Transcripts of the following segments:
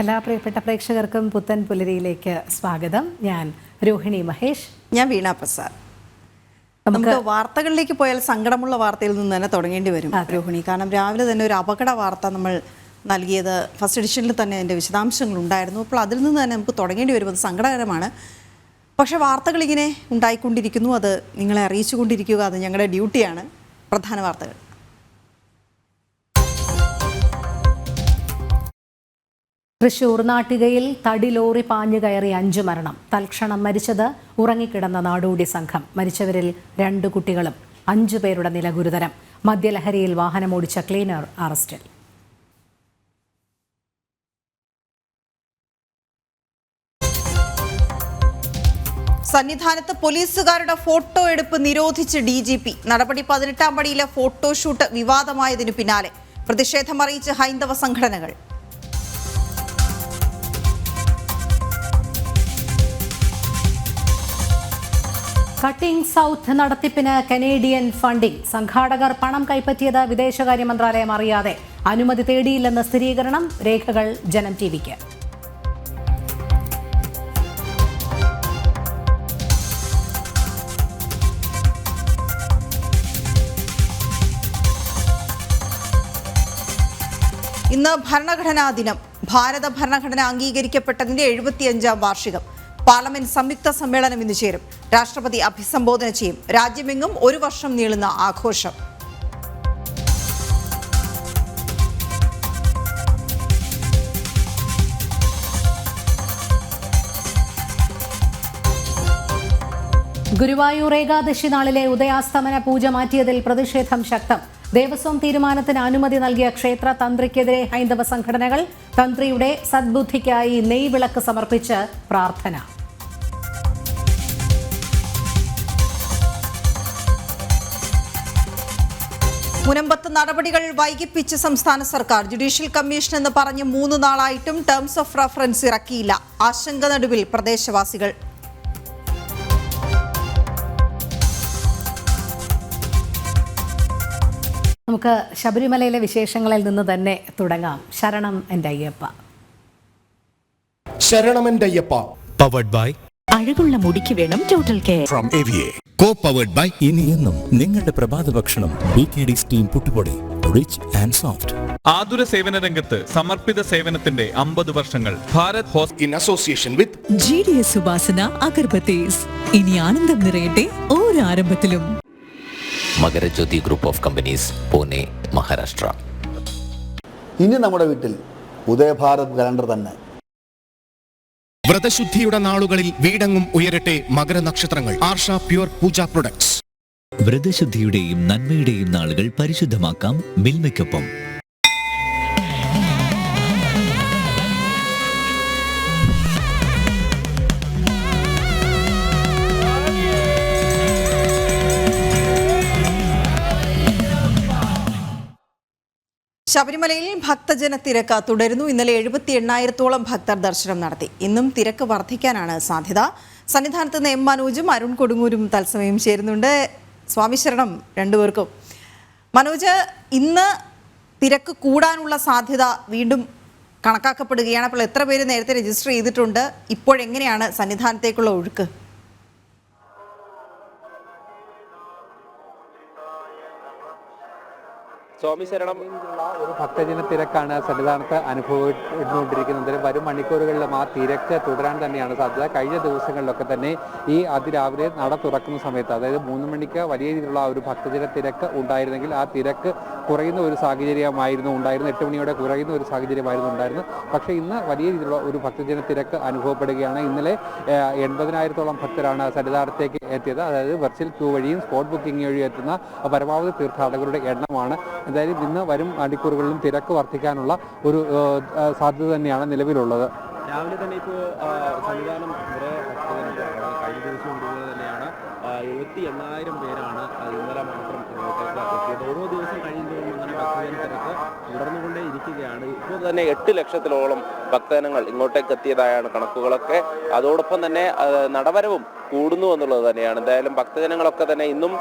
എല്ലാ പ്രിയപ്പെട്ട പ്രേക്ഷകർക്കും പുത്തൻ പുലരിയിലേക്ക് സ്വാഗതം. ഞാൻ രോഹിണി മഹേഷ്. ഞാൻ വീണ പ്രസാദ്. നമുക്ക് വാർത്തകളിലേക്ക് പോയാൽ സങ്കടമുള്ള വാർത്തയിൽ നിന്ന് തന്നെ തുടങ്ങേണ്ടി വരും രോഹിണി. കാരണം രാവിലെ തന്നെ ഒരു അപകട വാർത്ത നമ്മൾ നൽകിയത് ഫസ്റ്റ് എഡിഷനിൽ തന്നെ അതിൻ്റെ വിശദാംശങ്ങൾ ഉണ്ടായിരുന്നു. അപ്പോൾ അതിൽ നിന്ന് തന്നെ നമുക്ക് തുടങ്ങേണ്ടി വരുന്നത് സങ്കടകരമാണ്. പക്ഷേ വാർത്തകൾ ഇങ്ങനെ ഉണ്ടായിക്കൊണ്ടിരിക്കുന്നു, അത് നിങ്ങളെ അറിയിച്ചുകൊണ്ടിരിക്കുക, അത് ഞങ്ങളുടെ ഡ്യൂട്ടിയാണ്. പ്രധാന വാർത്തകൾ. തൃശൂർ നാട്ടികയിൽ തടി ലോറി പാഞ്ഞു കയറി 5 മരണം. തൽക്ഷണം മരിച്ചത് ഉറങ്ങിക്കിടന്ന നാടോടി സംഘം. മരിച്ചവരിൽ 2 കുട്ടികളും. 5 പേരുടെ നില ഗുരുതരം. മദ്യലഹരിയിൽ വാഹനമോടിച്ച ക്ലീനർ അറസ്റ്റിൽ. സന്നിധാനത്ത് പോലീസുകാരുടെ ഫോട്ടോ എടുപ്പ് നിരോധിച്ച് DGP. നടപടി 18ാം പടിയിലെ ഫോട്ടോഷൂട്ട് വിവാദമായതിനു പിന്നാലെ പ്രതിഷേധം അറിയിച്ച് ഹൈന്ദവ സംഘടനകൾ. കട്ടിംഗ് സൗത്ത് നടത്തിപ്പിന് കനേഡിയൻ ഫണ്ടിംഗ്. സംഘാടകർ പണം കൈപ്പറ്റിയത് വിദേശകാര്യ മന്ത്രാലയം അറിയാതെ. അനുമതി തേടിയില്ലെന്ന് സ്ഥിരീകരണം. രേഖകൾ ജനം ടിവിക്ക്. ഇന്ന് ഭരണഘടനാ ദിനം. ഭാരത ഭരണഘടന അംഗീകരിക്കപ്പെട്ടതിന്റെ 75ാം വാർഷികം. പാർലമെന്റ് സംയുക്ത സമ്മേളനം ഇന്ന് ചേരും. രാഷ്ട്രപതി അഭിസംബോധന ചെയ്യും. രാജ്യമെങ്ങും 1 വർഷം നീളുന്ന ആഘോഷം. ഗുരുവായൂർ ഏകാദശി നാളിലെ ഉദയാസ്തമന പൂജ മാറ്റിയതിൽ പ്രതിഷേധം ശക്തം. ദേവസ്വം തീരുമാനത്തിന് അനുമതി നൽകിയ ക്ഷേത്ര തന്ത്രിക്കെതിരെ ഹൈന്ദവ സംഘടനകൾ. തന്ത്രിയുടെ സദ്ബുദ്ധിക്കായി നെയ്വിളക്ക് സമർപ്പിച്ച് പ്രാർത്ഥന. മുനമ്പത്ത് നടപടികൾ വൈകിപ്പിച്ച് സംസ്ഥാന സർക്കാർ. ജുഡീഷ്യൽ കമ്മീഷൻ എന്ന് പറഞ്ഞ് 3 നാളായിട്ടും ടേംസ് ഓഫ് റഫറൻസ് ഇറക്കിയില്ല. ആശങ്ക നടുവിൽ പ്രദേശവാസികൾ. നമുക്ക് ശബരിമലയിലെ വിശേഷങ്ങളിൽ നിന്ന് തന്നെ തുടങ്ങാം. ശരണം എൻ്റെ അയ്യപ്പ. ശരണം എൻ്റെ അയ്യപ്പ. പവർഡ് ബൈ അഴകുള്ള മുടിക്ക് വേണം total care from AVA. Co powered by ഇനി എന്നും നിങ്ങളുടെ പ്രഭാത ഭക്ഷണം BKD സ്റ്റീം പുട്ടുപൊടി, റിച്ച് ആൻഡ് സോഫ്റ്റ്. ആതുര സേവന രംഗത്ത് സമർപ്പിത സേവനത്തിന്റെ 50 വർഷങ്ങൾ. Bharat hospital in association with GDS Subasana agarbattis. ഇനി ആനന്ദം നിറയട്ടെ ഓരോ ആരംഭത്തിലും. Makarajyothi group of companies, Pune, Maharashtra. ഇനി നമ്മുടെ വീട്ടിൽ ഉദയഭാരത് കലണ്ടർ തന്നെ. വ്രതശുദ്ധിയുടെ നാളുകളിൽ വീടെങ്ങും ഉയരട്ടെ മകരനക്ഷത്രങ്ങൾ. ആർഷ പ്യുർ പൂജ പ്രൊഡക്ട്സ്. വ്രതശുദ്ധിയുടെയും നന്മയുടെയും നാളുകൾ പരിശുദ്ധമാക്കാം മിൽമയ്ക്കൊപ്പം. ശബരിമലയിൽ ഭക്തജന തിരക്ക് തുടരുന്നു. ഇന്നലെ 78,000-ഓളം ഭക്തർ ദർശനം നടത്തി. ഇന്നും തിരക്ക് വർദ്ധിക്കാനാണ് സാധ്യത. സന്നിധാനത്ത് നിന്ന് M. മനോജും അരുൺ കൊടുങ്ങൂരും തത്സമയം ചേരുന്നുണ്ട്. സ്വാമി ശരണം രണ്ടുപേർക്കും. മനോജ്, ഇന്ന് തിരക്ക് കൂടാനുള്ള സാധ്യത വീണ്ടും കണക്കാക്കപ്പെടുകയാണ്. അപ്പോൾ എത്ര പേര് നേരത്തെ രജിസ്റ്റർ ചെയ്തിട്ടുണ്ട്? ഇപ്പോഴെങ്ങനെയാണ് സന്നിധാനത്തേക്കുള്ള ഒഴുക്ക്? സ്വാമി ശരണമുള്ള ഒരു ഭക്തജന തിരക്കാണ് സന്നിധാനത്ത് അനുഭവപ്പെട്ടുകൊണ്ടിരിക്കുന്നത്. വരും മണിക്കൂറുകളിലും ആ തിരക്ക് തുടരാൻ തന്നെയാണ് സാധ്യത. കഴിഞ്ഞ ദിവസങ്ങളിലൊക്കെ തന്നെ ഈ അതിരാവിലെ നട തുറക്കുന്ന സമയത്ത്, അതായത് 3 മണിക്ക് വലിയ രീതിയിലുള്ള ഒരു ഭക്തജന തിരക്ക് ഉണ്ടായിരുന്നെങ്കിൽ ആ തിരക്ക് കുറയുന്ന ഒരു സാഹചര്യമായിരുന്നു ഉണ്ടായിരുന്നത്. 8 മണിയോടെ കുറയുന്ന ഒരു സാഹചര്യമായിരുന്നു ഉണ്ടായിരുന്നത്. പക്ഷേ ഇന്ന് വലിയ രീതിയിലുള്ള ഒരു ഭക്തജന തിരക്ക് അനുഭവപ്പെടുകയാണ്. ഇന്നലെ 80,000-ഓളം ഭക്തരാണ് സന്നിധാനത്തേക്ക് എത്തിയത്. അതായത് വെർച്വൽ ക്യൂ വഴിയും സ്പോട്ട് ബുക്കിംഗ് വഴിയും എത്തുന്ന പരമാവധി തീർത്ഥാടകരുടെ എണ്ണമാണ്. എന്തായാലും ഇന്ന് വരും മണിക്കൂറുകളിലും തിരക്ക് വർദ്ധിക്കാനുള്ള ഒരു സാധ്യത തന്നെയാണ് നിലവിലുള്ളത്. രാവിലെ തന്നെ ഇപ്പോൾ സന്നിധാനം വരെ കഴിഞ്ഞ ദിവസം ഇതുപോലെ തന്നെയാണ് 78,000 പേരാണ് ഇന്നലെ മാത്രം ഇങ്ങോട്ടേക്ക് എത്തിയത്. ഓരോ ദിവസം കഴിയുന്നതും അങ്ങനെ ഭക്തജന തിരക്ക് തുടർന്നുകൊണ്ടേ ഇരിക്കുകയാണ്. ഇപ്പോൾ തന്നെ 8 ലക്ഷത്തിലോളം ഭക്തജനങ്ങൾ ഇങ്ങോട്ടേക്ക് എത്തിയതായാണ് കണക്കുകളൊക്കെ. അതോടൊപ്പം തന്നെ നടവരവും കൂടുന്നു എന്നുള്ളത് തന്നെയാണ്. എന്തായാലും ഭക്തജനങ്ങളൊക്കെ തന്നെ ഇന്നും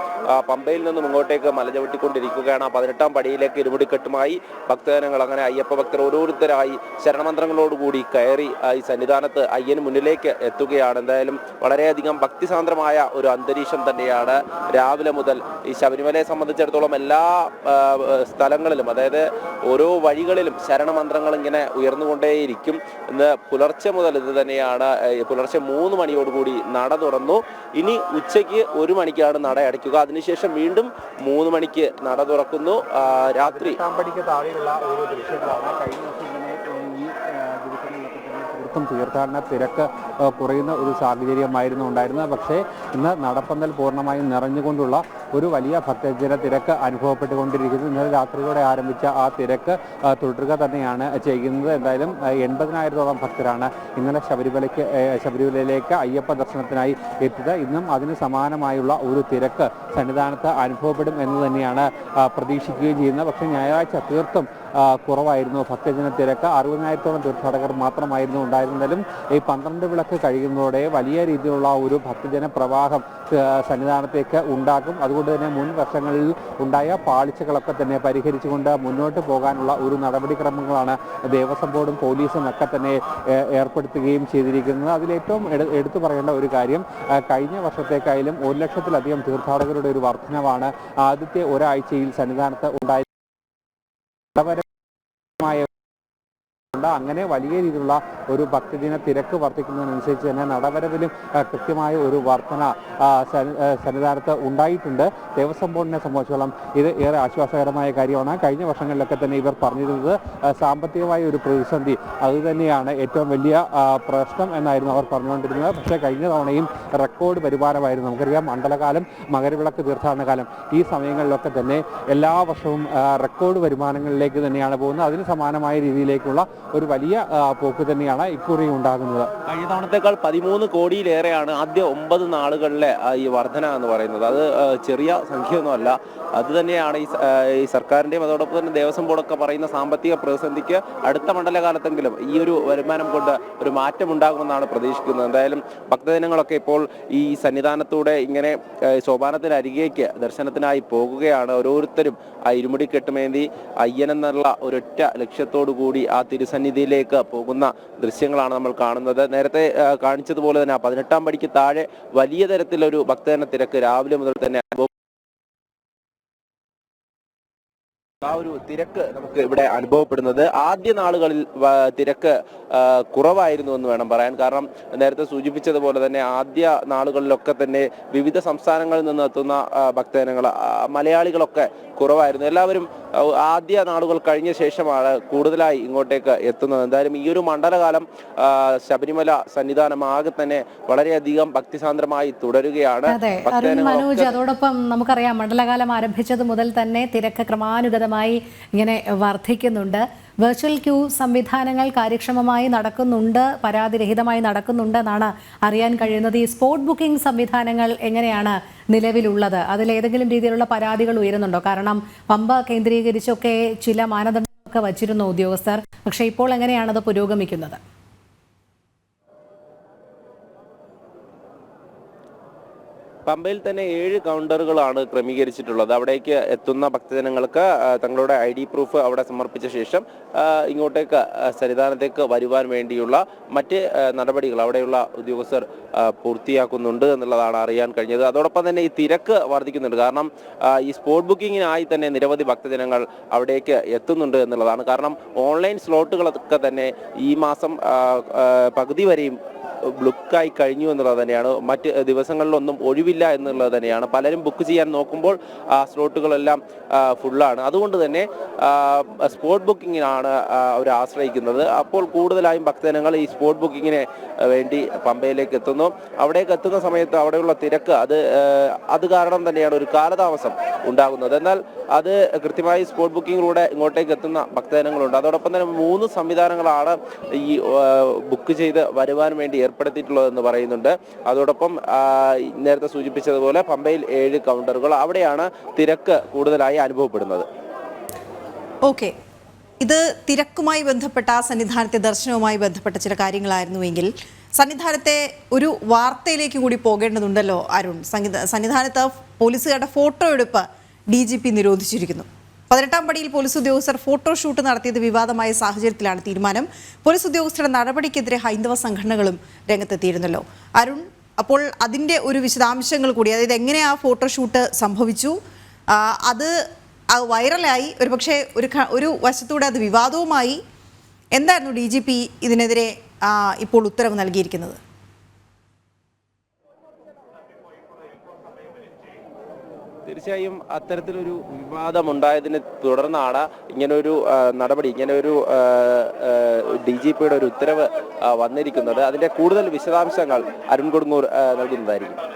പമ്പയിൽ നിന്നും ഇങ്ങോട്ടേക്ക് മലചവിട്ടിക്കൊണ്ടിരിക്കുകയാണ്. 18ാം പടിയിലേക്ക് ഇരുമുടിക്കെട്ടുമായി ഭക്തജനങ്ങൾ അങ്ങനെ അയ്യപ്പ ഭക്തർ ഓരോരുത്തരായി ശരണമന്ത്രങ്ങളോടുകൂടി കയറി ഈ സന്നിധാനത്ത് അയ്യന് മുന്നിലേക്ക് എത്തുകയാണ്. എന്തായാലും വളരെയധികം ഭക്തിസാന്ദ്രമായ ഒരു അന്തരീക്ഷം തന്നെയാണ് രാവിലെ മുതൽ. ഈ ശബരിമലയെ സംബന്ധിച്ചിടത്തോളം എല്ലാ സ്ഥലങ്ങളിലും, അതായത് ഓരോ വഴികളിലും ശരണമന്ത്രങ്ങൾ ഇങ്ങനെ ഉയർന്നുകൊണ്ടേയിരിക്കും. ഇന്ന് പുലർച്ചെ മുതൽ ഇത് തന്നെയാണ്. പുലർച്ചെ 3 മണിയോടുകൂടി നട തുറന്നു. ഇനി ഉച്ചയ്ക്ക് 1 മണിക്കാണ് നട അടയ്ക്കുക. അതിനുശേഷം വീണ്ടും 3 മണിക്ക് നട തുറക്കുന്നു. രാത്രി താഴെയുള്ള ഓരോ ദൃശ്യങ്ങളാണ്. കഴിഞ്ഞ ദിവസം ഈ ദിവസങ്ങളിലൊക്കെ തന്നെ തീർത്തും തീർത്ഥാടന തിരക്ക് കുറയുന്ന ഒരു സാഹചര്യമായിരുന്നു ഉണ്ടായിരുന്നത്. പക്ഷേ ഇന്ന് നടപ്പന്തൽ പൂർണ്ണമായും നിറഞ്ഞുകൊണ്ടുള്ള ഒരു വലിയ ഭക്തജന തിരക്ക് അനുഭവപ്പെട്ടുകൊണ്ടിരിക്കുന്നു. ഇന്നലെ രാത്രിയോടെ ആരംഭിച്ച ആ തിരക്ക് തുടരുക തന്നെയാണ് ചെയ്യുന്നത്. എന്തായാലും 80,000-ഓളം ഭക്തരാണ് ഇന്നലെ ശബരിമലയിലേക്ക് അയ്യപ്പ ദർശനത്തിനായി എത്തിയത്. ഇന്നും അതിന് സമാനമായുള്ള ഒരു തിരക്ക് സന്നിധാനത്ത് അനുഭവപ്പെടും എന്ന് തന്നെയാണ് പ്രതീക്ഷിക്കുകയും ചെയ്യുന്നത്. പക്ഷേ ഞായറാഴ്ച തീർത്തും കുറവായിരുന്നു ഭക്തജന തിരക്ക്. 60,000-ഓളം തീർത്ഥാടകർ മാത്രമായിരുന്നു ഉണ്ടായിരുന്നതിലും ഈ 12 വിളക്ക് കഴിയുന്നതോടെ വലിയ രീതിയിലുള്ള ഒരു ഭക്തജന പ്രവാഹം സന്നിധാനത്തേക്ക് ഉണ്ടാകും. അതുകൊണ്ട് തന്നെ മുൻ വർഷങ്ങളിൽ ഉണ്ടായ പാളിച്ചകളൊക്കെ തന്നെ പരിഹരിച്ചുകൊണ്ട് മുന്നോട്ട് പോകാനുള്ള ഒരു നടപടിക്രമങ്ങളാണ് ദേവസ്വം ബോർഡും പോലീസും ഒക്കെ തന്നെ ഏർപ്പെടുത്തുകയും ചെയ്തിരിക്കുന്നത്. അതിലേറ്റവും എടുത്തു പറയേണ്ട ഒരു കാര്യം, കഴിഞ്ഞ വർഷത്തേക്കായാലും 1 ലക്ഷത്തിലധികം തീർത്ഥാടകരുടെ ഒരു വർധനവാണ് ആദ്യത്തെ ഒരാഴ്ചയിൽ സന്നിധാനത്ത് ഉണ്ടായി. അങ്ങനെ വലിയ രീതിയിലുള്ള ഒരു ഭക്തജന തിരക്ക് വർദ്ധിക്കുന്നതിനനുസരിച്ച് തന്നെ നടവരവിലും കൃത്യമായ ഒരു വർധന സന്നിധാനത്ത് ഉണ്ടായിട്ടുണ്ട്. ദേവസ്വം ബോർഡിനെ സംബന്ധിച്ചോളം ഇത് ഏറെ ആശ്വാസകരമായ കാര്യമാണ്. കഴിഞ്ഞ വർഷങ്ങളിലൊക്കെ തന്നെ ഇവർ പറഞ്ഞിരുന്നത് സാമ്പത്തികമായ ഒരു പ്രതിസന്ധി അതുതന്നെയാണ് ഏറ്റവും വലിയ പ്രശ്നം എന്നായിരുന്നു അവർ പറഞ്ഞുകൊണ്ടിരുന്നത്. പക്ഷേ കഴിഞ്ഞ തവണയും റെക്കോർഡ് വരുമാനമായിരുന്നു. നമുക്കറിയാം, മണ്ഡലകാലം, മകരവിളക്ക് തീർത്ഥാടന കാലം, ഈ സമയങ്ങളിലൊക്കെ തന്നെ എല്ലാ വർഷവും റെക്കോർഡ് വരുമാനങ്ങളിലേക്ക് തന്നെയാണ് പോകുന്നത്. അതിന് സമാനമായ രീതിയിലേക്കുള്ള ഒരു വലിയ പോക്ക് തന്നെയാണ് ഇക്കുറി ഉണ്ടാകുന്നത്. കഴിഞ്ഞ തവണത്തേക്കാൾ 13 കോടിയിലേറെയാണ് ആദ്യ 9 നാളുകളിലെ ഈ വർധന എന്ന് പറയുന്നത്. അത് ചെറിയ സംഖ്യയൊന്നുമല്ല. അത് തന്നെയാണ് ഈ സർക്കാരിൻ്റെയും അതോടൊപ്പം തന്നെ ദേവസ്വം ബോർഡൊക്കെ പറയുന്ന സാമ്പത്തിക പ്രതിസന്ധിക്ക് അടുത്ത മണ്ഡലകാലത്തെങ്കിലും ഈ ഒരു വരുമാനം കൊണ്ട് ഒരു മാറ്റം ഉണ്ടാകുമെന്നാണ് പ്രതീക്ഷിക്കുന്നത്. എന്തായാലും ഭക്തജനങ്ങളൊക്കെ ഇപ്പോൾ ഈ സന്നിധാനത്തൂടെ ഇങ്ങനെ സോപാനത്തിനരികേക്ക് ദർശനത്തിനായി പോകുകയാണ്. ഓരോരുത്തരും ആ ഇരുമുടി കെട്ടുമേന്തി അയ്യനെന്നുള്ള ഒരൊറ്റ ലക്ഷ്യത്തോടു കൂടി ആ തിരുസന്നിധിയിലേക്ക് പോകുന്ന ദൃശ്യങ്ങളാണ് നമ്മൾ കാണുന്നത്. നേരത്തെ കാണിച്ചതുപോലെ തന്നെ 18ാം പടിക്ക് താഴെ വലിയ തരത്തിലൊരു ഭക്തജന തിരക്ക് രാവിലെ മുതൽ തന്നെ ആ ഒരു തിരക്ക് നമുക്ക് ഇവിടെ അനുഭവപ്പെടുന്നത്. ആദ്യ നാളുകളിൽ തിരക്ക് കുറവായിരുന്നു എന്ന് വേണം പറയാൻ. കാരണം നേരത്തെ സൂചിപ്പിച്ചതുപോലെ തന്നെ ആദ്യ നാളുകളിലൊക്കെ തന്നെ വിവിധ സംസ്ഥാനങ്ങളിൽ നിന്ന് എത്തുന്ന ഭക്തജനങ്ങൾ, മലയാളികളൊക്കെ കുറവായിരുന്നു. എല്ലാവരും ആദ്യ നാളുകൾ കഴിഞ്ഞ ശേഷമാണ് കൂടുതലായി ഇങ്ങോട്ടേക്ക് എത്തുന്നത്. എന്തായാലും ഈ ഒരു മണ്ഡലകാലം ശബരിമല സന്നിധാനം ആകെ തന്നെ വളരെയധികം ഭക്തിസാന്ദ്രമായി തുടരുകയാണ്. മനോജ്, അതോടൊപ്പം നമുക്കറിയാം, മണ്ഡലകാലം ആരംഭിച്ചത് മുതൽ തന്നെ തിരക്ക് ക്രമാനുഗതമായി ഇങ്ങനെ വർദ്ധിക്കുന്നുണ്ട്. വെർച്വൽ ക്യൂ സംവിധാനങ്ങൾ കാര്യക്ഷമമായി നടക്കുന്നുണ്ട്, പരാതിരഹിതമായി നടക്കുന്നുണ്ട് എന്നാണ് അറിയാൻ കഴിയുന്നത്. ഈ സ്പോട്ട് ബുക്കിംഗ് സംവിധാനങ്ങൾ എങ്ങനെയാണ് നിലവിലുള്ളത്? അതിലേതെങ്കിലും രീതിയിലുള്ള പരാതികൾ ഉയരുന്നുണ്ടോ? കാരണം പമ്പ കേന്ദ്രീകരിച്ചൊക്കെ ചില മാനദണ്ഡങ്ങളൊക്കെ വച്ചിരുന്നു ഉദ്യോഗസ്ഥർ. പക്ഷേ ഇപ്പോൾ എങ്ങനെയാണത് പുരോഗമിക്കുന്നത്? പമ്പയിൽ തന്നെ 7 കൗണ്ടറുകളാണ് ക്രമീകരിച്ചിട്ടുള്ളത്. അവിടേക്ക് എത്തുന്ന ഭക്തജനങ്ങൾക്ക് തങ്ങളുടെ ID പ്രൂഫ് അവിടെ സമർപ്പിച്ച ശേഷം ഇങ്ങോട്ടേക്ക് സന്നിധാനത്തേക്ക് വരുവാൻ വേണ്ടിയുള്ള മറ്റ് നടപടികൾ അവിടെയുള്ള ഉദ്യോഗസ്ഥർ പൂർത്തിയാക്കുന്നുണ്ട് എന്നുള്ളതാണ് അറിയാൻ കഴിഞ്ഞത്. അതോടൊപ്പം തന്നെ ഈ തിരക്ക് വർദ്ധിക്കുന്നുണ്ട്. കാരണം ഈ സ്പോട്ട് ബുക്കിങ്ങിനായി തന്നെ നിരവധി ഭക്തജനങ്ങൾ അവിടേക്ക് എത്തുന്നുണ്ട് എന്നുള്ളതാണ്. കാരണം ഓൺലൈൻ സ്ലോട്ടുകളൊക്കെ തന്നെ ഈ മാസം പകുതി വരെയും ബുക്കായി കഴിഞ്ഞു എന്നുള്ളത് തന്നെയാണ്. മറ്റ് ദിവസങ്ങളിലൊന്നും ഒഴിവില്ല എന്നുള്ളത് തന്നെയാണ്. പലരും ബുക്ക് ചെയ്യാൻ നോക്കുമ്പോൾ ആ സ്ലോട്ടുകളെല്ലാം ഫുള്ളാണ്. അതുകൊണ്ട് തന്നെ സ്പോട്ട് ബുക്കിങ്ങിനാണ് അവർ ആശ്രയിക്കുന്നത്. അപ്പോൾ കൂടുതലായും ഭക്തജനങ്ങൾ ഈ സ്പോട്ട് ബുക്കിങ്ങിന് വേണ്ടി പമ്പയിലേക്ക് എത്തുന്നു. അവിടേക്ക് എത്തുന്ന സമയത്ത് അവിടെയുള്ള തിരക്ക് അത് കാരണം തന്നെയാണ് ഒരു കാലതാമസം ഉണ്ടാകുന്നത്. എന്നാൽ അത് കൃത്യമായി സ്പോട്ട് ബുക്കിങ്ങിലൂടെ ഇങ്ങോട്ടേക്ക് എത്തുന്ന ഭക്തജനങ്ങളുണ്ട്. അതോടൊപ്പം തന്നെ 3 സംവിധാനങ്ങളാണ് ഈ ബുക്ക് ചെയ്ത് വരുവാൻ വേണ്ടി ഏർപ്പെടുത്തിയിട്ടുള്ളതെന്ന് പറയുന്നുണ്ട്. അതോടൊപ്പം നേരത്തെ സൂചിപ്പിച്ചതുപോലെ പമ്പയിൽ 7 കൗണ്ടറുകൾ, അവിടെയാണ് തിരക്ക് കൂടുതലായി അനുഭവപ്പെടുന്നത്. ഓക്കെ, ഇത് തിരക്കുമായി ബന്ധപ്പെട്ട സന്നിധാനത്തെ ദർശനവുമായി ബന്ധപ്പെട്ട ചില കാര്യങ്ങളായിരുന്നുവെങ്കിൽ സന്നിധാനത്തെ ഒരു വാർത്തയിലേക്ക് കൂടി പോകേണ്ടതുണ്ടല്ലോ അരുൺ. സന്നിധാനത്ത് പോലീസുകാരുടെ ഫോട്ടോ എടുപ്പ് DGP നിരോധിച്ചിരിക്കുന്നു. 18-ാം പടിയിൽ പോലീസ് ഉദ്യോഗസ്ഥർ ഫോട്ടോഷൂട്ട് നടത്തിയത് വിവാദമായ സാഹചര്യത്തിലാണ് തീരുമാനം. പോലീസ് ഉദ്യോഗസ്ഥരുടെ നടപടിക്കെതിരെ ഹൈന്ദവ സംഘടനകളും രംഗത്തെത്തിയിരുന്നല്ലോ. അരുൺ, അപ്പോൾ അതിൻ്റെ ഒരു വിശദാംശങ്ങൾ കൂടി, അതായത് എങ്ങനെ ആ ഫോട്ടോഷൂട്ട് സംഭവിച്ചു, അത് വൈറലായി, ഒരുപക്ഷെ ഒരു വശത്തൂടെ അത് വിവാദവുമായി. എന്തായിരുന്നു DGP ഇതിനെതിരെ ഇപ്പോൾ ഉത്തരവ് നൽകിയിരിക്കുന്നത്? തീർച്ചയായും അത്തരത്തിലൊരു വിവാദമുണ്ടായതിനെ തുടർന്നാണ് ഇങ്ങനൊരു നടപടി, ഇങ്ങനൊരു DGPയുടെ ഒരു ഉത്തരവ് വന്നിരിക്കുന്നത്. അതിൻ്റെ കൂടുതൽ വിശദാംശങ്ങൾ അരുൺ കൊടുങ്ങൂർ നൽകുന്നതായിരിക്കും.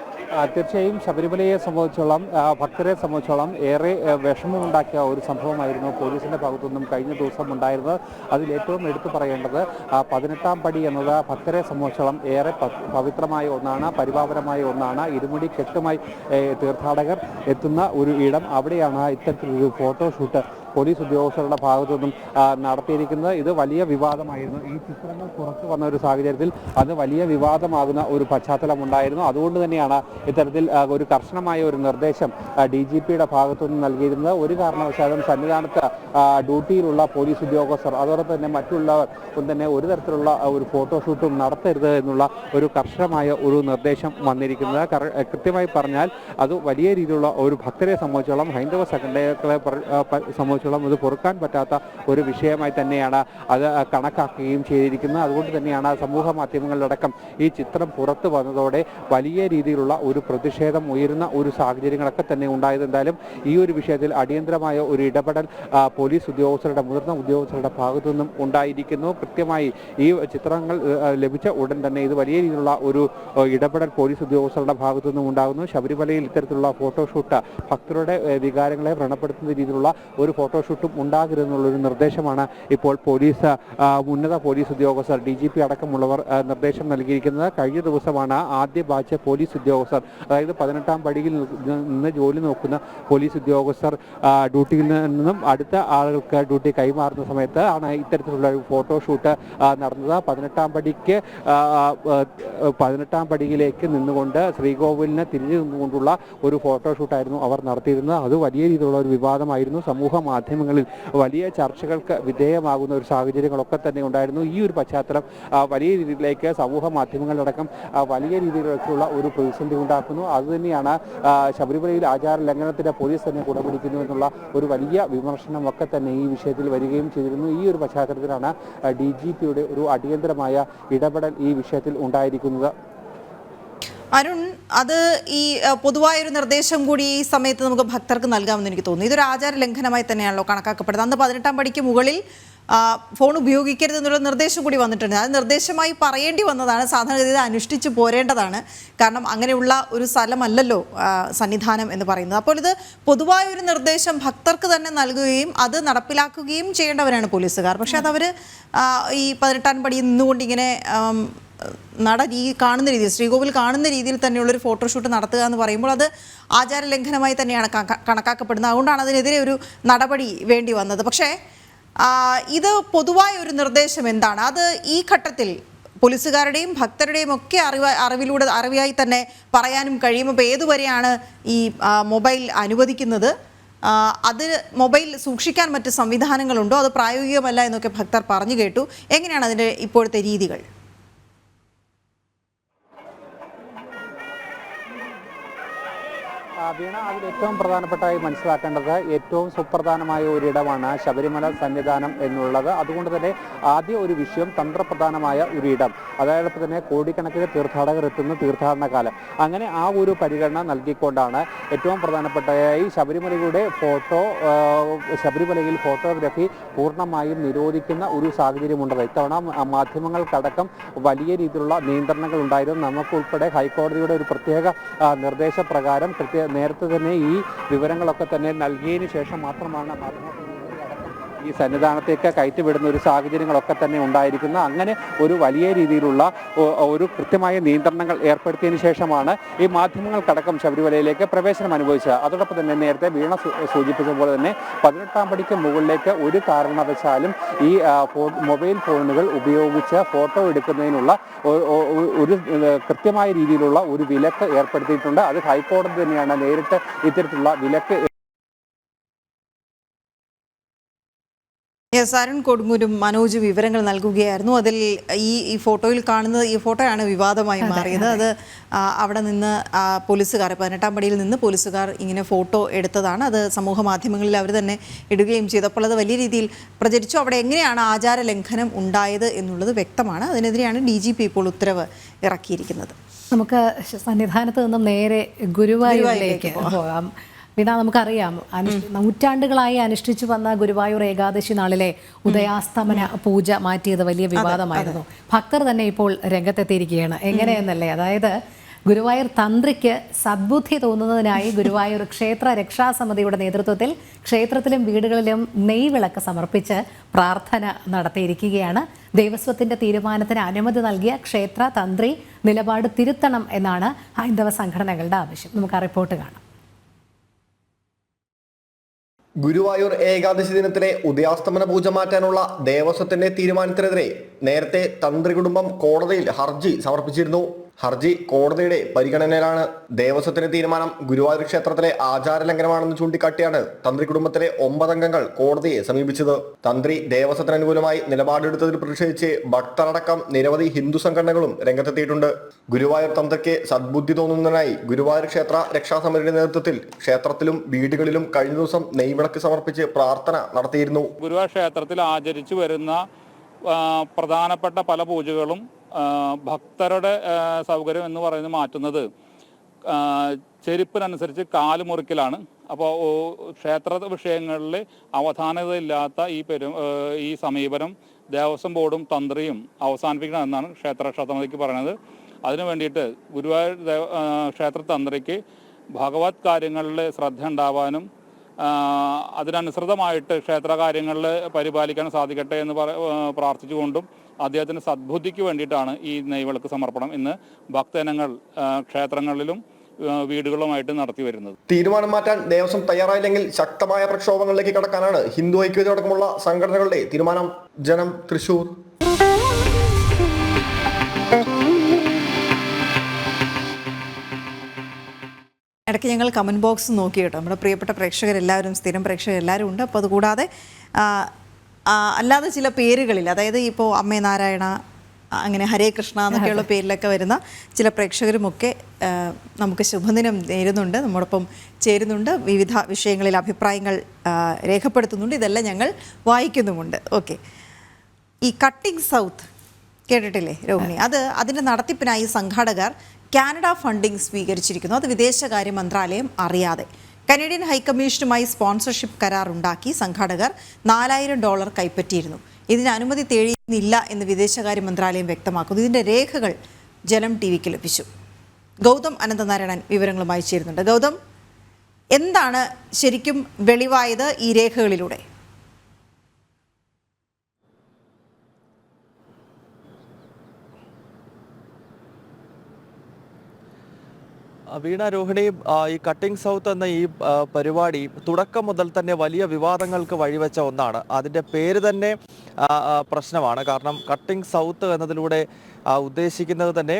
തീർച്ചയായും ശബരിമലയെ സംബന്ധിച്ചോളം, ഭക്തരെ സംബന്ധിച്ചോളം ഏറെ വിഷമമുണ്ടാക്കിയ ഒരു സംഭവമായിരുന്നു പോലീസിൻ്റെ ഭാഗത്തുനിന്നും കഴിഞ്ഞ ദിവസം ഉണ്ടായിരുന്നത്. അതിലേറ്റവും എടുത്തു പറയേണ്ടത് 18-ാം പടി എന്നത് ഭക്തരെ സംബന്ധിച്ചോളം ഏറെ പവിത്രമായ ഒന്നാണ്, പരിപാവനമായ ഒന്നാണ്. ഇരുമുടി കെട്ടുമായി തീർത്ഥാടകർ എത്തുന്ന ഒരു ഇടം, അവിടെയാണ് ഇത്തരത്തിലൊരു ഫോട്ടോഷൂട്ട് പോലീസ് ഉദ്യോഗസ്ഥരുടെ ഭാഗത്തു നിന്നും നടത്തിയിരിക്കുന്നത്. ഇത് വലിയ വിവാദമായിരുന്നു. ഈ ചിത്രങ്ങൾ പുറത്തു വന്ന ഒരു സാഹചര്യത്തിൽ അത് വലിയ വിവാദമാകുന്ന ഒരു പശ്ചാത്തലം ഉണ്ടായിരുന്നു. അതുകൊണ്ട് തന്നെയാണ് ഇത്തരത്തിൽ ഒരു കർശനമായ ഒരു നിർദ്ദേശം DGPയുടെ ഭാഗത്തു നിന്ന് നൽകിയിരുന്നത്. ഒരു കാരണവശാലും സന്നിധാനത്ത് ഡ്യൂട്ടിയിലുള്ള പോലീസ് ഉദ്യോഗസ്ഥർ അതോടൊപ്പം തന്നെ മറ്റുള്ളവർ തന്നെ ഒരു തരത്തിലുള്ള ഒരു ഫോട്ടോഷൂട്ടും നടത്തരുത് എന്നുള്ള ഒരു കർശനമായ ഒരു നിർദ്ദേശം വന്നിരിക്കുന്നത്. കൃത്യമായി പറഞ്ഞാൽ അത് വലിയ രീതിയിലുള്ള ഒരു ഭക്തരെ സംബന്ധിച്ചോളം, ഹൈന്ദവ സംഘടനകളെ സംബന്ധിച്ചോളം ഇത് പൊറുക്കാൻ പറ്റാത്ത ഒരു വിഷയമായി തന്നെയാണ് അത് കണക്കാക്കുകയും ചെയ്തിരിക്കുന്നത്. അതുകൊണ്ട് തന്നെയാണ് സമൂഹ മാധ്യമങ്ങളിലടക്കം ഈ ചിത്രം പുറത്തു വന്നതോടെ വലിയ രീതിയിലുള്ള ഒരു പ്രതിഷേധം ഉയരുന്ന ഒരു സാഹചര്യങ്ങളൊക്കെ തന്നെ ഉണ്ടായത്. എന്തായാലും ഈ ഒരു വിഷയത്തിൽ അടിയന്തരമായ ഒരു ഇടപെടൽ പോലീസ് ഉദ്യോഗസ്ഥരുടെ, മുതിർന്ന ഉദ്യോഗസ്ഥരുടെ ഭാഗത്തു നിന്നും ഉണ്ടായിരിക്കുന്നു. കൃത്യമായി ഈ ചിത്രങ്ങൾ ലഭിച്ച ഉടൻ തന്നെ ഇത് വലിയ രീതിയിലുള്ള ഒരു ഇടപെടൽ പോലീസ് ഉദ്യോഗസ്ഥരുടെ ഭാഗത്തു നിന്നും ഉണ്ടാകുന്നു. ശബരിമലയിൽ ഇത്തരത്തിലുള്ള ഫോട്ടോഷൂട്ട് ഭക്തരുടെ വികാരങ്ങളെ വ്രണപ്പെടുത്തുന്ന രീതിയിലുള്ള ഒരു ഫോട്ടോഷൂട്ടും ഉണ്ടാകരുതെന്നുള്ളൊരു നിർദ്ദേശമാണ് ഇപ്പോൾ ഉന്നത പോലീസ് ഉദ്യോഗസ്ഥർ, DGP അടക്കമുള്ളവർ നിർദ്ദേശം നൽകിയിരിക്കുന്നത്. കഴിഞ്ഞ ദിവസമാണ് ആദ്യ ബാച്ച് പോലീസ് ഉദ്യോഗസ്ഥർ, അതായത് 18-ാം പടിയിൽ നിന്ന് ജോലി നോക്കുന്ന പോലീസ് ഉദ്യോഗസ്ഥർ ഡ്യൂട്ടിയിൽ നിന്നും അടുത്ത ആളുകൾക്ക് ഡ്യൂട്ടി കൈമാറുന്ന സമയത്ത് ആണ് ഇത്തരത്തിലുള്ള ഒരു ഫോട്ടോഷൂട്ട് നടന്നത്. 18-ാം പടിയിലേക്ക് നിന്നുകൊണ്ട് ശ്രീകോവിലിന് തിരിഞ്ഞു നിന്നുകൊണ്ടുള്ള ഒരു ഫോട്ടോഷൂട്ടായിരുന്നു അവർ നടത്തിയിരുന്നത്. അത് വലിയ രീതിയിലുള്ള ഒരു വിവാദമായിരുന്നു. സമൂഹ മാധ്യമങ്ങളിൽ വലിയ ചർച്ചകൾക്ക് വിധേയമാകുന്ന ഒരു സാഹചര്യങ്ങളൊക്കെ തന്നെ ഉണ്ടായിരുന്നു. ഈ ഒരു പശ്ചാത്തലം വലിയ രീതിയിലേക്ക് സമൂഹ മാധ്യമങ്ങളിലടക്കം വലിയ രീതിയിലുള്ള ഒരു പ്രതിസന്ധി ഉണ്ടാക്കുന്നു. അതുതന്നെയാണ് ശബരിമലയിൽ ആചാര ലംഘനത്തിന് പോലീസ് തന്നെ കുടപിടിക്കുന്നു എന്നുള്ള ഒരു വലിയ വിമർശനമൊക്കെ തന്നെ ഈ വിഷയത്തിൽ വരികയും ചെയ്തിരുന്നു. ഈ ഒരു പശ്ചാത്തലത്തിലാണ് DGPയുടെ ഒരു അടിയന്തരമായ ഇടപെടൽ ഈ വിഷയത്തിൽ ഉണ്ടായിരിക്കുന്നത്. അരുൺ, അത് ഈ പൊതുവായൊരു നിർദ്ദേശം കൂടി ഈ സമയത്ത് നമുക്ക് ഭക്തർക്ക് നൽകാമെന്ന് എനിക്ക് തോന്നുന്നു. ഇതൊരു ആചാര ലംഘനമായി തന്നെയാണല്ലോ കണക്കാക്കപ്പെടുന്നത്. അന്ന് 18-ാം പടിക്ക് മുകളിൽ ഫോൺ ഉപയോഗിക്കരുത് എന്നുള്ള നിർദ്ദേശം കൂടി വന്നിട്ടുണ്ട്. അത് നിർദ്ദേശമായി പറയേണ്ടി വന്നതാണ്. സാധാരണഗതിയിൽ അനുഷ്ഠിച്ച് പോരേണ്ടതാണ്. കാരണം അങ്ങനെയുള്ള ഒരു സ്ഥലമല്ലല്ലോ സന്നിധാനം എന്ന് പറയുന്നത്. അപ്പോൾ ഇത് പൊതുവായ ഒരു നിർദ്ദേശം ഭക്തർക്ക് തന്നെ നൽകുകയും അത് നടപ്പിലാക്കുകയും ചെയ്യേണ്ടവരാണ് പോലീസുകാർ. പക്ഷെ അതവർ ഈ 18-ാം പടിയിൽ നിന്നുകൊണ്ട് ഇങ്ങനെ കാണുന്ന രീതിയിൽ, ശ്രീകോവിൽ കാണുന്ന രീതിയിൽ തന്നെയുള്ളൊരു ഫോട്ടോഷൂട്ട് നടത്തുക എന്ന് പറയുമ്പോൾ അത് ആചാര ലംഘനമായി തന്നെയാണ് കണക്കാക്കപ്പെടുന്നത്. അതുകൊണ്ടാണ് അതിനെതിരെ ഒരു നടപടി വേണ്ടി വന്നത്. പക്ഷേ ഇത് പൊതുവായ ഒരു നിർദ്ദേശം എന്താണ്? അത് ഈ ഘട്ടത്തിൽ പോലീസുകാരുടെയും ഭക്തരുടെയും ഒക്കെ അറിവായി തന്നെ പറയാനും കഴിയും. അപ്പോൾ ഏതുവരെയാണ് ഈ മൊബൈൽ അനുവദിക്കുന്നത്? അത് മൊബൈൽ സൂക്ഷിക്കാൻ മറ്റ് സംവിധാനങ്ങളുണ്ടോ? അത് പ്രായോഗികമല്ല എന്നൊക്കെ ഭക്തർ പറഞ്ഞു കേട്ടു. എങ്ങനെയാണ് അതിൻ്റെ ഇപ്പോഴത്തെ രീതികൾ? വീണ, അതിൽ ഏറ്റവും പ്രധാനപ്പെട്ടായി മനസ്സിലാക്കേണ്ടത് ഏറ്റവും സുപ്രധാനമായ ഒരിടമാണ് ശബരിമല സന്നിധാനം എന്നുള്ളത്. അതുകൊണ്ട് തന്നെ ആദ്യ ഒരു വിഷയം തന്ത്രപ്രധാനമായ ഒരിടം, അതായത് തന്നെ കോടിക്കണക്കിന് തീർത്ഥാടകർ എത്തുന്ന തീർത്ഥാടന കാലം. അങ്ങനെ ആ ഒരു പരിഗണന നൽകിക്കൊണ്ടാണ് ഏറ്റവും പ്രധാനപ്പെട്ടായി ശബരിമലയിൽ ഫോട്ടോഗ്രാഫി പൂർണ്ണമായും നിരോധിക്കുന്ന ഒരു സാഹചര്യമുണ്ടത്. ഇത്തവണ മാധ്യമങ്ങൾക്കടക്കം വലിയ രീതിയിലുള്ള നിയന്ത്രണങ്ങൾ ഉണ്ടായിരുന്നു. നമുക്കുൾപ്പെടെ ഹൈക്കോടതിയുടെ ഒരു പ്രത്യേക നിർദ്ദേശപ്രകാരം നേരത്തെ തന്നെ ഈ വിവരങ്ങളൊക്കെ തന്നെ നൽകിയതിന് ശേഷം മാത്രമാണ് മാധ്യമപ്രതിനിധികളടക്കം ഈ സന്നിധാനത്തേക്ക് കയറ്റിവിടുന്ന ഒരു സാഹചര്യങ്ങളൊക്കെ തന്നെ ഉണ്ടായിരിക്കുന്ന അങ്ങനെ ഒരു വലിയ രീതിയിലുള്ള ഒരു കൃത്യമായ നിയന്ത്രണങ്ങൾ ഏർപ്പെടുത്തിയതിനു ശേഷമാണ് ഈ മാധ്യമങ്ങൾക്കടക്കം ശബരിമലയിലേക്ക് പ്രവേശനം അനുഭവിച്ചത്. അതോടൊപ്പം തന്നെ നേരത്തെ വീണ സൂചിപ്പിച്ച പോലെ തന്നെ 18ാം പടിക്ക് മുകളിലേക്ക് ഒരു കാരണവശാലും ഈ മൊബൈൽ ഫോണുകൾ ഉപയോഗിച്ച് ഫോട്ടോ എടുക്കുന്നതിനുള്ള ഒരു കൃത്യമായ രീതിയിലുള്ള ഒരു വിലക്ക് ഏർപ്പെടുത്തിയിട്ടുണ്ട്. അത് ഹൈക്കോടതി തന്നെയാണ് നേരിട്ട് ഇത്തരത്തിലുള്ള വിലക്ക്. അരുൺ കൊടുങ്ങൂരും മനോജ് വിവരങ്ങൾ നൽകുകയായിരുന്നു. അതിൽ ഈ ഫോട്ടോയിൽ കാണുന്നത് ഈ ഫോട്ടോയാണ് വിവാദമായി മാറിയത്. അത് അവിടെ നിന്ന് പോലീസുകാർ 18ാം പടിയിൽ നിന്ന് പോലീസുകാർ ഇങ്ങനെ ഫോട്ടോ എടുത്തതാണ്. അത് സമൂഹ മാധ്യമങ്ങളിൽ അവർ തന്നെ ഇടുകയും ചെയ്തു. അപ്പോൾ അത് വലിയ രീതിയിൽ പ്രചരിച്ചു. അവിടെ എങ്ങനെയാണ് ആചാര ലംഘനം ഉണ്ടായത് എന്നുള്ളത് വ്യക്തമാണ്. അതിനെതിരെയാണ് DGP ഇപ്പോൾ ഉത്തരവ് ഇറക്കിയിരിക്കുന്നത്. നമുക്ക് സന്നിധാനത്ത് നിന്നും നേരെ ഗുരുവായൂരിലേക്ക് പോകാം. പിന്നെ നമുക്കറിയാം നൂറ്റാണ്ടുകളായി അനുഷ്ഠിച്ചു വന്ന ഗുരുവായൂർ ഏകാദശി നാളിലെ ഉദയാസ്തമന പൂജ മാറ്റിയത് വലിയ വിവാദമായിരുന്നു. ഭക്തർ തന്നെ ഇപ്പോൾ രംഗത്തെത്തിയിരിക്കുകയാണ്. എങ്ങനെയെന്നല്ലേ, അതായത് ഗുരുവായൂർ തന്ത്രിക്ക് സദ്ബുദ്ധി തോന്നുന്നതിനായി ഗുരുവായൂർ ക്ഷേത്ര രക്ഷാസമിതിയുടെ നേതൃത്വത്തിൽ ക്ഷേത്രത്തിലും വീടുകളിലും നെയ്വിളക്ക് സമർപ്പിച്ച് പ്രാർത്ഥന നടത്തിയിരിക്കുകയാണ്. ദേവസ്വത്തിന്റെ തീരുമാനത്തിന് അനുമതി നൽകിയ ക്ഷേത്ര തന്ത്രി നിലപാട് തിരുത്തണം എന്നാണ് ഹൈന്ദവ സംഘടനകളുടെ ആവശ്യം. നമുക്ക് ആ റിപ്പോർട്ട് കാണാം. ഗുരുവായൂർ ഏകാദശി ദിനത്തിലെ ഉദയാസ്തമന പൂജ മാറ്റാനുള്ള ദേവസ്വത്തിന്റെ തീരുമാനത്തിനെതിരെ നേരത്തെ തന്ത്രി കുടുംബം കോടതിയിൽ ഹർജി സമർപ്പിച്ചിരുന്നു. ഹർജി കോടതിയുടെ പരിഗണനയിലാണ്. ദേവസ്വത്തിന്റെ തീരുമാനം ഗുരുവായൂർ ക്ഷേത്രത്തിലെ ആചാര ലംഘനമാണെന്ന് ചൂണ്ടിക്കാട്ടിയാണ് തന്ത്രി കുടുംബത്തിലെ 9 അംഗങ്ങൾ കോടതിയെ സമീപിച്ചത്. തന്ത്രി ദേവസ്വത്തിന് അനുകൂലമായി നിലപാടെടുത്തതിൽ പ്രതിഷേധിച്ച് ഭക്തരടക്കം നിരവധി ഹിന്ദു സംഘടനകളും രംഗത്തെത്തിയിട്ടുണ്ട്. ഗുരുവായൂർ തന്ത്രിക്ക് സദ്ബുദ്ധി തോന്നുന്നതിനായി ഗുരുവായൂർ ക്ഷേത്ര രക്ഷാസമിതിയുടെ നേതൃത്വത്തിൽ ക്ഷേത്രത്തിലും വീടുകളിലും കഴിഞ്ഞ ദിവസം നെയ്വിളക്ക് സമർപ്പിച്ച് പ്രാർത്ഥന നടത്തിയിരുന്നു. ഗുരുവായൂർ ക്ഷേത്രത്തിൽ ആചരിച്ചു വരുന്ന പ്രധാനപ്പെട്ട പല പൂജകളും ഭക്തരുടെ സൗകര്യം എന്ന് പറയുന്നത് മാറ്റുന്നത് ചെരുപ്പിനനുസരിച്ച് കാല് മുറിക്കലാണ്. അപ്പോൾ ക്ഷേത്ര വിഷയങ്ങളിൽ അവധാനതയില്ലാത്ത ഈ സമീപനം ദേവസ്വം ബോർഡും തന്ത്രിയും അവസാനിപ്പിക്കണമെന്നാണ് ക്ഷേത്ര രക്ഷാസമിതിക്ക് പറയുന്നത്. അതിനു വേണ്ടിയിട്ട് ഗുരുവായൂർ ക്ഷേത്ര തന്ത്രിക്ക് ഭഗവത് കാര്യങ്ങളിൽ ശ്രദ്ധ ഉണ്ടാവാനും അതിനനുസൃതമായിട്ട് ക്ഷേത്രകാര്യങ്ങളിൽ പരിപാലിക്കാൻ സാധിക്കട്ടെ എന്ന് പ്രാർത്ഥിച്ചുകൊണ്ടും അദ്ദേഹത്തിന് സദ്ബുദ്ധിക്ക് വേണ്ടിയിട്ടാണ് ഈ നെയ്വിളക്ക് സമർപ്പണം ഇന്ന് ഭക്തജനങ്ങൾ ക്ഷേത്രങ്ങളിലും വീടുകളുമായിട്ട് നടത്തി വരുന്നത്. തീരുമാനം മാറ്റാൻ ദേവസ്വം തയ്യാറായില്ലെങ്കിൽ ശക്തമായ പ്രക്ഷോഭങ്ങളിലേക്ക് കടക്കാനാണ് ഹിന്ദു ഐക്യതയടക്കമുള്ള സംഘടനകളുടെ തീരുമാനം. ജനം, തൃശൂർ. ഇടയ്ക്ക് ഞങ്ങൾ കമൻറ്റ് ബോക്സ് നോക്കി കേട്ടോ. നമ്മുടെ പ്രിയപ്പെട്ട പ്രേക്ഷകരെല്ലാവരും, സ്ഥിരം പ്രേക്ഷകരെല്ലാവരും ഉണ്ട്. അപ്പോൾ അതുകൂടാതെ അല്ലാതെ ചില പേരുകളിൽ, അതായത് ഇപ്പോൾ അമ്മേ നാരായണ, അങ്ങനെ ഹരേ കൃഷ്ണ എന്നൊക്കെയുള്ള പേരിലൊക്കെ വരുന്ന ചില പ്രേക്ഷകരുമൊക്കെ നമുക്ക് ശുഭദിനം നേരുന്നുണ്ട്, നമ്മോടൊപ്പം ചേരുന്നുണ്ട്, വിവിധ വിഷയങ്ങളിൽ അഭിപ്രായങ്ങൾ രേഖപ്പെടുത്തുന്നുണ്ട്. ഇതെല്ലാം ഞങ്ങൾ വായിക്കുന്നുമുണ്ട്. ഓക്കെ, ഈ കട്ടിംഗ് സൗത്ത് കേട്ടിട്ടില്ലേ രോഹിണി? അതിൻ്റെ നടത്തിപ്പിനായി സംഘാടകർ കാനഡ ഫണ്ടിംഗ് സ്വീകരിച്ചിരിക്കുന്നു. അത് വിദേശകാര്യ മന്ത്രാലയം അറിയാതെ. കനേഡിയൻ ഹൈക്കമ്മീഷനുമായി സ്പോൺസർഷിപ്പ് കരാർ ഉണ്ടാക്കി സംഘാടകർ $4000 കൈപ്പറ്റിയിരുന്നു. ഇതിന് അനുമതി തേടിയിരുന്നില്ല എന്ന് വിദേശകാര്യ മന്ത്രാലയം വ്യക്തമാക്കുന്നു. ഇതിൻ്റെ രേഖകൾ ജനം ടിവിക്ക് ലഭിച്ചു. ഗൗതം അനന്തനാരായണൻ വിവരങ്ങളുമായി ചേരുന്നുണ്ട്. ഗൗതം, എന്താണ് ശരിക്കും വെളിവായത് ഈ രേഖകളിലൂടെ? വീണ, രോഹിണി, ഈ കട്ടിംഗ് സൗത്ത് എന്ന ഈ പരിപാടി തുടക്കം മുതൽ തന്നെ വലിയ വിവാദങ്ങൾക്ക് വഴിവെച്ച ഒന്നാണ്. അതിൻ്റെ പേര് തന്നെ പ്രശ്നമാണ്. കാരണം കട്ടിംഗ് സൗത്ത് എന്നതിലൂടെ ഉദ്ദേശിക്കുന്നത് തന്നെ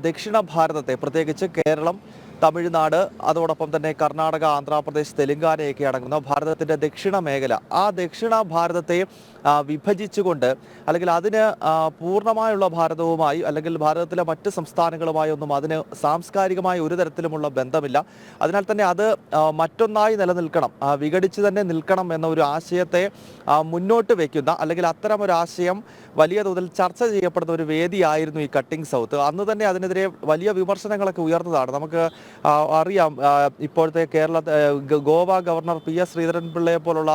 ദക്ഷിണ ഭാരതത്തെ, പ്രത്യേകിച്ച് കേരളം, തമിഴ്നാട്, അതോടൊപ്പം തന്നെ കർണാടക, ആന്ധ്രാപ്രദേശ്, തെലുങ്കാനയൊക്കെ അടങ്ങുന്ന ഭാരതത്തിൻ്റെ ദക്ഷിണ മേഖല, ആ ദക്ഷിണ ഭാരതത്തെ വിഭജിച്ചുകൊണ്ട്, അല്ലെങ്കിൽ അതിന് പൂർണ്ണമായുള്ള ഭാരതവുമായി അല്ലെങ്കിൽ ഭാരതത്തിലെ മറ്റ് സംസ്ഥാനങ്ങളുമായി ഒന്നും അതിന് സാംസ്കാരികമായ ഒരു തരത്തിലുമുള്ള ബന്ധമില്ല. അതിനാൽ തന്നെ അത് മറ്റൊന്നായി നിലനിൽക്കണം, വിഘടിച്ച് തന്നെ നിൽക്കണം എന്ന ഒരു ആശയത്തെ മുന്നോട്ട് വയ്ക്കുന്ന, അല്ലെങ്കിൽ അത്തരം ഒരു ആശയം വലിയ തോതിൽ ചർച്ച ചെയ്യപ്പെടുന്ന ഒരു വേദിയായിരുന്നു ഈ കട്ടിംഗ് സൗത്ത്. അന്ന് തന്നെ അതിനെതിരെ വലിയ വിമർശനങ്ങളൊക്കെ ഉയർന്നതാണ്. നമുക്ക് അറിയാം, ഇപ്പോഴത്തെ ഗോവ ഗവർണർ PS ശ്രീധരൻപിള്ളയെ പോലുള്ള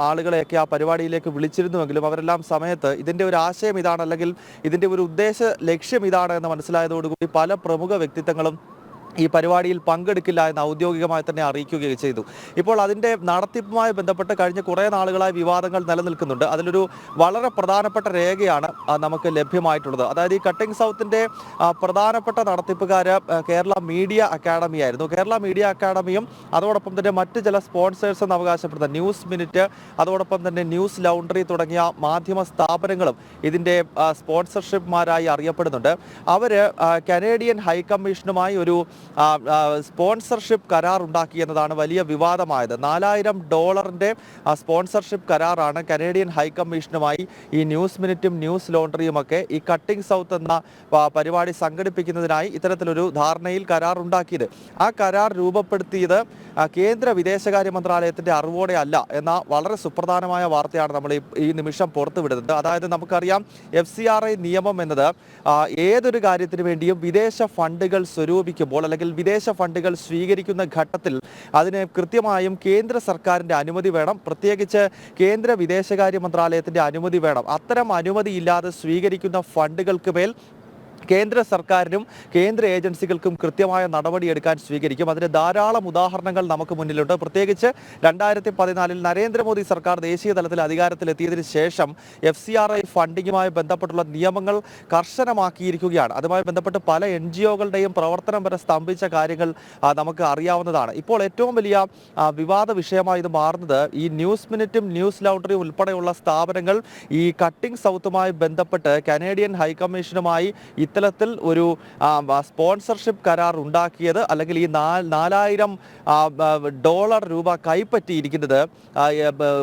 ആളുകളെയൊക്കെ ആ പരിപാടിയിലേക്ക് വിളിച്ചിരുന്നുവെങ്കിലും അവരെല്ലാം സമയത്ത് ഇതിൻ്റെ ഒരു ആശയം ഇതാണ്, അല്ലെങ്കിൽ ഇതിൻ്റെ ഒരു ഉദ്ദേശ ലക്ഷ്യം ഇതാണ് എന്ന് മനസ്സിലായതോടുകൂടി പല പ്രമുഖ വ്യക്തിത്വങ്ങളും ഈ പരിപാടിയിൽ പങ്കെടുക്കില്ല എന്ന് ഔദ്യോഗികമായി തന്നെ അറിയിക്കുകയും ചെയ്തു. ഇപ്പോൾ അതിൻ്റെ നടത്തിപ്പുമായി ബന്ധപ്പെട്ട് കഴിഞ്ഞ കുറേ നാളുകളായി വിവാദങ്ങൾ നിലനിൽക്കുന്നുണ്ട്. അതിലൊരു വളരെ പ്രധാനപ്പെട്ട രേഖയാണ് നമുക്ക് ലഭ്യമായിട്ടുള്ളത്. അതായത് ഈ കട്ടിംഗ് സൗത്തിൻ്റെ പ്രധാനപ്പെട്ട നടത്തിപ്പുകാർ കേരള മീഡിയ അക്കാഡമി ആയിരുന്നു. കേരള മീഡിയ അക്കാഡമിയും അതോടൊപ്പം തന്നെ മറ്റ് ചില സ്പോൺസേഴ്സ് എന്ന് അവകാശപ്പെടുന്ന ന്യൂസ് മിനിറ്റ്, അതോടൊപ്പം തന്നെ ന്യൂസ് ലൗണ്ടറി തുടങ്ങിയ മാധ്യമ സ്ഥാപനങ്ങളും ഇതിൻ്റെ സ്പോൺസർഷിപ്പ്മാരായി അറിയപ്പെടുന്നുണ്ട്. അവർ കനേഡിയൻ ഹൈക്കമ്മീഷനുമായി ഒരു സ്പോൺസർഷിപ്പ് കരാർ ഉണ്ടാക്കി എന്നതാണ് വലിയ വിവാദമായത്. $4000 സ്പോൺസർഷിപ്പ് കരാറാണ് കനേഡിയൻ ഹൈക്കമ്മീഷനുമായി ഈ ന്യൂസ് മിനിറ്റും ന്യൂസ് ലോണ്ടറിയുമൊക്കെ ഈ കട്ടിംഗ് സൗത്ത് എന്ന പരിപാടി സംഘടിപ്പിക്കുന്നതിനായി ഇത്തരത്തിലൊരു ധാരണയിൽ കരാർ ഉണ്ടാക്കിയത്. ആ കരാർ രൂപപ്പെടുത്തിയത് കേന്ദ്ര വിദേശകാര്യ മന്ത്രാലയത്തിൻ്റെ അറിവോടെ അല്ല എന്ന വളരെ സുപ്രധാനമായ വാർത്തയാണ് നമ്മൾ ഈ നിമിഷം പുറത്തുവിടുന്നത്. അതായത് നമുക്കറിയാം FCRA നിയമം എന്നത് ഏതൊരു കാര്യത്തിന് വേണ്ടിയും വിദേശ ഫണ്ടുകൾ സ്വരൂപിക്കുമ്പോൾ അല്ലെങ്കിൽ വിദേശ ഫണ്ടുകൾ സ്വീകരിക്കുന്ന ഘട്ടത്തിൽ അതിന് കൃത്യമായും കേന്ദ്ര സർക്കാരിൻ്റെ അനുമതി വേണം. പ്രത്യേകിച്ച് കേന്ദ്ര വിദേശകാര്യ മന്ത്രാലയത്തിൻ്റെ അനുമതി വേണം. അത്തരം അനുമതിയില്ലാതെ സ്വീകരിക്കുന്ന ഫണ്ടുകൾക്ക് മേൽ കേന്ദ്ര സർക്കാരിനും കേന്ദ്ര ഏജൻസികൾക്കും കൃത്യമായ നടപടിയെടുക്കാൻ സ്വീകരിക്കും. അതിന് ധാരാളം ഉദാഹരണങ്ങൾ നമുക്ക് മുന്നിലുണ്ട്. പ്രത്യേകിച്ച് 2014 നരേന്ദ്രമോദി സർക്കാർ ദേശീയ തലത്തിൽ അധികാരത്തിലെത്തിയതിനു ശേഷം FCRA ഫണ്ടിങ്ങുമായി ബന്ധപ്പെട്ടുള്ള നിയമങ്ങൾ കർശനമാക്കിയിരിക്കുകയാണ്. അതുമായി ബന്ധപ്പെട്ട് പല NGOകളുടെയും പ്രവർത്തനം വരെ സ്തംഭിച്ച കാര്യങ്ങൾ നമുക്ക് അറിയാവുന്നതാണ്. ഇപ്പോൾ ഏറ്റവും വലിയ വിവാദ വിഷയമായി ഇത് മാറുന്നത് ഈ ന്യൂസ് മിനിറ്റും ന്യൂസ് ലൗണ്ടറിയും ഉൾപ്പെടെയുള്ള സ്ഥാപനങ്ങൾ ഈ കട്ടിംഗ് സൗത്തുമായി ബന്ധപ്പെട്ട് കനേഡിയൻ ഹൈക്കമ്മീഷനുമായി ഇത്തരത്തിൽ ഒരു സ്പോൺസർഷിപ്പ് കരാർ ഉണ്ടാക്കിയത് അല്ലെങ്കിൽ ഈ $4000 കൈപ്പറ്റിയിരിക്കുന്നത്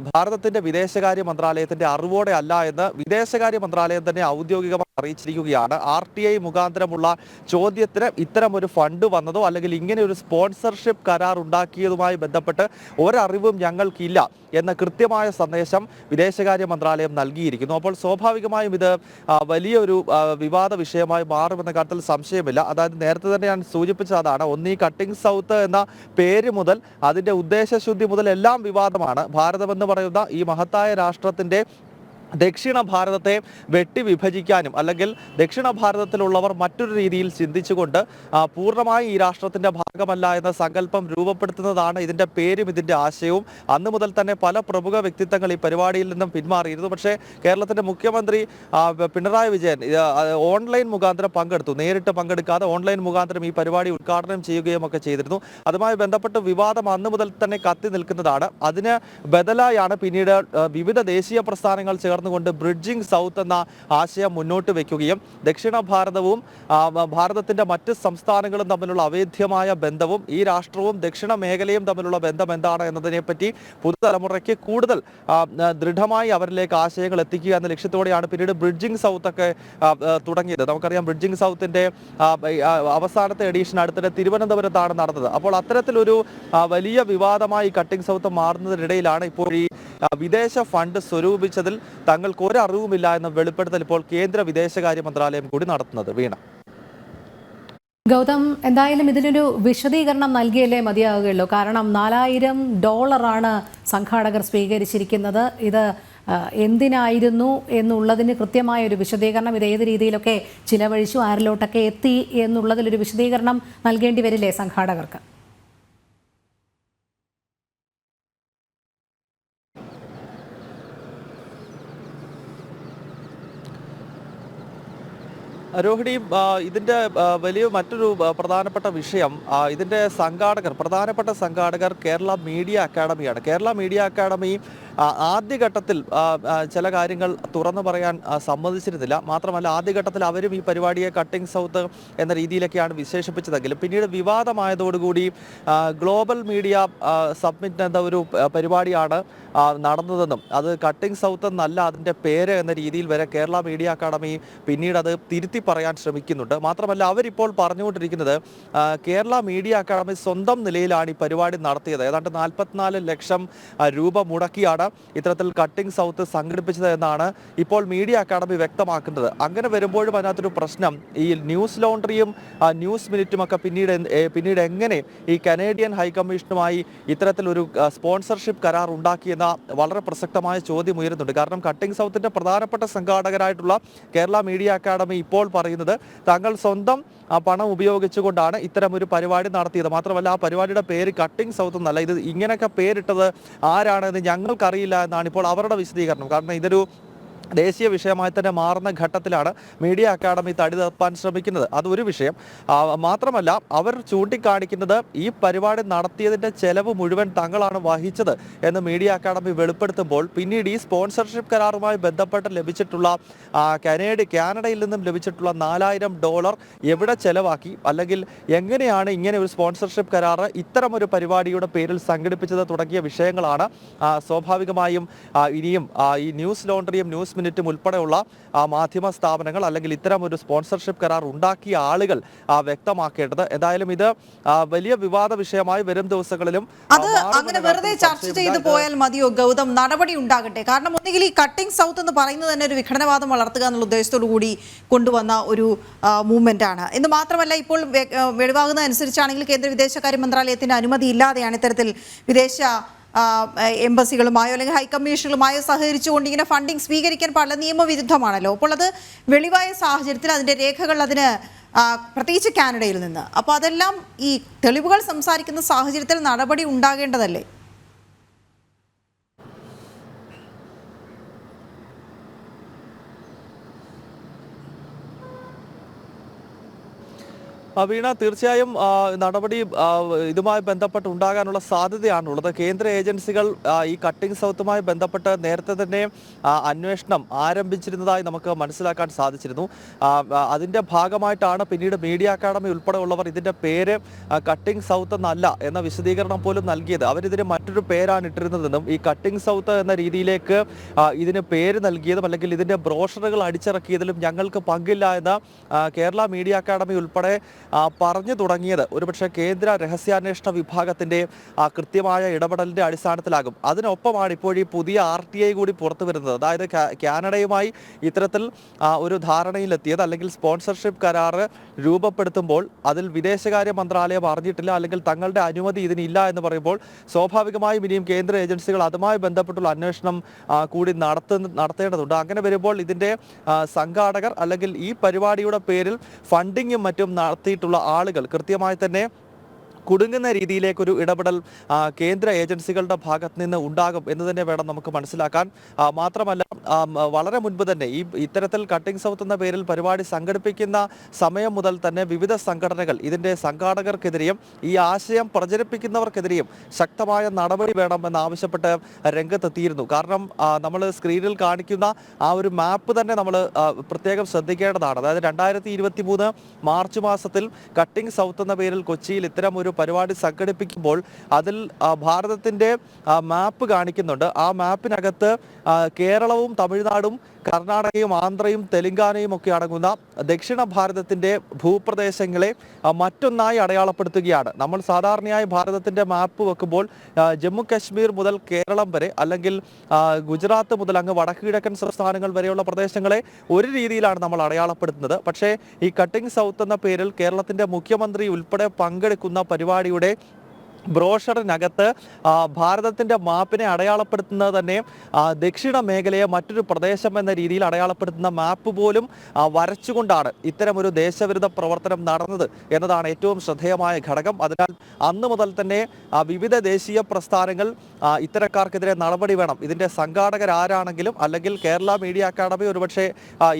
ഭാരതത്തിൻ്റെ വിദേശകാര്യ മന്ത്രാലയത്തിൻ്റെ അറിവോടെ അല്ല എന്ന് വിദേശകാര്യ മന്ത്രാലയം തന്നെ ഔദ്യോഗികമായി അറിയിച്ചിരിക്കുകയാണ്. RTI മുഖാന്തരമുള്ള ചോദ്യത്തിന് ഇത്തരം ഒരു ഫണ്ട് വന്നതോ അല്ലെങ്കിൽ ഇങ്ങനെ ഒരു സ്പോൺസർഷിപ്പ് കരാർ ഉണ്ടാക്കിയതുമായി ബന്ധപ്പെട്ട് ഒരറിവും ഞങ്ങൾക്കില്ല എന്ന കൃത്യമായ സന്ദേശം വിദേശകാര്യ മന്ത്രാലയം നൽകിയിരിക്കുന്നു. അപ്പോൾ സ്വാഭാവികമായും ഇത് വലിയൊരു വിവാദ വിഷയമായി മാറുമെന്ന കാര്യത്തിൽ സംശയമില്ല. അതായത് നേരത്തെ തന്നെ ഞാൻ സൂചിപ്പിച്ചതാണ്, ഒന്ന് ഈ കട്ടിംഗ് സൗത്ത് എന്ന പേര് മുതൽ അതിൻ്റെ ഉദ്ദേശശുദ്ധി മുതൽ എല്ലാം വിവാദമാണ്. ഭാരതമെന്ന് പറയുന്ന ഈ മഹത്തായ രാഷ്ട്രത്തിൻ്റെ ദക്ഷിണ ഭാരതത്തെ വെട്ടി വിഭജിക്കാനും അല്ലെങ്കിൽ ദക്ഷിണ ഭാരതത്തിലുള്ളവർ മറ്റൊരു രീതിയിൽ ചിന്തിച്ചുകൊണ്ട് പൂർണ്ണമായി ഈ രാഷ്ട്രത്തിൻ്റെ ഭാഗമല്ല എന്ന സങ്കല്പം രൂപപ്പെടുത്തുന്നതാണ് ഇതിൻ്റെ പേരും ഇതിൻ്റെ ആശയവും. അന്ന് മുതൽ തന്നെ പല പ്രമുഖ വ്യക്തിത്വങ്ങൾ ഈ പരിപാടിയിൽ നിന്നും പിന്മാറിയിരുന്നു. പക്ഷേ കേരളത്തിൻ്റെ മുഖ്യമന്ത്രി പിണറായി വിജയൻ ഓൺലൈൻ മുഖാന്തരം പങ്കെടുത്തു. നേരിട്ട് പങ്കെടുക്കാതെ ഓൺലൈൻ മുഖാന്തരം ഈ പരിപാടി ഉദ്ഘാടനം ചെയ്യുകയും ഒക്കെ ചെയ്തിരുന്നു. അതുമായി ബന്ധപ്പെട്ട് വിവാദം അന്ന് മുതൽ തന്നെ കത്തി നിൽക്കുന്നതാണ്. അതിന് ബദലായാണ് പിന്നീട് വിവിധ ദേശീയ പ്രസ്ഥാനങ്ങൾ ചേർന്നുകൊണ്ട് ബ്രിഡ്ജിംഗ് സൗത്ത് എന്ന ആശയം മുന്നോട്ട് വയ്ക്കുകയും ദക്ഷിണ ഭാരതവും ഭാരതത്തിൻ്റെ മറ്റ് സംസ്ഥാനങ്ങളും തമ്മിലുള്ള അവേദ്യമായ ബന്ധവും ഈ രാഷ്ട്രവും ദക്ഷിണ മേഖലയും തമ്മിലുള്ള ബന്ധം എന്താണ് എന്നതിനെപ്പറ്റി പുതുതലമുറയ്ക്ക് കൂടുതൽ ദൃഢമായി അവരിലേക്ക് ആശയങ്ങൾ എത്തിക്കുക എന്ന ലക്ഷ്യത്തോടെയാണ് പിന്നീട് ബ്രിഡ്ജിംഗ് സൗത്ത് ഒക്കെ തുടങ്ങിയത്. നമുക്കറിയാം ബ്രിഡ്ജിംഗ് സൗത്തിൻ്റെ അവസാനത്തെ എഡീഷൻ അടുത്തിടെ തിരുവനന്തപുരത്താണ് നടന്നത്. അപ്പോൾ അത്തരത്തിലൊരു വലിയ വിവാദമായി കട്ടിംഗ് സൗത്ത് മാറുന്നതിനിടയിലാണ് ഇപ്പോൾ ഈ വിദേശ ഫണ്ട് സ്വരൂപിച്ചതിൽ തങ്ങൾക്ക് ഒരറിവുമില്ല എന്ന വെളിപ്പെടുത്തൽ ഇപ്പോൾ കേന്ദ്ര വിദേശകാര്യ മന്ത്രാലയം കൂടി നടത്തുന്നത്. വീണ, ഗൗതം, എന്തായാലും ഇതിനൊരു വിശദീകരണം നൽകിയല്ലേ മതിയാവുകയുള്ളൂ. കാരണം $4000 സംഘാടകർ സ്വീകരിച്ചിരിക്കുന്നത്. ഇത് എന്തിനായിരുന്നു എന്നുള്ളതിന് കൃത്യമായ ഒരു വിശദീകരണം, ഇത് ഏത് രീതിയിലൊക്കെ ചിലവഴിച്ചു, ആരിലോട്ടൊക്കെ എത്തി എന്നുള്ളതിലൊരു വിശദീകരണം നൽകേണ്ടി വരില്ലേ സംഘാടകർക്ക്? രോഹിണി, ഇതിൻ്റെ വലിയ മറ്റൊരു പ്രധാനപ്പെട്ട വിഷയം ഇതിൻ്റെ പ്രധാനപ്പെട്ട സംഘാടകർ കേരള മീഡിയ അക്കാഡമിയാണ്. കേരള മീഡിയ അക്കാഡമി ആദ്യഘട്ടത്തിൽ ചില കാര്യങ്ങൾ തുറന്നു പറയാൻ സമ്മതിച്ചിരുന്നില്ല. മാത്രമല്ല ആദ്യഘട്ടത്തിൽ അവരും ഈ പരിപാടിയെ കട്ടിംഗ് സൗത്ത് എന്ന രീതിയിലൊക്കെയാണ് വിശേഷിപ്പിച്ചതെങ്കിലും പിന്നീട് വിവാദമായതോടുകൂടി ഗ്ലോബൽ മീഡിയ സബ്മിറ്റ് എന്ന ഒരു പരിപാടിയാണ് നടന്നതെന്നും അത് കട്ടിംഗ് സൗത്ത് എന്നല്ല അതിൻ്റെ പേര് എന്ന രീതിയിൽ വരെ കേരള മീഡിയ അക്കാഡമി പിന്നീട് അത് തിരുത്തി പറയാൻ ശ്രമിക്കുന്നുണ്ട്. മാത്രമല്ല അവരിപ്പോൾ പറഞ്ഞുകൊണ്ടിരിക്കുന്നത് കേരള മീഡിയ അക്കാഡമി സ്വന്തം നിലയിലാണ് ഈ പരിപാടി നടത്തിയത്. ഏതാണ്ട് 44 ലക്ഷം രൂപ മുടക്കിയാണ് തന്നെയാണ് ഇത്തരത്തിൽ കട്ടിംഗ് സൗത്ത് സംഘടിപ്പിച്ചത് എന്നാണ് ഇപ്പോൾ മീഡിയ അക്കാദമി വ്യക്തമാക്കുന്നത്. അങ്ങനെ വരുമ്പോഴും അതിനകത്തൊരു പ്രശ്നം, ഈ ന്യൂസ് ലോണ്ടറിയും ന്യൂസ് മിനിറ്റും ഒക്കെ പിന്നീട് എങ്ങനെ ഈ കനേഡിയൻ ഹൈക്കമ്മീഷനുമായി ഇത്തരത്തിലൊരു സ്പോൺസർഷിപ്പ് കരാർ ഉണ്ടാക്കിയെന്ന വളരെ പ്രസക്തമായ ചോദ്യം ഉയരുന്നുണ്ട്. കാരണം കട്ടിംഗ് സൗത്തിന്റെ പ്രധാനപ്പെട്ട സംഘാടകരായിട്ടുള്ള കേരള മീഡിയ അക്കാദമി ഇപ്പോൾ പറയുന്നത് തങ്ങൾ സ്വന്തം പണം ഉപയോഗിച്ചുകൊണ്ടാണ് ഇത്തരമൊരു പരിപാടി നടത്തിയത്. മാത്രമല്ല ആ പരിപാടിയുടെ പേര് കട്ടിംഗ് സൗത്ത് എന്നല്ല, ഇത് ഇങ്ങനെയൊക്കെ പേരിട്ടത് ആരാണെന്ന് ഞങ്ങൾക്കറിയില്ല എന്നാണ് ഇപ്പോൾ അവരുടെ വിശദീകരണം. കാരണം ഇതൊരു ദേശീയ വിഷയമായി തന്നെ മാറുന്ന ഘട്ടത്തിലാണ് മീഡിയ അക്കാദമി തടി തപ്പാൻ ശ്രമിക്കുന്നത്. അതൊരു വിഷയം. മാത്രമല്ല അവർ ചൂണ്ടിക്കാണിക്കുന്നത് ഈ പരിപാടി നടത്തിയതിൻ്റെ ചെലവ് മുഴുവൻ തങ്ങളാണ് വഹിച്ചത് എന്ന് മീഡിയ അക്കാദമി വെളിപ്പെടുത്തുമ്പോൾ പിന്നീട് ഈ സ്പോൺസർഷിപ്പ് കരാറുമായി ബന്ധപ്പെട്ട് ലഭിച്ചിട്ടുള്ള കാനഡയിൽ നിന്നും ലഭിച്ചിട്ടുള്ള $4000 എവിടെ ചെലവാക്കി, അല്ലെങ്കിൽ എങ്ങനെയാണ് ഇങ്ങനെ ഒരു സ്പോൺസർഷിപ്പ് കരാർ ഇത്തരമൊരു പരിപാടിയുടെ പേരിൽ സംഘടിപ്പിച്ചത് തുടങ്ങിയ വിഷയങ്ങളാണ് സ്വാഭാവികമായും ഇനിയും ഈ ന്യൂസ് ലോണ്ടറിയും ന്യൂസ് മിനിറ്റും ഉൾപ്പെടെയുള്ള മാധ്യമ സ്ഥാപനങ്ങൾ അല്ലെങ്കിൽ ഇത്തരം ഒരു സ്പോൺസർഷിപ്പ് കരാർ ഉണ്ടാക്കിയ ആളുകൾ വ്യക്തമാക്കേണ്ടത്. എന്തായാലും ഇത് വലിയ വിവാദ വിഷയമായി വരും ദിവസങ്ങളിലും അത് അങ്ങനെ വെറുതെ ചർച്ച ചെയ്തു പോയാൽ മതിയോ ഗൗതം? നടപടി ഉണ്ടാകട്ടെ. കാരണം ഒന്നുകിൽ ഈ കട്ടിംഗ് സൗത്ത് എന്ന് പറയുന്നത് തന്നെ ഒരു വിഘടനവാദം വളർത്തുക എന്നുള്ള ഉദ്ദേശത്തോടു കൂടി കൊണ്ടുവന്ന ഒരു മൂവ്മെന്റ് ആണ്. എന്ന് മാത്രമല്ല, ഇപ്പോൾ വെളിവാകുന്ന അനുസരിച്ചാണെങ്കിൽ കേന്ദ്ര വിദേശകാര്യ മന്ത്രാലയത്തിന്റെ അനുമതി ഇല്ലാതെയാണ് ഇത്തരത്തിൽ വിദേശ എംബസികളുമായോ അല്ലെങ്കിൽ ഹൈക്കമ്മീഷനുകളുമായോ സഹകരിച്ചുകൊണ്ട് ഇങ്ങനെ ഫണ്ടിങ് സ്വീകരിക്കാൻ പാടില്ല, നിയമവിരുദ്ധമാണല്ലോ. അപ്പോൾ അത് വെളിവായ സാഹചര്യത്തിൽ അതിൻ്റെ രേഖകൾ അതിന് പ്രത്യേകിച്ച് കാനഡയിൽ നിന്ന്, അപ്പോൾ അതെല്ലാം ഈ തെളിവുകൾ സംസാരിക്കുന്ന സാഹചര്യത്തിൽ നടപടി ഉണ്ടാകേണ്ടതല്ലേ? വീണ, തീർച്ചയായും നടപടി ഇതുമായി ബന്ധപ്പെട്ട് ഉണ്ടാകാനുള്ള സാധ്യതയാണുള്ളത്. കേന്ദ്ര ഏജൻസികൾ ഈ കട്ടിംഗ് സൗത്തുമായി ബന്ധപ്പെട്ട് നേരത്തെ തന്നെ അന്വേഷണം ആരംഭിച്ചിരുന്നതായി നമുക്ക് മനസ്സിലാക്കാൻ സാധിച്ചിരുന്നു. അതിൻ്റെ ഭാഗമായിട്ടാണ് പിന്നീട് മീഡിയ അക്കാദമി ഉൾപ്പെടെയുള്ളവർ ഇതിൻ്റെ പേര് കട്ടിംഗ് സൗത്ത് എന്നല്ല എന്ന വിശദീകരണം പോലും നൽകിയത്. അവരിതിന് മറ്റൊരു പേരാണ് ഇട്ടിരുന്നതെന്നും ഈ കട്ടിംഗ് സൗത്ത് എന്ന രീതിയിലേക്ക് ഇതിന് പേര് നൽകിയതും അല്ലെങ്കിൽ ഇതിൻ്റെ ബ്രോഷറുകൾ അടിച്ചിറക്കിയതിലും ഞങ്ങൾക്ക് പങ്കില്ല എന്ന് കേരള മീഡിയ അക്കാദമി ഉൾപ്പെടെ പറഞ്ഞു തുടങ്ങിയത് ഒരുപക്ഷെ കേന്ദ്ര രഹസ്യാന്വേഷണ വിഭാഗത്തിന്റെ കൃത്യമായ ഇടപെടലിന്റെ അടിസ്ഥാനത്തിലാകും. അതിനൊപ്പമാണ് ഇപ്പോൾ ഈ പുതിയ RTI കൂടി പുറത്തു വരുന്നത്. അതായത് കാനഡയുമായി ഇത്തരത്തിൽ ഒരു ധാരണയിലെത്തിയത് അല്ലെങ്കിൽ സ്പോൺസർഷിപ്പ് കരാർ രൂപപ്പെടുത്തുമ്പോൾ അതിൽ വിദേശകാര്യ മന്ത്രാലയം അറിഞ്ഞിട്ടില്ല അല്ലെങ്കിൽ തങ്ങളുടെ അനുമതി ഇതിനില്ല എന്ന് പറയുമ്പോൾ സ്വാഭാവികമായും ഇനിയും കേന്ദ്ര ഏജൻസികൾ അതുമായി ബന്ധപ്പെട്ടുള്ള അന്വേഷണം കൂടി നടത്തേണ്ടതുണ്ട്. അങ്ങനെ വരുമ്പോൾ ഇതിന്റെ സംഘാടകർ അല്ലെങ്കിൽ ഈ പരിപാടിയുടെ പേരിൽ ഫണ്ടിങ്ങും മറ്റും നടത്തിയിട്ടുള്ള ആളുകൾ കൃത്യമായി തന്നെ കുടുങ്ങുന്ന രീതിയിലേക്കൊരു ഇടപെടൽ കേന്ദ്ര ഏജൻസികളുടെ ഭാഗത്ത് നിന്ന് ഉണ്ടാകും എന്ന് തന്നെ വേണം നമുക്ക് മനസ്സിലാക്കാൻ. മാത്രമല്ല വളരെ മുൻപ് തന്നെ ഇത്തരത്തിൽ കട്ടിംഗ് സൗത്ത് എന്ന പേരിൽ പരിപാടി സംഘടിപ്പിക്കുന്ന സമയം മുതൽ തന്നെ വിവിധ സംഘടനകൾ ഇതിൻ്റെ സംഘാടകർക്കെതിരെയും ഈ ആശയം പ്രചരിപ്പിക്കുന്നവർക്കെതിരെയും ശക്തമായ നടപടി വേണമെന്നാവശ്യപ്പെട്ട് രംഗത്തെത്തിയിരുന്നു. കാരണം നമ്മൾ സ്ക്രീനിൽ കാണിക്കുന്ന ആ ഒരു മാപ്പ് തന്നെ നമ്മൾ പ്രത്യേകം ശ്രദ്ധിക്കേണ്ടതാണ്. അതായത് 2023 മാർച്ച് മാസത്തിൽ കട്ടിംഗ് സൗത്ത് എന്ന പേരിൽ കൊച്ചിയിൽ ഇത്തരം ഒരു പരിപാടി സംഘടിപ്പിക്കുമ്പോൾ അതിൽ ഭാരതത്തിന്റെ മാപ്പ് കാണിക്കുന്നുണ്ട്. ആ മാപ്പിനകത്ത് കേരളവും തമിഴ്നാടും കർണാടകയും ആന്ധ്രയും തെലങ്കാനയും ഒക്കെ അടങ്ങുന്ന ദക്ഷിണ ഭാരതത്തിന്റെ ഭൂപ്രദേശങ്ങളെ മറ്റൊന്നായി അടയാളപ്പെടുത്തുകയാണ്. നമ്മൾ സാധാരണയായി ഭാരതത്തിന്റെ മാപ്പ് വെക്കുമ്പോൾ ജമ്മു കശ്മീർ മുതൽ കേരളം വരെ അല്ലെങ്കിൽ ഗുജറാത്ത് മുതൽ അങ്ങ് വടക്ക് കിഴക്കൻ സംസ്ഥാനങ്ങൾ വരെയുള്ള പ്രദേശങ്ങളെ ഒരു രീതിയിലാണ് നമ്മൾ അടയാളപ്പെടുത്തുന്നത്. പക്ഷേ ഈ കട്ടിംഗ് സൗത്ത് എന്ന പേരിൽ കേരളത്തിന്റെ മുഖ്യമന്ത്രി ഉൾപ്പെടെ പങ്കെടുക്കുന്ന പരിപാടിയുടെ ബ്രോഷറിനകത്ത് ഭാരതത്തിൻ്റെ മാപ്പിനെ അടയാളപ്പെടുത്തുന്നത് തന്നെ ദക്ഷിണ മേഖലയെ മറ്റൊരു പ്രദേശം എന്ന രീതിയിൽ അടയാളപ്പെടുത്തുന്ന മാപ്പ് പോലും വരച്ചുകൊണ്ടാണ് ഇത്തരമൊരു ദേശവിരുദ്ധ പ്രവർത്തനം നടന്നത് എന്നതാണ് ഏറ്റവും ശ്രദ്ധേയമായ ഘടകം. അതിനാൽ അന്ന് മുതൽ തന്നെ വിവിധ ദേശീയ പ്രസ്ഥാനങ്ങൾ ഇത്തരക്കാർക്കെതിരെ നടപടി വേണം. ഇതിൻ്റെ സംഘാടകരാരാണെങ്കിലും അല്ലെങ്കിൽ കേരള മീഡിയ അക്കാദമി ഒരുപക്ഷെ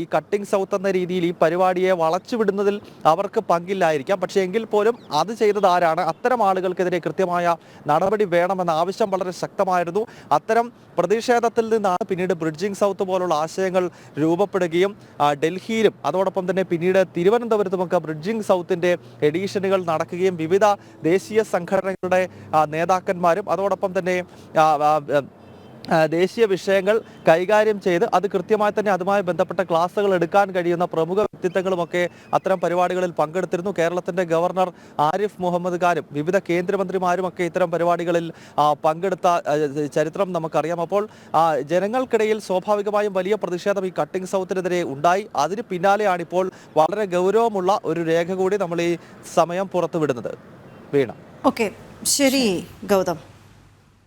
ഈ കട്ടിംഗ് സൗത്ത് എന്ന രീതിയിൽ ഈ പരിപാടിയെ വളച്ചുവിടുന്നതിൽ അവർക്ക് പങ്കില്ലായിരിക്കാം. പക്ഷേ എങ്കിൽ പോലും അത് ചെയ്തത് ആരാണ്? അത്തരം ആളുകൾക്കെതിരെ കൃത്യമായ നടപടി വേണമെന്ന ആവശ്യം വളരെ ശക്തമായിരുന്നു. അത്തരം പ്രതിഷേധത്തിൽ നിന്നാണ് പിന്നീട് ബ്രിഡ്ജിംഗ് സൗത്ത് പോലുള്ള ആശയങ്ങൾ രൂപപ്പെടുകയും ഡൽഹിയിലും അതോടൊപ്പം തന്നെ പിന്നീട് തിരുവനന്തപുരത്തുമൊക്കെ ബ്രിഡ്ജിംഗ് സൗത്തിന്റെ എഡീഷനുകൾ നടക്കുകയും വിവിധ ദേശീയ സംഘടനകളുടെ നേതാക്കന്മാരും അതോടൊപ്പം തന്നെ ദേശീയ വിഷയങ്ങൾ കൈകാര്യം ചെയ്ത് അത് കൃത്യമായി തന്നെ അതുമായി ബന്ധപ്പെട്ട ക്ലാസുകൾ എടുക്കാൻ കഴിയുന്ന പ്രമുഖ വ്യക്തിത്വങ്ങളുമൊക്കെ അത്തരം പരിപാടികളിൽ പങ്കെടുത്തിരുന്നു. കേരളത്തിന്റെ ഗവർണർ ആരിഫ് മുഹമ്മദ് ഖാനും വിവിധ കേന്ദ്രമന്ത്രിമാരുമൊക്കെ ഇത്തരം പരിപാടികളിൽ പങ്കെടുത്ത ചരിത്രം നമുക്കറിയാം. അപ്പോൾ ജനങ്ങൾക്കിടയിൽ സ്വാഭാവികമായും വലിയ പ്രതിഷേധം ഈ കട്ടിംഗ് സൗത്തിനെതിരെ ഉണ്ടായി. അതിന് പിന്നാലെയാണ് ഇപ്പോൾ വളരെ ഗൗരവമുള്ള ഒരു രേഖ കൂടി നമ്മൾ ഈ സമയം പുറത്തുവിടുന്നത്. വീണ. ഓക്കെ, ശരി ഗൗതം.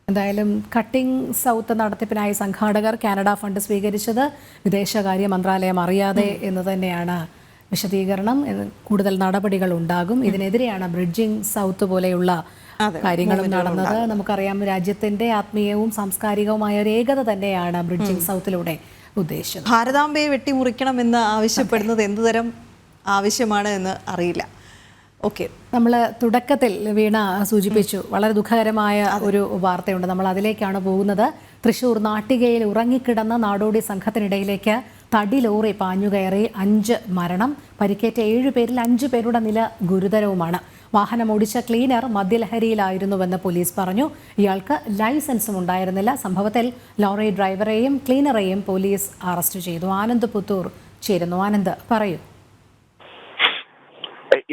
എന്തായാലും കട്ടിംഗ് സൗത്ത് നടത്തിപ്പിനായി സംഘാടകർ കാനഡ ഫണ്ട് സ്വീകരിച്ചത് വിദേശകാര്യ മന്ത്രാലയം അറിയാതെ എന്ന് തന്നെയാണ് വിശദീകരണം. കൂടുതൽ നടപടികൾ ഉണ്ടാകും. ഇതിനെതിരെയാണ് ബ്രിഡ്ജിംഗ് സൗത്ത് പോലെയുള്ള കാര്യങ്ങളും നടന്നത്. നമുക്കറിയാം, രാജ്യത്തിന്റെ ആത്മീയവും സാംസ്കാരികവുമായ ഒരു ഏകത തന്നെയാണ് ബ്രിഡ്ജിംഗ് സൗത്തിലൂടെ ഉദ്ദേശിച്ചത്. ഭാരതാംബയെ വെട്ടിമുറിക്കണമെന്ന് ആവശ്യപ്പെടുന്നത് എന്തുതരം ആവശ്യമാണ് എന്ന് അറിയില്ല. ഓക്കെ, നമ്മൾ തുടക്കത്തിൽ വീണ സൂചിപ്പിച്ചു വളരെ ദുഃഖകരമായ ഒരു വാർത്തയുണ്ട്. നമ്മൾ അതിലേക്കാണ് പോകുന്നത്. തൃശ്ശൂർ നാട്ടികയിൽ ഉറങ്ങിക്കിടന്ന നാടോടി സംഘത്തിനിടയിലേക്ക് തടി ലോറി പാഞ്ഞുകയറി 5 മരണം. പരിക്കേറ്റ 7 പേരിൽ 5 പേരുടെ നില ഗുരുതരവുമാണ്. വാഹനം ഓടിച്ച ക്ലീനർ മദ്യലഹരിയിലായിരുന്നുവെന്ന് പോലീസ് പറഞ്ഞു. ഇയാൾക്ക് ലൈസൻസും ഉണ്ടായിരുന്നില്ല. സംഭവത്തിൽ ലോറി ഡ്രൈവറെയും ക്ലീനറെയും പോലീസ് അറസ്റ്റ് ചെയ്തു. ആനന്ദ് പുത്തൂർ ചേരുന്നു. ആനന്ദ്, പറയൂ.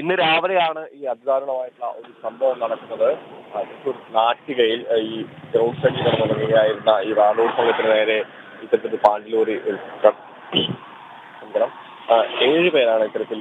ഇന്ന് രാവിലെയാണ് ഈ അതിദാരുണമായിട്ടുള്ള ഒരു സംഭവം നടക്കുന്നത്. തൃശ്ശൂർ നാട്ടികയിൽ ഈ റോഡ് സൈഡിൽ തുടങ്ങുകയായിരുന്ന ഈ റാഡോഡ് സംഘത്തിന് നേരെ ഇത്തരത്തിൽ പാണ്ടിലൂരി 7 പേരാണ് ഇത്തരത്തിൽ.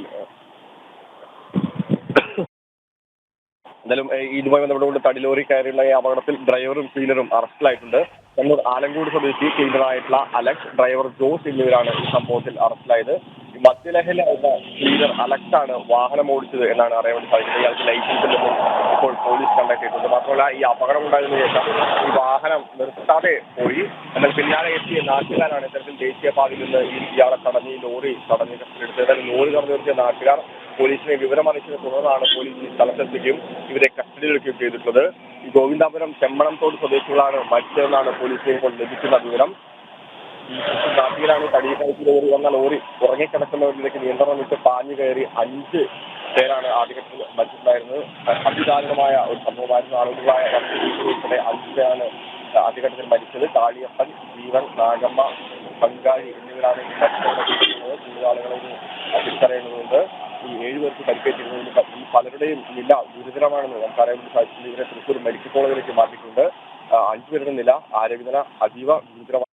എന്തായാലും ഇതുമായി ബന്ധപ്പെട്ടുകൊണ്ട് തടിലോറി കയറിയുള്ള ഈ അപകടത്തിൽ ഡ്രൈവറും ക്ലീനറും അറസ്റ്റിലായിട്ടുണ്ട്. കണ്ണൂർ ആലങ്കോട് സ്വദേശി ക്ലീനറായിട്ടുള്ള അലക്സ്, ഡ്രൈവർ ജോസ് എന്നിവരാണ് ഈ സംഭവത്തിൽ അറസ്റ്റിലായത്. ഈ മദ്യലഹരിയിലായിരുന്ന ക്ലീനർ അലക്സ് ആണ് വാഹനം ഓടിച്ചത് എന്നാണ് അറിയാൻ വേണ്ടി സാധിക്കുന്നത്. ഇയാൾക്ക് ലൈസൻസ് ഇല്ലെന്നും ഇപ്പോൾ പോലീസ് കണ്ടെത്തിയിട്ടുണ്ട്. മാത്രമല്ല, ഈ അപകടം ഉണ്ടായതിനു ശേഷം ഈ വാഹനം നിർത്താതെ പോയി. എന്നാൽ പിന്നാലെ എത്തിയ നാട്ടുകാരാണ് ഇത്തരത്തിൽ ദേശീയപാതയിൽ നിന്ന് ഇയാളെ തടഞ്ഞ് ഈ ലോറി തടഞ്ഞ് കസ്റ്റഡിയെടുത്തത്. ഏതായാലും ലോറി തടഞ്ഞു നിർത്തിയ നാട്ടുകാർ പോലീസിനെ വിവരമറിയിച്ചതിനെ തുടർന്നാണ് പോലീസ് ഈ സ്ഥലത്തെത്തുകയും ഇവരെ കസ്റ്റഡിയിലെടുക്കുകയും ചെയ്തിട്ടുള്ളത്. ഈ ഗോവിന്ദാപുരം ചെമ്മണംതോട് സ്വദേശികളാണ് മരിച്ചതെന്നാണ് പോലീസിനെ ഇപ്പോൾ ലഭിക്കുന്ന വിവരം. ഈ നാട്ടിലാണ് തടിയക്കയറ്റി ലോറി വന്ന ലോറി ഉറങ്ങിക്കിടക്കുന്നവരിലേക്ക് നിയന്ത്രണം വിട്ട് പാഞ്ഞു കയറി 5 പേരാണ് ആദ്യഘട്ടത്തിൽ മരിച്ചിട്ടുണ്ടായിരുന്നത്. അതിദാരുണമായ ഒരു സംഭവമായിരുന്നു. ആളുകളായ 5 പേരാണ് ആദ്യഘട്ടത്തിൽ മരിച്ചത്. കാളിയപ്പൻ, ജീവൻ, നാഗമ്മ, പങ്കാളി എന്നിവരാണ് ഈ മരിച്ചത്. ആളുകളെ തിരിച്ചറിയുന്നതുകൊണ്ട് ഈ 7 പേർക്ക് പരിക്കേറ്റിരുന്നതിൽ ഈ പലരുടെയും നില ഗുരുതരമാണെന്ന് നമുക്കറിയാൻ വേണ്ടി സാധിച്ചിട്ടുണ്ട്. ഇവരെ തൃശ്ശൂർ മെഡിക്കൽ കോളേജിലേക്ക് മാറ്റിയിട്ടുണ്ട്. 5 പേരുടെ നില ആരോഗ്യനില അതീവ ഗുരുതരമാണ്.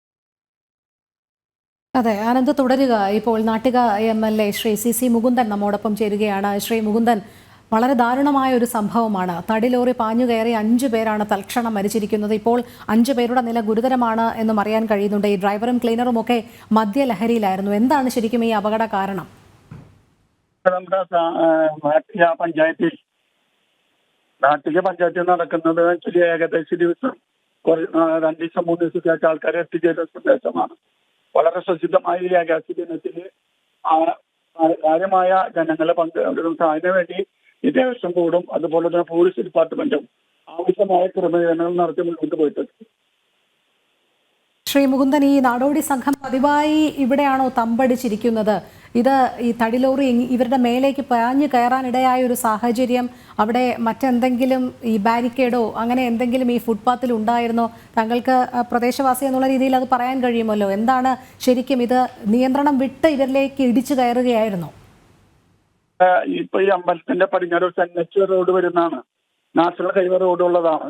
അതെ, ആനന്ദ് തുടരുക. ഇപ്പോൾ നാട്ടിക MLA ശ്രീ CC മുകുന്ദൻ നമ്മോടൊപ്പം ചേരുകയാണ്. ശ്രീ മുകുന്ദൻ, വളരെ ദാരുണമായ ഒരു സംഭവമാണ്. തടി ലോറി പാഞ്ഞു കയറി 5 പേരാണ് തൽക്ഷണം മരിച്ചിരിക്കുന്നത്. ഇപ്പോൾ 5 പേരുടെ നില ഗുരുതരമാണ് എന്നും അറിയാൻ കഴിയുന്നുണ്ട്. ഈ ഡ്രൈവറും ക്ലീനറും ഒക്കെ മദ്യലഹരിയിലായിരുന്നു. എന്താണ് ശരിക്കും ഈ അപകട കാരണം? നമ്മുടെ നാട്ടിക പഞ്ചായത്തിൽ നടക്കുന്നത് ഏകദേശം ദിവസം 2 ദിവസം 3 ദിവസത്തേക്ക് ആൾക്കാരെ എത്തിച്ചേരുന്ന പ്രദേശമാണ്. വളരെ പ്രസിദ്ധമായ ഈ ഏകാദശി ദിനത്തിൽ കാര്യമായ ജനങ്ങളെ പങ്കെടുക്കും. അതിനുവേണ്ടി ഈ ദേവസ്വം ബോർഡും അതുപോലെ തന്നെ പോലീസ് ഡിപ്പാർട്ട്മെന്റും ആവശ്യമായ ക്രമീകരണങ്ങൾ നടത്തി മുന്നോട്ട് പോയിട്ടുണ്ട്. ശ്രീ മുകുന്ദൻ, ഈ നാടോടി സംഘം പതിവായി ഇവിടെയാണോ തമ്പടിച്ചിരിക്കുന്നത്? ഇത് ഈ തടിലോറി ഇവരുടെ മേലേക്ക് പാഞ്ഞു കയറാനിടയായ ഒരു സാഹചര്യം അവിടെ മറ്റെന്തെങ്കിലും ഈ ബാരിക്കേഡോ അങ്ങനെ എന്തെങ്കിലും ഈ ഫുട്പാത്തിൽ ഉണ്ടായിരുന്നോ? താങ്കൾക്ക് പ്രദേശവാസി എന്നുള്ള രീതിയിൽ അത് പറയാൻ കഴിയുമല്ലോ. എന്താണ് ശരിക്കും ഇത് നിയന്ത്രണം വിട്ട് ഇവരിലേക്ക് ഇടിച്ചു കയറുകയായിരുന്നോ? ഇപ്പൊ ഈ അമ്പലത്തിന്റെ പടിഞ്ഞാറ് NH റോഡ് വരുന്നതാണ്. നാഷണൽ ഹൈവേ റോഡ് ഉള്ളതാണ്.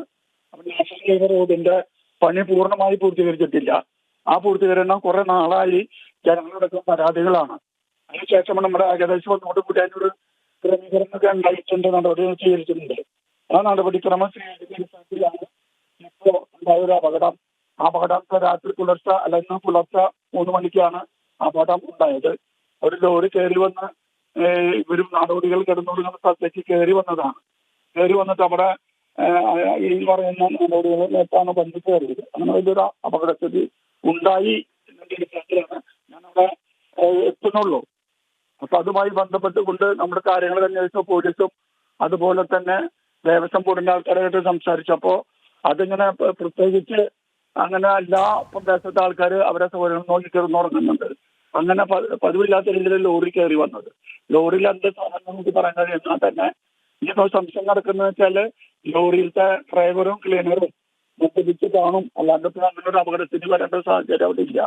അപ്പൊ നാഷണൽ ഹൈവേ റോഡിന്റെ പണി പൂർണ്ണമായി പൂർത്തീകരിച്ചിട്ടില്ല. ആ പൂർത്തീകരണം കുറെ നാളായി ജനങ്ങളടക്കം പരാതികളാണ്. അതിനുശേഷം നമ്മുടെ ഏകദേശം ഒന്നുകൂടി അതിനൊരു ക്രമീകരണമൊക്കെ ഉണ്ടായിട്ടുണ്ട്, നടപടികൾ സ്വീകരിച്ചിട്ടുണ്ട്. ആ നടപടിക്രമം സ്വീകരിച്ചതിലാണ് ഇപ്പോൾ ഉണ്ടായ ഒരു അപകടം. അപകടം രാത്രി പുലർച്ചെ 3 മണിക്കാണ് അപകടം ഉണ്ടായത്. ഒരു ലോറി കയറി വന്ന് ഇവരും നാടോടികൾ കിടന്നുകൊടുക്കുന്ന സ്ഥലത്തേക്ക് കയറി വന്നതാണ്. കയറി വന്നിട്ട് അവിടെ ഈ പറയുന്ന നാടോടികൾ നേരത്താണ് ബന്ധു കയറിയത്. അങ്ങനെ വലിയൊരു അപകടസ്ഥിതി ഉണ്ടായി എന്നതിന്റെ അടിസ്ഥാനത്തിലാണ് ഞാനവിടെ എത്തുന്നുള്ളൂ. അപ്പൊ അതുമായി ബന്ധപ്പെട്ടുകൊണ്ട് നമ്മുടെ കാര്യങ്ങൾ അന്വേഷിച്ച പോലീസും അതുപോലെ തന്നെ ദേവസ്വം ബോർഡിന്റെ ആൾക്കാരായിട്ട് സംസാരിച്ചപ്പോ അതിങ്ങനെ പ്രത്യേകിച്ച് അങ്ങനെ എല്ലാ പ്രദേശത്തെ ആൾക്കാർ അവരെ സൗകര്യം നോക്കി കിടന്നുറങ്ങുന്നുണ്ട്. അങ്ങനെ പതിവില്ലാത്ത രീതിയിൽ ലോറി കയറി വന്നത്. ലോറിയിൽ എന്ത് സാധനം നമുക്ക് പറയാൻ കഴിയുന്നാൽ തന്നെ ഈ സംശയം നടക്കുന്നത് വെച്ചാല് ലോറിയിലത്തെ ഡ്രൈവറും ക്ലീനറും മദ്യപിച്ച് കാണും, അല്ലാണ്ട് ഇപ്പൊ അങ്ങനെ ഒരു അപകടത്തിന് വരേണ്ട സാഹചര്യം അവിടെ ഇല്ല.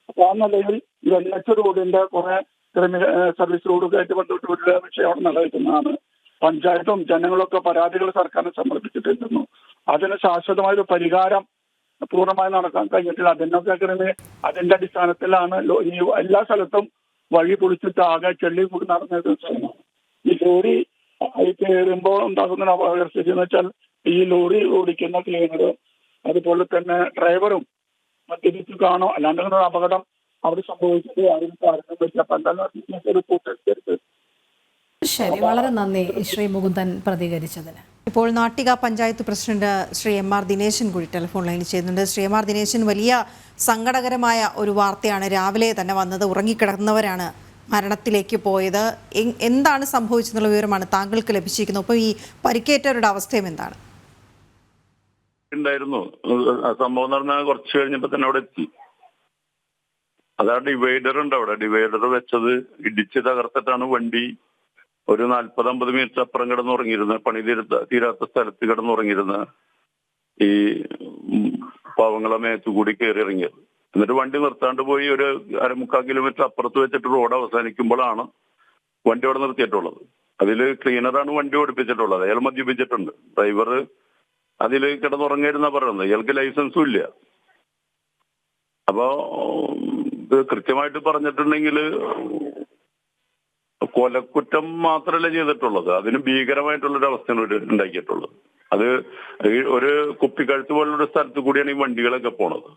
അപ്പൊ ആ നിലയിൽ ഈ വെള്ളാച്ച റോഡിന്റെ കുറെ സർവീസ് റോഡൊക്കെ ആയിട്ട് ബന്ധപ്പെട്ട് ഒരു വിഷയം അവിടെ നിലനിൽക്കുന്നതാണ്. പഞ്ചായത്തും ജനങ്ങളൊക്കെ പരാതികൾ സർക്കാരിന് സമർപ്പിച്ചിട്ടിരുന്നു. അതിന് ശാശ്വതമായ ഒരു പരിഹാരം പൂർണ്ണമായി നടക്കാൻ കഴിഞ്ഞിട്ടില്ല. അതിന്റെ അടിസ്ഥാനത്തിലാണ് ഈ എല്ലാ സ്ഥലത്തും വഴി പൊളിച്ചിട്ട് ആകെ ചെള്ളി കൂടി നടന്നത്. ഈ ലോറി കയറുമ്പോൾ ഉണ്ടാകുന്ന അപകടസ്ഥിതി എന്ന് വെച്ചാൽ ഈ ലോറി ഓടിക്കുന്ന ക്ലീനറും അതുപോലെ തന്നെ ഡ്രൈവറും മദ്യപിച്ച് കാണോ, അല്ലാണ്ട് ഒരു അപകടം അവിടെ സംഭവിച്ചത് ആരും കാരണം പറ്റില്ല. അപ്പൊ എന്തായാലും റിപ്പോർട്ട്. ശരി, വളരെ നന്ദി ശ്രീ മുകുന്ദൻ പ്രതികരിച്ചതിന്. ഇപ്പോൾ നാട്ടിക പഞ്ചായത്ത് പ്രസിഡന്റ് ശ്രീ എം.ആർ. ദിനേശൻ കൂടി ടെലിഫോൺ ലൈനിൽ ചെയ്യുന്നുണ്ട്. ശ്രീ എം.ആർ. ദിനേശൻ, വലിയ സങ്കടകരമായ ഒരു വാർത്തയാണ് രാവിലെ തന്നെ വന്നത്. ഉറങ്ങിക്കിടന്നവരാണ് മരണത്തിലേക്ക് പോയത്. എന്താണ് സംഭവിച്ചെന്നുള്ള വിവരമാണ് താങ്കൾക്ക് ലഭിച്ചിരിക്കുന്നത്. അപ്പോൾ ഈ പരിക്കേറ്റവരുടെ അവസ്ഥയും എന്താണ്? ഉണ്ടായിരുന്നു സംഭവം നടന്ന കുറച്ച് കഴിഞ്ഞപ്പോ തന്നെ അവിടെ എത്തി. അതാ ഡിവൈഡർ ഉണ്ട് അവിടെ. ഡിവൈഡർ വെച്ചത് ഇടിച്ച് തകർത്തിട്ടാണ് വണ്ടി ഒരു 40-50 മീറ്റർ അപ്പുറം കിടന്നുറങ്ങിയിരുന്ന, പണി തീരാത്ത സ്ഥലത്ത് കിടന്നുറങ്ങിയിരുന്ന ഈ പാവങ്ങളെ മേത്തുകൂടി കയറി ഇറങ്ങിയത്. എന്നിട്ട് വണ്ടി നിർത്താണ്ട് പോയി ഒരു 1/4 കിലോമീറ്റർ അപ്പുറത്ത് വെച്ചിട്ട് റോഡ് അവസാനിക്കുമ്പോഴാണ് വണ്ടി അവിടെ നിർത്തിയിട്ടുള്ളത്. അതിൽ ക്ലീനറാണ് വണ്ടി ഓടിപ്പിച്ചിട്ടുള്ളത്. അയാൾ മദ്യപിച്ചിട്ടുണ്ട്. ഡ്രൈവർ അതിൽ കിടന്നുറങ്ങിയിരുന്ന പറയുന്നത്. ഇയാൾക്ക് ലൈസൻസും ഇല്ല. അപ്പോ ഇത് കൃത്യമായിട്ട് പറഞ്ഞിട്ടുണ്ടെങ്കിൽ കൊലക്കുറ്റം മാത്രമല്ല ചെയ്തിട്ടുള്ളത്, അതിന് ഭീകരമായിട്ടുള്ളൊരു അവസ്ഥയാണ് ഉണ്ടാക്കിയിട്ടുള്ളത്. അത് ഒരു കുപ്പിക്കഴുത്ത് പോലുള്ള സ്ഥലത്ത് കൂടിയാണ് ഈ വണ്ടികളൊക്കെ പോണത്.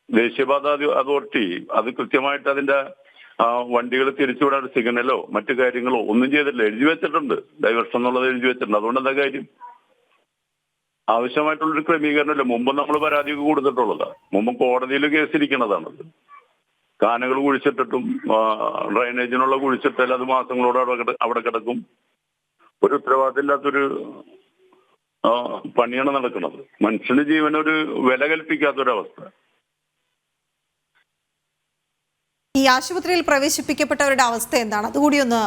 ദേശീയപാത അതോറിറ്റി അത് കൃത്യമായിട്ട് അതിന്റെ വണ്ടികൾ തിരിച്ചുവിടാൻ സിഗ്നലോ മറ്റു കാര്യങ്ങളോ ഒന്നും ചെയ്തിട്ടില്ല. എഴുതി വെച്ചിട്ടുണ്ട്, ഡൈവേർഷൻ എന്നുള്ളത് എഴുതി വെച്ചിട്ടുണ്ട്. അതുകൊണ്ട് എന്താ കാര്യം? ആവശ്യമായിട്ടുള്ളൊരു ക്രമീകരണമല്ല. മുമ്പ് നമ്മൾ പരാതിയൊക്കെ കൊടുത്തിട്ടുള്ളതാണ്. മുമ്പ് കോടതിയിൽ കേസിരിക്കണതാണത്. കാനകൾ കുഴിച്ചിട്ടിട്ടും ഡ്രൈനേജിനുള്ള കുഴിച്ചിട്ടാൽ അത് മാസങ്ങളോട് അവിടെ കിടക്കും. ഒരു ഉത്തരവാദിത്തമില്ലാത്തൊരു പണിയാണ് നടക്കുന്നത്. മനുഷ്യന് ജീവനൊരു വില കൽപ്പിക്കാത്തൊരവസ്ഥ. ഈ ആശുപത്രിയിൽ പ്രവേശിപ്പിക്കപ്പെട്ടവരുടെ അവസ്ഥ എന്താണ്? അതുകൂടി ഒന്ന്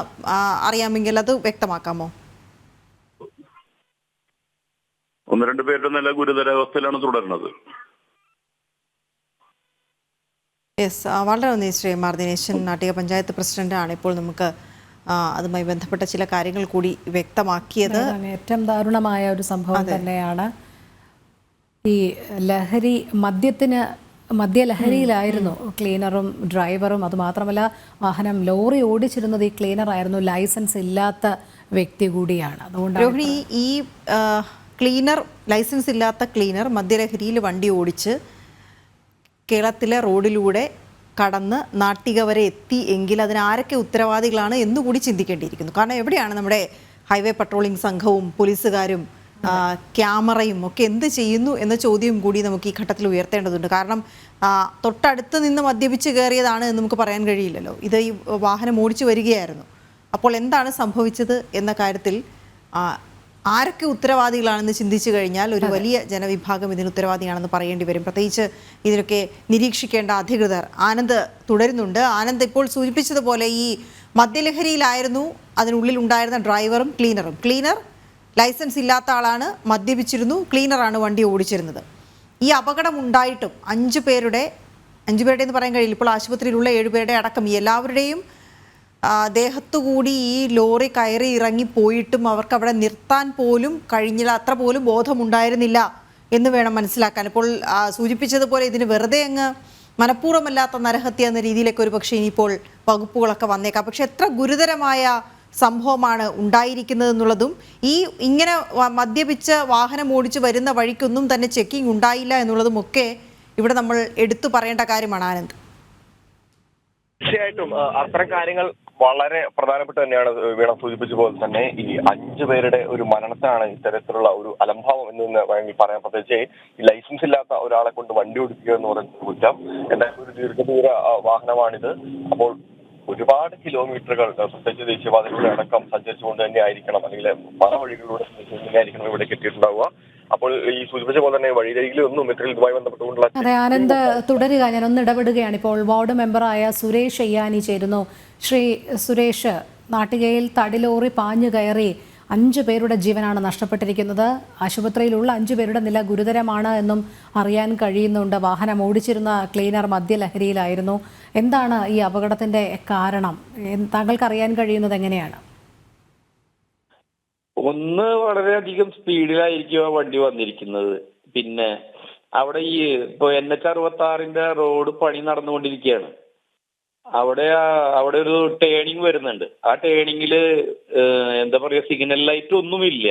അറിയാമെങ്കിൽ അത് വ്യക്തമാക്കാമോ? 1-2 പേരുടെ നല്ല ഗുരുതരാവസ്ഥയിലാണ് തുടരുന്നത്. യെസ്, വളരെ നന്ദി ശ്രീ എം.ആർ. ദിനേശൻ, നാട്ടിക പഞ്ചായത്ത് പ്രസിഡന്റാണ് ഇപ്പോൾ നമുക്ക് അതുമായി ബന്ധപ്പെട്ട ചില കാര്യങ്ങൾ കൂടി വ്യക്തമാക്കിയത്. ഏറ്റവും ദാരുണമായ ഒരു സംഭവം തന്നെയാണ്. ഈ മദ്യലഹരിയിലായിരുന്നു ക്ലീനറും ഡ്രൈവറും. അതുമാത്രമല്ല, വാഹനം ലോറി ഓടിച്ചിരുന്നത് ഈ ക്ലീനറായിരുന്നു. ലൈസൻസ് ഇല്ലാത്ത വ്യക്തി കൂടിയാണ്. അതുകൊണ്ട് ഈ ക്ലീനർ, ലൈസൻസ് ഇല്ലാത്ത ക്ലീനർ മദ്യലഹരിയിൽ വണ്ടി ഓടിച്ച് കേരളത്തിലെ റോഡിലൂടെ കടന്ന് നാട്ടിക വരെ എത്തി എങ്കിൽ അതിന് ആരൊക്കെ ഉത്തരവാദികളാണ് എന്നുകൂടി ചിന്തിക്കേണ്ടിയിരിക്കുന്നു. കാരണം എവിടെയാണ് നമ്മുടെ ഹൈവേ പട്രോളിംഗ് സംഘവും പോലീസുകാരും ക്യാമറയും ഒക്കെ എന്ത് ചെയ്യുന്നു എന്ന ചോദ്യം കൂടി നമുക്ക് ഈ ഘട്ടത്തിൽ ഉയർത്തേണ്ടതുണ്ട്. കാരണം തൊട്ടടുത്ത് നിന്ന് മദ്യപിച്ച് കയറിയതാണ് എന്ന് നമുക്ക് പറയാൻ കഴിയില്ലല്ലോ. ഇത് ഈ വാഹനം ഓടിച്ചു വരികയായിരുന്നു. അപ്പോൾ എന്താണ് സംഭവിച്ചത് എന്ന കാര്യത്തിൽ ആരൊക്കെ ഉത്തരവാദികളാണെന്ന് ചിന്തിച്ചു കഴിഞ്ഞാൽ ഒരു വലിയ ജനവിഭാഗം ഇതിന് ഉത്തരവാദിയാണെന്ന് പറയേണ്ടി വരും. പ്രത്യേകിച്ച് ഇതിനൊക്കെ നിരീക്ഷിക്കേണ്ട അധികൃതർ. ആനന്ദ് തുടരുന്നുണ്ട്. ആനന്ദ് ഇപ്പോൾ സൂചിപ്പിച്ചതുപോലെ ഈ മദ്യലഹരിയിലായിരുന്നു അതിനുള്ളിൽ ഉണ്ടായിരുന്ന ഡ്രൈവറും ക്ലീനറും. ക്ലീനർ ലൈസൻസ് ഇല്ലാത്ത ആളാണ്, മദ്യപിച്ചിരുന്നു. ക്ലീനറാണ് വണ്ടി ഓടിച്ചിരുന്നത്. ഈ അപകടം ഉണ്ടായിട്ടും 5 പേരുടെ എന്ന് പറയാൻ കഴിയില്ല, ഇപ്പോൾ ആശുപത്രിയിലുള്ള 7 പേരുടെ അടക്കം എല്ലാവരുടെയും ദേഹത്തുകൂടി ഈ ലോറി കയറി ഇറങ്ങി പോയിട്ടും അവർക്ക് അവിടെ നിർത്താൻ പോലും കഴിഞ്ഞില്ല. അത്ര പോലും ബോധമുണ്ടായിരുന്നില്ല എന്ന് വേണം മനസ്സിലാക്കാൻ. ഇപ്പോൾ സൂചിപ്പിച്ചതുപോലെ ഇതിന് വെറുതെ അങ്ങ് മനഃപൂർവ്വമല്ലാത്ത നരഹത്യ എന്ന രീതിയിലേക്ക് ഒരു പക്ഷേ ഇനിയിപ്പോൾ വകുപ്പുകളൊക്കെ വന്നേക്കാം. പക്ഷെ എത്ര ഗുരുതരമായ സംഭവമാണ് ഉണ്ടായിരിക്കുന്നത് എന്നുള്ളതും, ഈ ഇങ്ങനെ മദ്യപിച്ച് വാഹനം ഓടിച്ച് വരുന്ന വഴിക്കൊന്നും തന്നെ ചെക്കിംഗ് ഉണ്ടായില്ല എന്നുള്ളതും ഒക്കെ ഇവിടെ നമ്മൾ എടുത്തു പറയേണ്ട കാര്യമാണ്. ആനന്ദ്, തീർച്ചയായിട്ടും അത്തരം കാര്യങ്ങൾ വളരെ പ്രധാനപ്പെട്ട തന്നെയാണ്. വീണ സൂചിപ്പിച്ച പോലെ തന്നെ ഈ 5 പേരുടെ ഒരു മരണത്തിനാണ് ഇത്തരത്തിലുള്ള ഒരു അലംഭാവം എന്ന് വേണമെങ്കിൽ പറയാം. പ്രത്യേകിച്ച് ഈ ലൈസൻസ് ഇല്ലാത്ത ഒരാളെ കൊണ്ട് വണ്ടി ഓടിക്കുക എന്ന് പറയുന്ന കുറ്റം. എന്തായാലും ഒരു ദീർഘദൂര വാഹനമാണിത്. അപ്പോൾ ഒരുപാട് കിലോമീറ്ററുകൾ പ്രത്യേകിച്ച് ദേശീയപാതകളിലൂടെ അടക്കം സഞ്ചരിച്ചുകൊണ്ട് തന്നെ ആയിരിക്കണം, അല്ലെങ്കിൽ പല വഴികളിലൂടെ സഞ്ചരിച്ചുകൊണ്ട് തന്നെ ആയിരിക്കണം ഇവിടെ എത്തിയിട്ടുണ്ടാവുക. അപ്പോൾ ഈ സൂചിപ്പിച്ച പോലെ തന്നെ വഴിയിലൊന്നും ഇതുമായി ബന്ധപ്പെട്ടുകൊണ്ടുള്ള ആനന്ദ് തുടരുക. ഞാനൊന്ന് ഇടപെടുകയാണ്. ഇപ്പോൾ വാർഡ് മെമ്പറായ സുരേഷ് അയ്യാനി ചേരുന്നു. ശ്രീ സുരേഷ്, നാട്ടികയിൽ തടിലോറി പാഞ്ഞു കയറി 5 പേരുടെ ജീവനാണ് നഷ്ടപ്പെട്ടിരിക്കുന്നത്. ആശുപത്രിയിലുള്ള 5 പേരുടെ നില ഗുരുതരമാണ് എന്നും അറിയാൻ കഴിയുന്നുണ്ട്. വാഹനം ഓടിച്ചിരുന്ന ക്ലീനർ മദ്യലഹരിയിലായിരുന്നു. എന്താണ് ഈ അപകടത്തിന്റെ കാരണം? താങ്കൾക്ക് അറിയാൻ കഴിയുന്നത് എങ്ങനെയാണ്? ഒന്ന്, വളരെയധികം സ്പീഡിലായിരിക്കും ആ വണ്ടി വന്നിരിക്കുന്നത്. പിന്നെ അവിടെ ഈ ഇപ്പൊ NH-66 റോഡ് പണി നടന്നുകൊണ്ടിരിക്കുകയാണ്. അവിടെ ഒരു ടേണിംഗ് വരുന്നുണ്ട്. ആ ടേണിങ്ങില് എന്താ പറയാ, സിഗ്നൽ ലൈറ്റ് ഒന്നുമില്ല.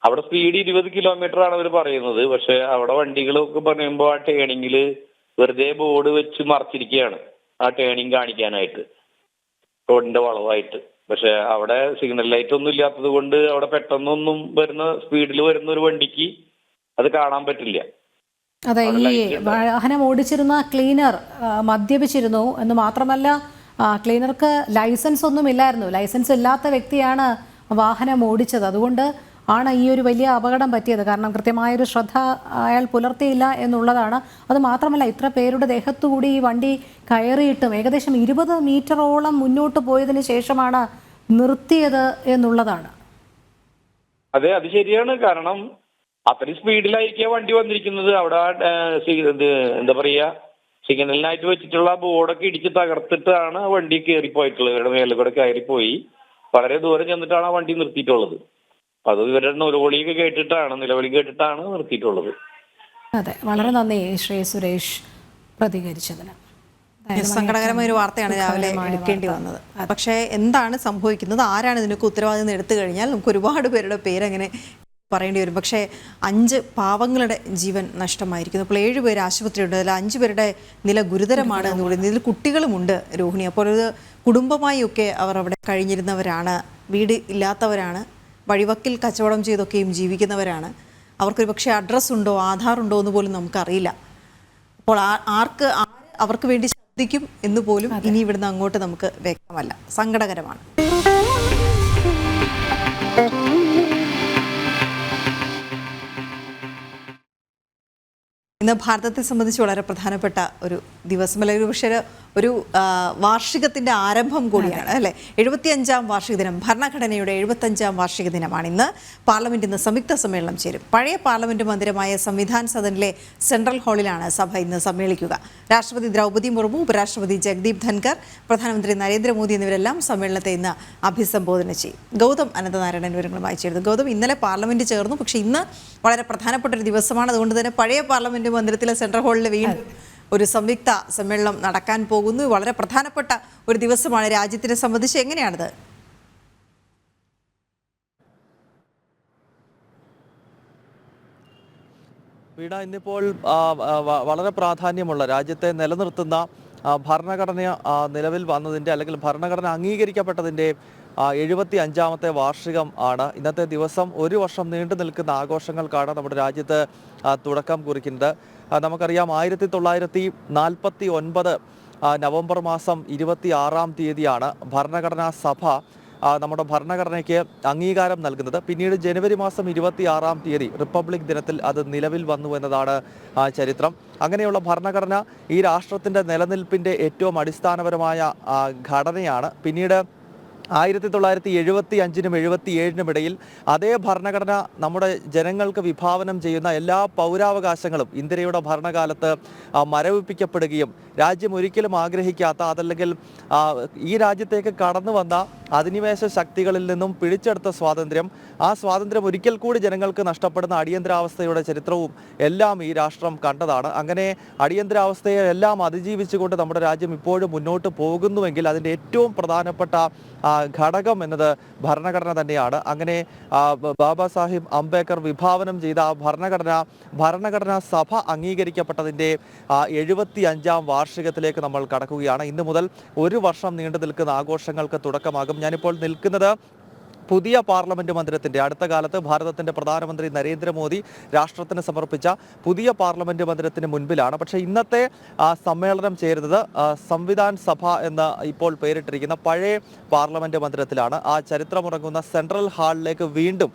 അവിടെ സ്പീഡ് 20 കിലോമീറ്റർ ആണ് അവർ പറയുന്നത്. പക്ഷെ അവിടെ വണ്ടികളൊക്കെ പറയുമ്പോൾ ആ ടേണിങ്ങില് വെറുതെ ബോർഡ് വെച്ച് മറച്ചിരിക്കുകയാണ്, ആ ടേണിങ് കാണിക്കാനായിട്ട്, റോഡിന്റെ വളവായിട്ട്. പക്ഷെ അവിടെ സിഗ്നൽ ലൈറ്റ് ഒന്നും ഇല്ലാത്തത് കൊണ്ട് അവിടെ പെട്ടെന്നൊന്നും സ്പീഡിൽ വരുന്ന ഒരു വണ്ടിക്ക് അത് കാണാൻ പറ്റില്ല. അതെ, ഈ വാഹനം ഓടിച്ചിരുന്ന ക്ലീനർ മദ്യപിച്ചിരുന്നു എന്ന് മാത്രമല്ല, ക്ലീനർക്ക് ലൈസൻസ് ഒന്നും ഇല്ലായിരുന്നു. ലൈസൻസ് ഇല്ലാത്ത വ്യക്തിയാണ് വാഹനം ഓടിച്ചത്. അതുകൊണ്ട് ആണ് ഈ ഒരു വലിയ അപകടം പറ്റിയത്. കാരണം കൃത്യമായൊരു ശ്രദ്ധ അയാൾ പുലർത്തിയില്ല എന്നുള്ളതാണ്. അത് മാത്രമല്ല, ഇത്ര പേരുടെ ദേഹത്തുകൂടി ഈ വണ്ടി കയറിയിട്ടും ഏകദേശം 20 മീറ്ററോളം മുന്നോട്ട് പോയതിനു ശേഷമാണ് നിർത്തിയത് എന്നുള്ളതാണ്. അതെ, അത് ശരിയാണ്. കാരണം അത്രയും സ്പീഡിലായിരിക്കും വണ്ടി വന്നിരിക്കുന്നത്. അവിടെ എന്താ പറയാ, സിഗ്നലിനായിട്ട് വെച്ചിട്ടുള്ള ബോർഡൊക്കെ ഇടിച്ച് തകർത്തിട്ടാണ് വണ്ടി കയറിപ്പോയിട്ടുള്ളത്. ഇവരുടെ മേലെ കൂടെ കയറിപ്പോയി വളരെ ദൂരം ചെന്നിട്ടാണ് ആ വണ്ടി നിർത്തിയിട്ടുള്ളത്. അത് ഇവരുടെ നിലവിളി കേട്ടിട്ടാണ് നിർത്തിയിട്ടുള്ളത്. അതെ, വളരെ നന്ദി ശ്രീ സുരേഷ് പ്രതികരിച്ചതിന്. സങ്കടകരമായ ഒരു വാർത്തയാണ് രാവിലെ എടുക്കേണ്ടി വന്നത്. പക്ഷേ എന്താണ് സംഭവിക്കുന്നത്, ആരാണ് ഇതിനൊക്കെ ഉത്തരവാദിത്വം എടുത്തു കഴിഞ്ഞാൽ നമുക്ക് ഒരുപാട് പേരുടെ പേരങ്ങനെ പറയേണ്ടി വരും. പക്ഷേ 5 പാവങ്ങളുടെ ജീവൻ നഷ്ടമായിരിക്കുന്നു. അപ്പോൾ 7 പേര് ആശുപത്രിയുണ്ട്. അതിൽ 5 പേരുടെ നില ഗുരുതരമാണ് എന്ന് പറയുന്നത്. ഇതിൽ കുട്ടികളുമുണ്ട് രോഹിണി. അപ്പോൾ ഒരു കുടുംബമായി ഒക്കെ അവർ അവിടെ കഴിഞ്ഞിരുന്നവരാണ്, വീട് ഇല്ലാത്തവരാണ്, വഴിവക്കിൽ കച്ചവടം ചെയ്തൊക്കെയും ജീവിക്കുന്നവരാണ്. അവർക്കൊരു പക്ഷേ അഡ്രസ്സ് ഉണ്ടോ, ആധാർ ഉണ്ടോ എന്ന് പോലും നമുക്കറിയില്ല. അപ്പോൾ ആര് അവർക്ക് വേണ്ടി ശബ്ദിക്കും എന്ന് പോലും ഇനി ഇവിടുന്ന് അങ്ങോട്ട് നമുക്ക് വ്യക്തമല്ല. സങ്കടകരമാണ്. ഇന്ന് ഭാരതത്തെ സംബന്ധിച്ച് വളരെ പ്രധാനപ്പെട്ട ഒരു ദിവസം, അല്ലെങ്കിൽ പക്ഷേ ഒരു വാർഷികത്തിൻ്റെ ആരംഭം കൂടിയാണ് അല്ലേ. 75-ാം വാർഷിക ദിനം, ഭരണഘടനയുടെ 75-ാം വാർഷിക ദിനമാണ് ഇന്ന്. പാർലമെന്റ് ഇന്ന് സംയുക്ത സമ്മേളനം ചേരും. പഴയ പാർലമെന്റ് മന്ദിരമായ സംവിധാൻ സദനിലെ സെൻട്രൽ ഹാളിലാണ് സഭ ഇന്ന് സമ്മേളിക്കുക. രാഷ്ട്രപതി ദ്രൗപദി മുർമു, ഉപരാഷ്ട്രപതി ജഗദീപ് ധൻകർ, പ്രധാനമന്ത്രി നരേന്ദ്രമോദി എന്നിവരെല്ലാം സമ്മേളനത്തെ ഇന്ന് അഭിസംബോധന ചെയ്യും. ഗൗതം അനന്തനാരായണൻ വിവരങ്ങളുമായി ചേരുന്നു. ഗൗതം, ഇന്നലെ പാർലമെന്റ് ചേർന്നു, പക്ഷേ ഇന്ന് വളരെ പ്രധാനപ്പെട്ട ഒരു ദിവസമാണ്. അതുകൊണ്ട് തന്നെ പഴയ പാർലമെന്റ് മന്ദിരത്തിലെ സെൻട്രൽ ഹാളിൽ വീണ്ടും ഒരു സംയുക്ത സമ്മേളനം നടക്കാൻ പോകുന്നു. വളരെ പ്രധാനപ്പെട്ട ഒരു ദിവസമാണ് രാജ്യത്തിനെ സംബന്ധിച്ച്. എങ്ങനെയാണിത്? വീണ, ഇന്നിപ്പോൾ വളരെ പ്രാധാന്യമുള്ള, രാജ്യത്തെ നിലനിർത്തുന്ന ഭരണഘടന നിലവിൽ വന്നതിൻ്റെ, അല്ലെങ്കിൽ ഭരണഘടന അംഗീകരിക്കപ്പെട്ടതിൻ്റെ 75-ാമത്തെ വാർഷികം ആണ് ഇന്നത്തെ ദിവസം. ഒരു വർഷം നീണ്ടു നിൽക്കുന്ന ആഘോഷങ്ങൾക്കാണ് നമ്മുടെ രാജ്യത്ത് തുടക്കം കുറിക്കുന്നത്. നമുക്കറിയാം, 1949 നവംബർ മാസം 26-ാം തീയതിയാണ് ഭരണഘടനാ സഭ നമ്മുടെ ഭരണഘടനയ്ക്ക് അംഗീകാരം നൽകുന്നത്. പിന്നീട് ജനുവരി മാസം 26-ാം തീയതി റിപ്പബ്ലിക് ദിനത്തിൽ അത് നിലവിൽ വന്നു എന്നതാണ് ചരിത്രം. അങ്ങനെയുള്ള ഭരണഘടന ഈ രാഷ്ട്രത്തിൻ്റെ നിലനിൽപ്പിൻ്റെ ഏറ്റവും അടിസ്ഥാനപരമായ ഘടനയാണ്. പിന്നീട് 1975-നും 77-നും ഇടയിൽ അതേ ഭരണഘടന നമ്മുടെ ജനങ്ങൾക്ക് വിഭാവനം ചെയ്യുന്ന എല്ലാ പൗരാവകാശങ്ങളും ഇന്ത്യയുടെ ഭരണകാലത്ത് മരവിപ്പിക്കപ്പെടുകയും രാജ്യം ഒരിക്കലും ആഗ്രഹിക്കാത്ത, അതല്ലെങ്കിൽ ഈ രാജ്യത്തേക്ക് കടന്നു വന്ന അധിനിവേശ ശക്തികളിൽ നിന്നും പിടിച്ചെടുത്ത സ്വാതന്ത്ര്യം, ആ സ്വാതന്ത്ര്യം ഒരിക്കൽ കൂടി ജനങ്ങൾക്ക് നഷ്ടപ്പെടുന്ന അടിയന്തരാവസ്ഥയുടെ ചരിത്രവും എല്ലാം ഈ രാഷ്ട്രം കണ്ടതാണ്. അങ്ങനെ അടിയന്തരാവസ്ഥയെ എല്ലാം അതിജീവിച്ചുകൊണ്ട് നമ്മുടെ രാജ്യം ഇപ്പോഴും മുന്നോട്ട് പോകുന്നുവെങ്കിൽ അതിൻ്റെ ഏറ്റവും പ്രധാനപ്പെട്ട ഘടകം എന്നത് ഭരണഘടന തന്നെയാണ്. അങ്ങനെ ബാബാ സാഹിബ് അംബേദ്കർ വിഭാവനം ചെയ്ത ആ ഭരണഘടനാ സഭ അംഗീകരിക്കപ്പെട്ടതിൻ്റെ 75-ാം വാർഷികത്തിലേക്ക് നമ്മൾ കടക്കുകയാണ്. ഇന്ന് മുതൽ ഒരു വർഷം നീണ്ടു നിൽക്കുന്ന ആഘോഷങ്ങൾക്ക് തുടക്കമാകും. ഞാനിപ്പോൾ നിൽക്കുന്നത് പുതിയ പാർലമെന്റ് മന്ദിരത്തിൻ്റെ, അടുത്ത കാലത്ത് ഭാരതത്തിൻ്റെ പ്രധാനമന്ത്രി നരേന്ദ്രമോദി രാഷ്ട്രത്തിന് സമർപ്പിച്ച പുതിയ പാർലമെന്റ് മന്ദിരത്തിന് മുൻപിലാണ്. പക്ഷേ ഇന്നത്തെ സമ്മേളനം ചേരുന്നത് സംവിധാൻ സഭ എന്ന് ഇപ്പോൾ പേരിട്ടിരിക്കുന്ന പഴയ പാർലമെന്റ് മന്ദിരത്തിലാണ്. ആ ചരിത്രമുറങ്ങുന്ന സെൻട്രൽ ഹാളിലേക്ക് വീണ്ടും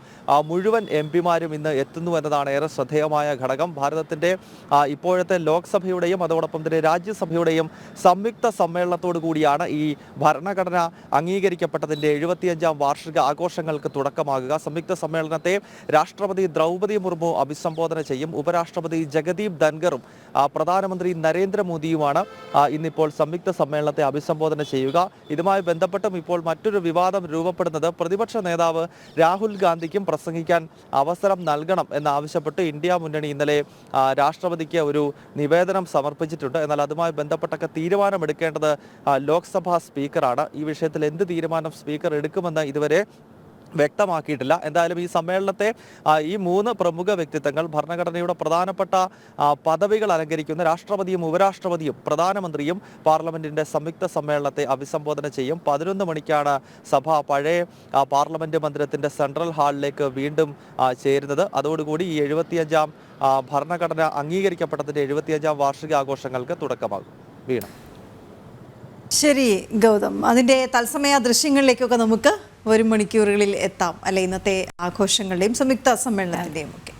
മുഴുവൻ MP-മാരും ഇന്ന് എത്തുന്നു എന്നതാണ് ഏറെ ശ്രദ്ധേയമായ ഘടകം. ഭാരതത്തിൻ്റെ ഇപ്പോഴത്തെ ലോക്സഭയുടെയും അതോടൊപ്പം തന്നെ രാജ്യസഭയുടെയും സംയുക്ത സമ്മേളനത്തോടു കൂടിയാണ് ഈ ഭരണഘടന അംഗീകരിക്കപ്പെട്ടതിൻ്റെ 75-ാം വാർഷിക ആഘോഷങ്ങൾക്ക് തുടക്കമാകുക. സംയുക്ത സമ്മേളനത്തെ രാഷ്ട്രപതി ദ്രൗപദി മുർമു അഭിസംബോധന ചെയ്യും. ഉപരാഷ്ട്രപതി ജഗദീപ് ധൻഖറും പ്രധാനമന്ത്രി നരേന്ദ്രമോദിയുമാണ് ഇന്നിപ്പോൾ സംയുക്ത സമ്മേളനത്തെ അഭിസംബോധന ചെയ്യുക. ഇതുമായി ബന്ധപ്പെട്ടും ഇപ്പോൾ മറ്റൊരു വിവാദം രൂപപ്പെടുന്നത് പ്രതിപക്ഷ നേതാവ് രാഹുൽ ഗാന്ധിക്കും പ്രസംഗിക്കാൻ അവസരം നൽകണം എന്നാവശ്യപ്പെട്ട് ഇന്ത്യ മുന്നണി ഇന്നലെ രാഷ്ട്രപതിക്ക് ഒരു നിവേദനം സമർപ്പിച്ചിട്ടുണ്ട്. എന്നാൽ അതുമായി ബന്ധപ്പെട്ടൊക്കെ തീരുമാനമെടുക്കേണ്ടത് ലോക്സഭാ സ്പീക്കറാണ്. ഈ വിഷയത്തിൽ എന്ത് തീരുമാനം സ്പീക്കർ എടുക്കുമെന്ന് ഇതുവരെ വ്യക്തമാക്കിയിട്ടില്ല. എന്തായാലും ഈ സമ്മേളനത്തെ ഈ 3 പ്രമുഖ വ്യക്തിത്വങ്ങൾ ഭരണഘടനയുടെ പ്രധാനപ്പെട്ട പദവികൾ അലങ്കരിക്കുന്ന രാഷ്ട്രപതിയും ഉപരാഷ്ട്രപതിയും പ്രധാനമന്ത്രിയും പാർലമെന്റിന്റെ സംയുക്ത സമ്മേളനത്തെ അഭിസംബോധന ചെയ്യും. 11 മണിക്കാണ് സഭ പഴയ പാർലമെന്റ് മന്ദിരത്തിന്റെ സെൻട്രൽ ഹാളിലേക്ക് വീണ്ടും ചേരുന്നത്. അതോടുകൂടി ഈ 75-ാം ഭരണഘടന അംഗീകരിക്കപ്പെട്ടതിന്റെ 75-ാം വാർഷികാഘോഷങ്ങൾക്ക് തുടക്കമാകും. വീണ. ശരി ഗൗതം, അതിൻ്റെ തത്സമയ ദൃശ്യങ്ങളിലേക്കൊക്കെ നമുക്ക് വരും മണിക്കൂറുകളിൽ എത്താം അല്ലെ, ഇന്നത്തെ ആഘോഷങ്ങളുടെയും സംയുക്ത സമ്മേളനത്തിൻ്റെയും ഒക്കെ.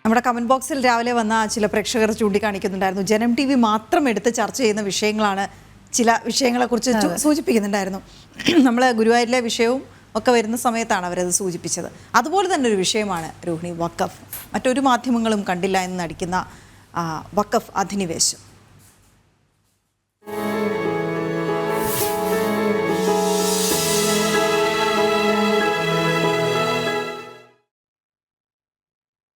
നമ്മുടെ കമന്റ് ബോക്സിൽ രാവിലെ വന്ന ചില പ്രേക്ഷകർ ചൂണ്ടിക്കാണിക്കുന്നുണ്ടായിരുന്നു, ജനം TV മാത്രം എടുത്ത് ചർച്ച ചെയ്യുന്ന വിഷയങ്ങളാണ്, ചില വിഷയങ്ങളെക്കുറിച്ച് സൂചിപ്പിക്കുന്നുണ്ടായിരുന്നു. നമ്മൾ ഗുരുവായൂരിലെ വിഷയവും ഒക്കെ വരുന്ന സമയത്താണ് അവരത് സൂചിപ്പിച്ചത്. അതുപോലെ തന്നെ ഒരു വിഷയമാണ് രോഹിണി, വഖഫ്. മറ്റൊരു മാധ്യമങ്ങളും കണ്ടില്ല എന്ന് നടിക്കുന്ന വഖഫ് അധിനിവേശം.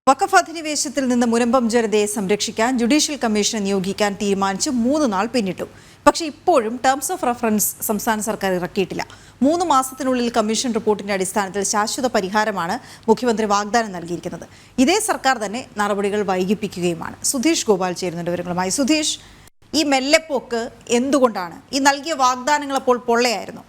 വഖഫ് അധിനിവേശത്തിൽ നിന്ന് മുനമ്പം ജനതയെ സംരക്ഷിക്കാൻ ജുഡീഷ്യൽ കമ്മീഷനെ നിയോഗിക്കാൻ തീരുമാനിച്ച് 3 നാൾ പിന്നിട്ടു. പക്ഷേ ഇപ്പോഴും ടേംസ് ഓഫ് റെഫറൻസ് സംസ്ഥാന സർക്കാർ ഇറക്കിയിട്ടില്ല. 3 മാസത്തിനുള്ളിൽ കമ്മീഷൻ റിപ്പോർട്ടിന്റെ അടിസ്ഥാനത്തിൽ ശാശ്വത പരിഹാരമാണ് മുഖ്യമന്ത്രി വാഗ്ദാനം നൽകിയിരിക്കുന്നത്. ഇതേ സർക്കാർ തന്നെ നടപടികൾ വൈകിപ്പിക്കുകയുമാണ്. സുധീഷ് ഗോപാൽ ചേരുന്നുണ്ട് വിവരങ്ങളുമായി. സുധീഷ്, ഈ മെല്ലെപ്പോക്ക് എന്തുകൊണ്ടാണ്? ഈ നൽകിയ വാഗ്ദാനങ്ങൾ അപ്പോൾ പൊള്ളയായിരുന്നു?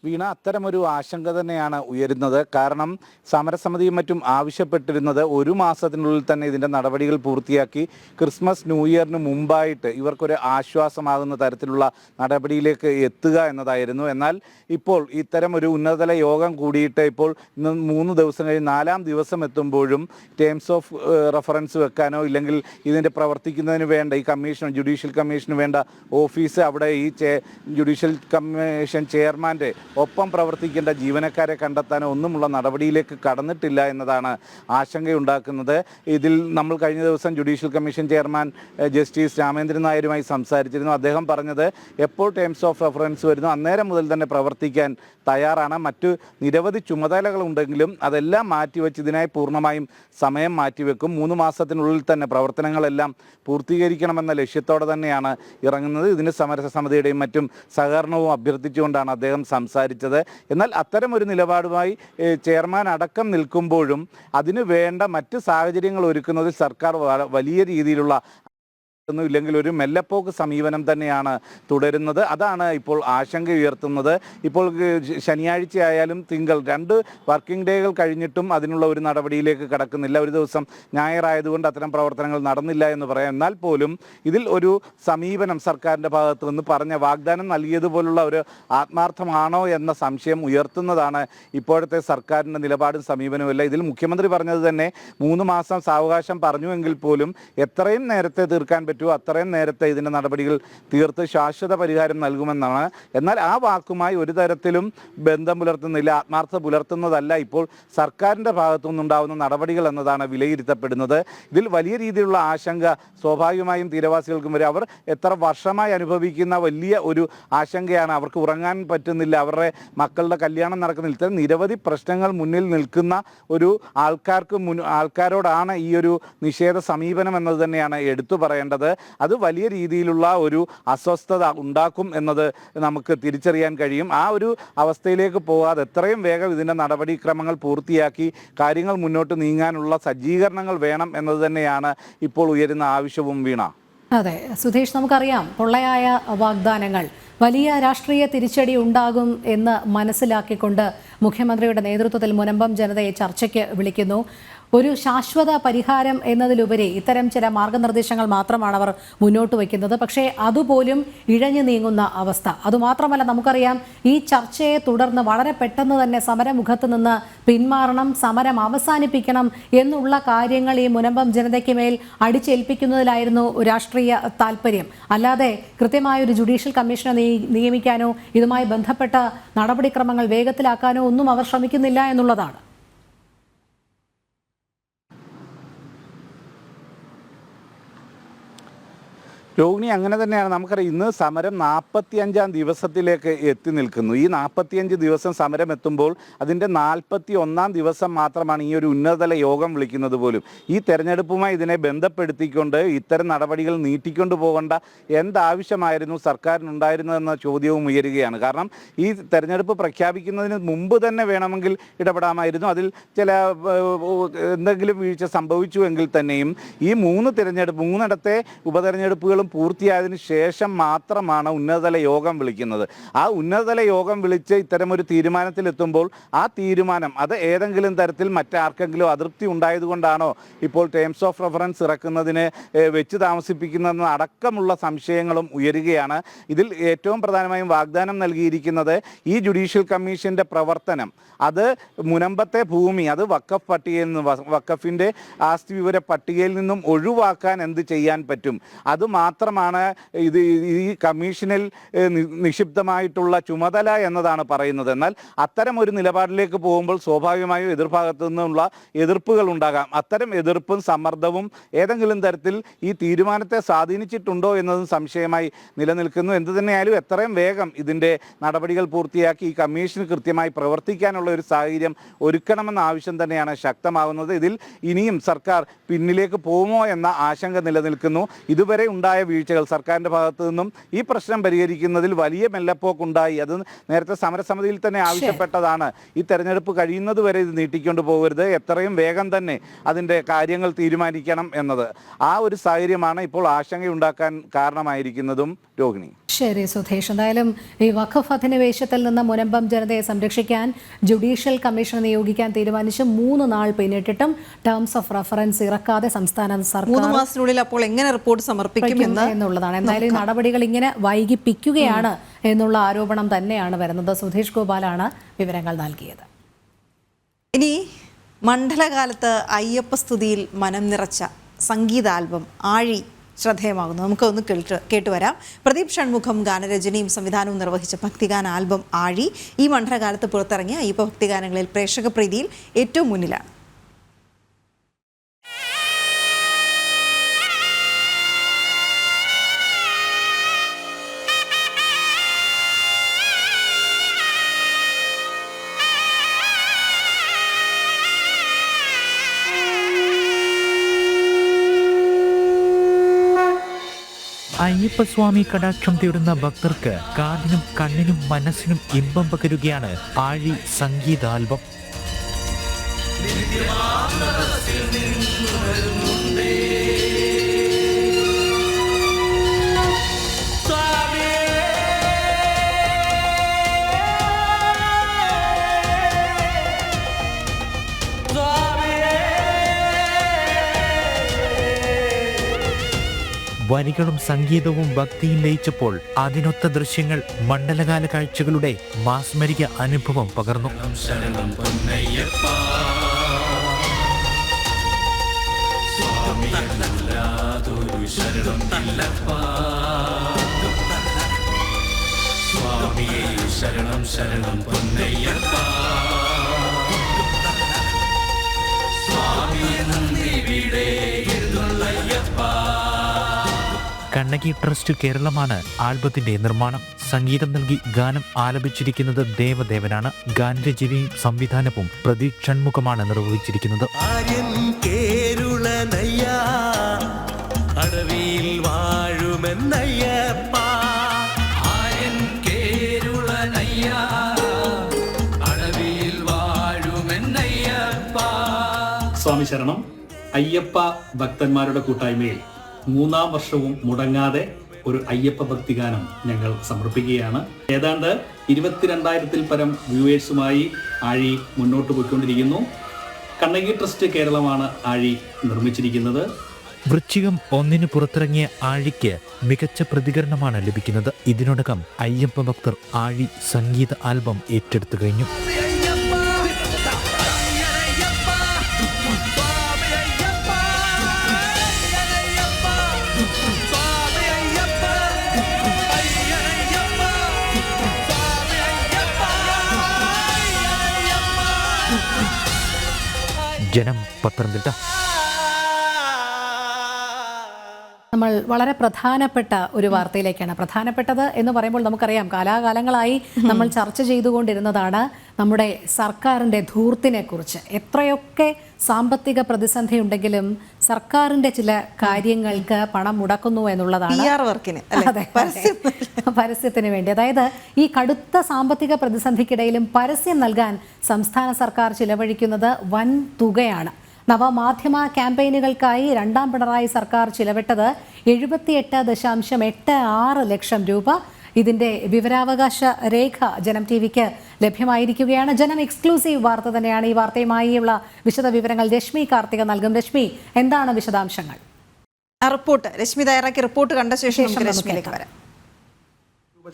വീണ, അത്തരമൊരു ആശങ്ക തന്നെയാണ് ഉയരുന്നത്. കാരണം സമരസമിതിയും മറ്റും ആവശ്യപ്പെട്ടിരുന്നത് 1 മാസത്തിനുള്ളിൽ തന്നെ ഇതിൻ്റെ നടപടികൾ പൂർത്തിയാക്കി ക്രിസ്മസ് ന്യൂ ഇയറിന് മുമ്പായിട്ട് ഇവർക്കൊരു ആശ്വാസമാകുന്ന തരത്തിലുള്ള നടപടിയിലേക്ക് എത്തുക എന്നതായിരുന്നു. എന്നാൽ ഇപ്പോൾ ഇത്തരം ഒരു ഉന്നതതല യോഗം കൂടിയിട്ട് ഇപ്പോൾ ഇന്ന് 3 ദിവസം കഴിഞ്ഞ് 4-ാം ദിവസം എത്തുമ്പോഴും ടേംസ് ഓഫ് റെഫറൻസ് വെക്കാനോ ഇല്ലെങ്കിൽ ഇതിൻ്റെ പ്രവർത്തിക്കുന്നതിന് വേണ്ട ഈ കമ്മീഷൻ ജുഡീഷ്യൽ കമ്മീഷന് വേണ്ട ഓഫീസ് അവിടെ ഈ ജുഡീഷ്യൽ കമ്മീഷൻ ചെയർമാൻ്റെ ഒപ്പം പ്രവർത്തിക്കേണ്ട ജീവനക്കാരെ കണ്ടെത്താനോ ഒന്നുമുള്ള നടപടിയിലേക്ക് കടന്നിട്ടില്ല എന്നതാണ് ആശങ്കയുണ്ടാക്കുന്നത്. ഇതിൽ നമ്മൾ കഴിഞ്ഞ ദിവസം judicial commission chairman justice Ramendran നായരുമായി സംസാരിച്ചിരുന്നു. അദ്ദേഹം പറഞ്ഞത് എപ്പോൾ ടേംസ് ഓഫ് റെഫറൻസ് വരുന്നു അന്നേരം മുതൽ തന്നെ പ്രവർത്തിക്കാൻ തയ്യാറാണ്. മറ്റു നിരവധി ചുമതലകളുണ്ടെങ്കിലും അതെല്ലാം മാറ്റിവെച്ച് ഇതിനായി പൂർണ്ണമായും സമയം മാറ്റിവെക്കും. 3 മാസത്തിനുള്ളിൽ തന്നെ പ്രവർത്തനങ്ങളെല്ലാം പൂർത്തീകരിക്കണമെന്ന ലക്ഷ്യത്തോടെ തന്നെയാണ് ഇറങ്ങുന്നത്. ഇതിന് സമരസമിതിയുടെയും മറ്റും സഹകരണവും അഭ്യർത്ഥിച്ചുകൊണ്ടാണ് അദ്ദേഹം സംസാരിച്ചത്. എന്നാൽ അത്തരമൊരു നിലപാടുമായി ചെയർമാൻ അടക്കം നിൽക്കുമ്പോഴും അതിന് വേണ്ട മറ്റ് സാഹചര്യങ്ങൾ ഒരുക്കുന്നതിൽ സർക്കാർ വലിയ രീതിയിലുള്ള ഇല്ലെങ്കിൽ ഒരു മെല്ലെപ്പോക്ക് സമീപനം തന്നെയാണ് തുടരുന്നത്. അതാണ് ഇപ്പോൾ ആശങ്ക ഉയർത്തുന്നത്. ഇപ്പോൾ ശനിയാഴ്ച ആയാലും തിങ്കൾ 2 വർക്കിംഗ് ഡേകൾ കഴിഞ്ഞിട്ടും അതിനുള്ള ഒരു നടപടിയിലേക്ക് കടക്കുന്നില്ല. ഒരു ദിവസം ഞായറായതുകൊണ്ട് അത്തരം പ്രവർത്തനങ്ങൾ നടന്നില്ല എന്ന് പറയാം. എന്നാൽ പോലും ഇതിൽ ഒരു സമീപനം സർക്കാരിൻ്റെ ഭാഗത്തു നിന്ന് പറഞ്ഞ വാഗ്ദാനം നൽകിയതുപോലുള്ള ഒരു ആത്മാർത്ഥമാണോ എന്ന സംശയം ഉയർത്തുന്നതാണ് ഇപ്പോഴത്തെ സർക്കാരിൻ്റെ നിലപാടും സമീപനവുമല്ല. ഇതിൽ മുഖ്യമന്ത്രി പറഞ്ഞത് തന്നെ 3 മാസം സാവകാശം പറഞ്ഞുവെങ്കിൽ പോലും എത്രയും നേരത്തെ തീർക്കാൻ പറ്റുമോ അത്രയും നേരത്തെ ഇതിൻ്റെ നടപടികൾ തീർത്ത് ശാശ്വത പരിഹാരം നൽകുമെന്നാണ്. എന്നാൽ ആ വാക്കുമായി ഒരു തരത്തിലും ബന്ധം പുലർത്തുന്നില്ല, ആത്മാർത്ഥത പുലർത്തുന്നതല്ല ഇപ്പോൾ സർക്കാരിൻ്റെ ഭാഗത്തുനിന്നുണ്ടാകുന്ന നടപടികൾ എന്നതാണ് വിലയിരുത്തപ്പെടുന്നത്. ഇതിൽ വലിയ രീതിയിലുള്ള ആശങ്ക സ്വാഭാവികമായും തീരവാസികൾക്കും വരെ അവർ എത്ര വർഷമായി അനുഭവിക്കുന്ന വലിയ ഒരു ആശങ്കയാണ്. അവർക്ക് ഉറങ്ങാൻ പറ്റുന്നില്ല, അവരുടെ മക്കളുടെ കല്യാണം നടക്കുന്നില്ല. ഇത്തരം നിരവധി പ്രശ്നങ്ങൾ മുന്നിൽ നിൽക്കുന്ന ഒരു ആൾക്കാരോടാണ് ഈ ഒരു നിഷേധ സമീപനം എന്നത് തന്നെയാണ് എടുത്തു പറയേണ്ടത്. അത് വലിയ രീതിയിലുള്ള ഒരു അസ്വസ്ഥത ഉണ്ടാക്കും എന്നത് നമുക്ക് തിരിച്ചറിയാൻ കഴിയും. ആ ഒരു അവസ്ഥയിലേക്ക് പോകാതെ എത്രയും വേഗം ഇതിൻ്റെ നടപടിക്രമങ്ങൾ പൂർത്തിയാക്കി കാര്യങ്ങൾ മുന്നോട്ട് നീങ്ങാനുള്ള സജ്ജീകരണങ്ങൾ വേണം എന്നത് തന്നെയാണ് ഇപ്പോൾ ഉയരുന്ന ആവശ്യവും. വീണ. അതെ സുധീഷ്, നമുക്കറിയാം പൊള്ളയായ വാഗ്ദാനങ്ങൾ വലിയ രാഷ്ട്രീയ തിരിച്ചടി ഉണ്ടാകും എന്ന് മനസ്സിലാക്കിക്കൊണ്ട് മുഖ്യമന്ത്രിയുടെ നേതൃത്വത്തിൽ മുനമ്പം ജനതയെ ചർച്ചയ്ക്ക് വിളിക്കുന്നു. ഒരു ശാശ്വത പരിഹാരം എന്നതിലുപരി ഇത്തരം ചില മാർഗനിർദ്ദേശങ്ങൾ മാത്രമാണ് അവർ മുന്നോട്ട് വയ്ക്കുന്നത്. പക്ഷേ അതുപോലും ഇഴഞ്ഞു നീങ്ങുന്ന അവസ്ഥ. അതുമാത്രമല്ല, നമുക്കറിയാം ഈ ചർച്ചയെ തുടർന്ന് വളരെ പെട്ടെന്ന് തന്നെ സമരമുഖത്ത് നിന്ന് പിന്മാറണം, സമരം അവസാനിപ്പിക്കണം എന്നുള്ള കാര്യങ്ങൾ ഈ മുനമ്പം ജനതയ്ക്ക് മേൽ അടിച്ചേൽപ്പിക്കുന്നതിലായിരുന്നു രാഷ്ട്രീയ താല്പര്യം. അല്ലാതെ കൃത്യമായൊരു ജുഡീഷ്യൽ കമ്മീഷനെ നിയമിക്കാനോ ഇതുമായി ബന്ധപ്പെട്ട നടപടിക്രമങ്ങൾ വേഗത്തിലാക്കാനോ ഒന്നും അവർ ശ്രമിക്കുന്നില്ല എന്നുള്ളതാണ്. രോഹിണി, അങ്ങനെ തന്നെയാണ്. നമുക്കറിയാം ഇന്ന് സമരം 45-ാം ദിവസത്തിലേക്ക് എത്തി നിൽക്കുന്നു. ഈ 45 ദിവസം സമരം എത്തുമ്പോൾ അതിൻ്റെ 41-ാം ദിവസം മാത്രമാണ് ഈ ഒരു ഉന്നതതല യോഗം വിളിക്കുന്നത് പോലും. ഈ തെരഞ്ഞെടുപ്പുമായി ഇതിനെ ബന്ധപ്പെടുത്തിക്കൊണ്ട് ഇത്തരം നടപടികൾ നീട്ടിക്കൊണ്ടു പോകേണ്ട എന്താവശ്യമായിരുന്നു സർക്കാരിനുണ്ടായിരുന്നതെന്ന ചോദ്യവും ഉയരുകയാണ്. കാരണം ഈ തെരഞ്ഞെടുപ്പ് പ്രഖ്യാപിക്കുന്നതിന് മുമ്പ് തന്നെ വേണമെങ്കിൽ ഇടപെടാമായിരുന്നു. അതിൽ ചില എന്തെങ്കിലും വീഴ്ച സംഭവിച്ചുവെങ്കിൽ തന്നെയും ഈ മൂന്നിടത്തെ ഉപതെരഞ്ഞെടുപ്പുകളും പൂർത്തിയായതിനു ശേഷം മാത്രമാണ് ഉന്നതതല യോഗം വിളിക്കുന്നത്. ആ ഉന്നതതല യോഗം വിളിച്ച് ഇത്തരമൊരു തീരുമാനത്തിലെത്തുമ്പോൾ ആ തീരുമാനം അത് ഏതെങ്കിലും തരത്തിൽ മറ്റാർക്കെങ്കിലും അതൃപ്തി ഉണ്ടായതുകൊണ്ടാണോ ഇപ്പോൾ ടേംസ് ഓഫ് റെഫറൻസ് ഇറക്കുന്നതിന് വെച്ച് താമസിപ്പിക്കുന്നതെന്ന് അടക്കമുള്ള സംശയങ്ങളും ഉയരുകയാണ്. ഇതിൽ ഏറ്റവും പ്രധാനമായും വാഗ്ദാനം നൽകിയിരിക്കുന്നത് ഈ ജുഡീഷ്യൽ കമ്മീഷൻ്റെ പ്രവർത്തനം അത് മുനമ്പത്തെ ഭൂമി അത് വഖഫ് പട്ടികയിൽ നിന്ന് വഖഫിൻ്റെ ആസ്തി വിവര പട്ടികയിൽ നിന്നും ഒഴിവാക്കാൻ എന്ത് ചെയ്യാൻ പറ്റും, അത് മാത്രമാണ് ഇത് ഈ കമ്മീഷനിൽ നിക്ഷിപ്തമായിട്ടുള്ള ചുമതല എന്നതാണ് പറയുന്നത്. എന്നാൽ അത്തരം ഒരു നിലപാടിലേക്ക് പോകുമ്പോൾ സ്വാഭാവികമായും എതിർഭാഗത്തു നിന്നുള്ള എതിർപ്പുകൾ ഉണ്ടാകാം. അത്തരം എതിർപ്പും സമ്മർദ്ദവും ഏതെങ്കിലും തരത്തിൽ ഈ തീരുമാനത്തെ സ്വാധീനിച്ചിട്ടുണ്ടോ എന്നതും സംശയമായി നിലനിൽക്കുന്നു. എന്തു തന്നെയായാലും എത്രയും വേഗം ഇതിൻ്റെ നടപടികൾ പൂർത്തിയാക്കി ഈ കമ്മീഷന് കൃത്യമായി പ്രവർത്തിക്കാനുള്ള ഒരു സാഹചര്യം ഒരുക്കണമെന്ന ആവശ്യം തന്നെയാണ് ശക്തമാകുന്നത്. ഇതിൽ ഇനിയും സർക്കാർ പിന്നിലേക്ക് പോകുമോ എന്ന ആശങ്ക നിലനിൽക്കുന്നു. ഇതുവരെ ഉണ്ടായ വീഴ്ചകൾ സർക്കാരിൻ്റെ ഭാഗത്തു നിന്നും ഈ പ്രശ്നം പരിഹരിക്കുന്നതിൽ വലിയ മെല്ലപ്പോക്കുണ്ടായി. അത് നേരത്തെ സമരസമിതിയിൽ തന്നെ ആവശ്യപ്പെട്ടതാണ്. ഈ തെരഞ്ഞെടുപ്പ് കഴിയുന്നത് വരെ ഇത് നീട്ടിക്കൊണ്ടു പോകരുത്, എത്രയും വേഗം തന്നെ അതിൻ്റെ കാര്യങ്ങൾ തീരുമാനിക്കണം എന്നത്. ആ ഒരു സാഹചര്യമാണ് ഇപ്പോൾ ആശങ്കയുണ്ടാക്കാൻ കാരണമായിരിക്കുന്നതും. രോഹിണി. ശരി സുധേഷ്, എന്തായാലും ഈ വഖഫ് അധിനിവേശത്തിൽ നിന്ന് മുനമ്പം ജനതയെ സംരക്ഷിക്കാൻ ജുഡീഷ്യൽ കമ്മീഷനെ നിയോഗിക്കാൻ തീരുമാനിച്ച് 3 നാൾ പിന്നിട്ടിട്ടും ടേംസ് ഓഫ് റെഫറൻസ് ഇറക്കാതെ സംസ്ഥാന സർക്കാർ 3 മാസത്തിനുള്ളിൽ അപ്പോൾ എങ്ങനെ റിപ്പോർട്ട് സമർപ്പിക്കും എന്നുള്ളതാണ്. എന്തായാലും നടപടികൾ ഇങ്ങനെ വൈകിപ്പിക്കുകയാണ് എന്നുള്ള ആരോപണം തന്നെയാണ് വരുന്നത്. സുധേഷ് ഗോപാലാണ് വിവരങ്ങൾ നൽകിയത്. ഇനി മണ്ഡലകാലത്ത് അയ്യപ്പ സ്തുതിയിൽ മനം നിറച്ച സംഗീത ആൽബം ആഴി ശ്രദ്ധേയമാകുന്നു. നമുക്കൊന്ന് കേട്ടുവരാം. പ്രദീപ് ഷൺമുഖം ഗാനരചനയും സംവിധാനവും നിർവഹിച്ച ഭക്തിഗാന ആൽബം ആഴി ഈ മണ്ഡലകാലത്ത് പുറത്തിറങ്ങിയ അയ്യപ്പ ഭക്തിഗാനങ്ങളിൽ പ്രേക്ഷക പ്രീതിയിൽ ഏറ്റവും മുന്നിലാണ്. അയ്യപ്പസ്വാമി കടാക്ഷം തേടുന്ന ഭക്തർക്ക് കാതിനും കണ്ണിനും മനസ്സിനും ഇമ്പം പകരുകയാണ് ആഴി സംഗീത ആൽബം. വരികളും സംഗീതവും ഭക്തിയും ലയിച്ചപ്പോൾ അതിനൊത്ത ദൃശ്യങ്ങൾ മണ്ഡലകാല കാഴ്ചകളുടെ മാസ്മരിക അനുഭവം പകർന്നു. കണ്ണകി ട്രസ്റ്റ് കേരളമാണ് ആൽബത്തിന്റെ നിർമ്മാണം. സംഗീതം നൽകി ഗാനം ആലപിച്ചിരിക്കുന്നത് ദേവദേവനാണ്. ഗാനരചനയും സംവിധാനവും പ്രദീപ് ഷൺമുഖമാണ് നിർവഹിച്ചിരിക്കുന്നത്. സ്വാമി ശരണം. അയ്യപ്പ ഭക്തന്മാരുടെ കൂട്ടായ്മയിൽ 3-ാം വർഷവും മുടങ്ങാതെ ഒരു അയ്യപ്പ ഭക്തിഗാനം ഞങ്ങൾ സമർപ്പിക്കുകയാണ്. ഏതാണ്ട് 22,000-ൽ പരം വ്യൂവേഴ്സുമായി ആഴി മുന്നോട്ട് പോയിക്കൊണ്ടിരിക്കുന്നു. കണ്ണകി ട്രസ്റ്റ് കേരളമാണ് ആഴി നിർമ്മിച്ചിരിക്കുന്നത്. വൃശ്ചികം 1 പുറത്തിറങ്ങിയ ആഴിക്ക് മികച്ച പ്രതികരണമാണ് ലഭിക്കുന്നത്. ഇതിനോടകം അയ്യപ്പ ഭക്തർ ആഴി സംഗീത ആൽബം ഏറ്റെടുത്തു കഴിഞ്ഞു. ജനം, പത്തനംതിട്ട. നമ്മൾ വളരെ പ്രധാനപ്പെട്ട ഒരു വാർത്തയിലേക്കാണ്. പ്രധാനപ്പെട്ടത് എന്ന് പറയുമ്പോൾ നമുക്കറിയാം, കാലാകാലങ്ങളായി നമ്മൾ ചർച്ച ചെയ്തുകൊണ്ടിരുന്നതാണ് നമ്മുടെ സർക്കാരിൻ്റെ ധൂർത്തിനെ കുറിച്ച്. എത്രയൊക്കെ സാമ്പത്തിക പ്രതിസന്ധി ഉണ്ടെങ്കിലും സർക്കാരിൻ്റെ ചില കാര്യങ്ങൾക്ക് പണം മുടക്കുന്നു എന്നുള്ളതാണ്. അതെ, പരസ്യത്തിന് വേണ്ടി. അതായത് ഈ കടുത്ത സാമ്പത്തിക പ്രതിസന്ധിക്കിടയിലും പരസ്യം നൽകാൻ സംസ്ഥാന സർക്കാർ ചിലവഴിക്കുന്നത് വൻ തുകയാണ്. നവമാധ്യമ ക്യാമ്പയിനുകൾക്കായി രണ്ടാം പിണറായി സർക്കാർ ചിലവിട്ടത് 78.86 ലക്ഷം രൂപ. ഇതിന്റെ വിവരാവകാശ രേഖ ജനം ടിവിക്ക് ലഭ്യമായിരിക്കുകയാണ്. ജനം എക്സ്ക്ലൂസീവ് വാർത്ത തന്നെയാണ്. ഈ വാർത്തയുമായുള്ള വിശദ വിവരങ്ങൾ രശ്മി കാർത്തിക നൽകും. രശ്മി, എന്താണ് വിശദാംശങ്ങൾ? റിപ്പോർട്ട് രശ്മി തയ്യാറാക്കി റിപ്പോർട്ട് കണ്ട ശേഷം രശ്മിയിലേക്ക് വരാം.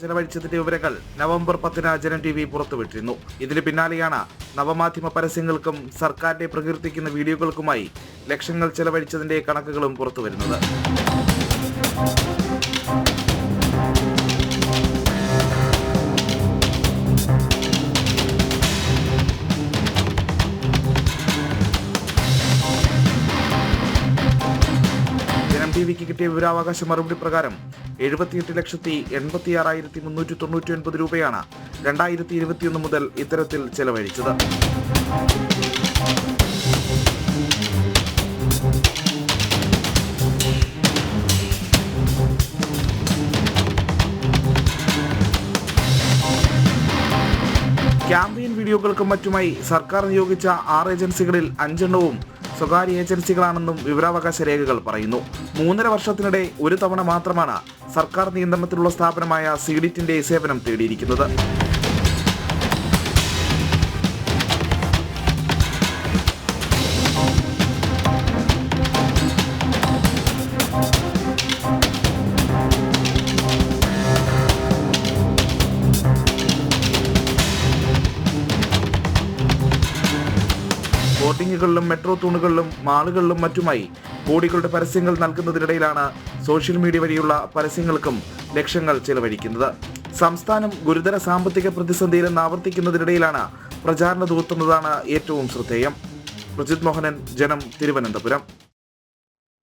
ചെലവഴിച്ചതിന്റെ വിവരങ്ങൾ നവംബർ 10 ജനം ടി വി പുറത്തുവിട്ടിരുന്നു. ഇതിന് പിന്നാലെയാണ് നവമാധ്യമ പരസ്യങ്ങൾക്കും സർക്കാരിനെ പ്രകീർത്തിക്കുന്ന വീഡിയോകൾക്കുമായി ലക്ഷങ്ങൾ ചെലവഴിച്ചതിന്റെ കണക്കുകളും പുറത്തുവരുന്നത്. ടിവിക്ക് കിട്ടിയ വിവരാവകാശ മറുപടി പ്രകാരം 78,86,399 രൂപയാണ് 2021 മുതൽ ഇത്തരത്തിൽ ചെലവഴിച്ചത്. ക്യാമ്പയിൻ വീഡിയോകൾക്കും മറ്റുമായി സർക്കാർ നിയോഗിച്ച 6 ഏജൻസികളിൽ 5 എണ്ണവും സ്വകാര്യ ഏജൻസികളാണെന്നും വിവരാവകാശ രേഖകൾ പറയുന്നു. 3.5 വർഷത്തിനിടെ ഒരു തവണ മാത്രമാണ് സർക്കാർ നിയന്ത്രണത്തിലുള്ള സ്ഥാപനമായ സീഡിറ്റിന്റെ സേവനം തേടിയിരിക്കുന്നത്. ബോട്ടിങ്ങുകളിലും മെട്രോ തൂണുകളിലും മാളുകളിലും മറ്റുമായി കോടികളുടെ പരസ്യങ്ങൾ നൽകുന്നതിനിടയിലാണ് സോഷ്യൽ മീഡിയ വഴിയുള്ള പരസ്യങ്ങൾക്കും ലക്ഷങ്ങൾ ചെലവഴിക്കുന്നത്. സംസ്ഥാനം ഗുരുതര സാമ്പത്തിക പ്രതിസന്ധിയിലെന്ന് ആവർത്തിക്കുന്നതിനിടയിലാണ് പ്രചാരണ ധൂർത്തുന്നതാണ് ഏറ്റവും ശ്രദ്ധേയം. പ്രജിത് മോഹനൻ, ജനം, തിരുവനന്തപുരം.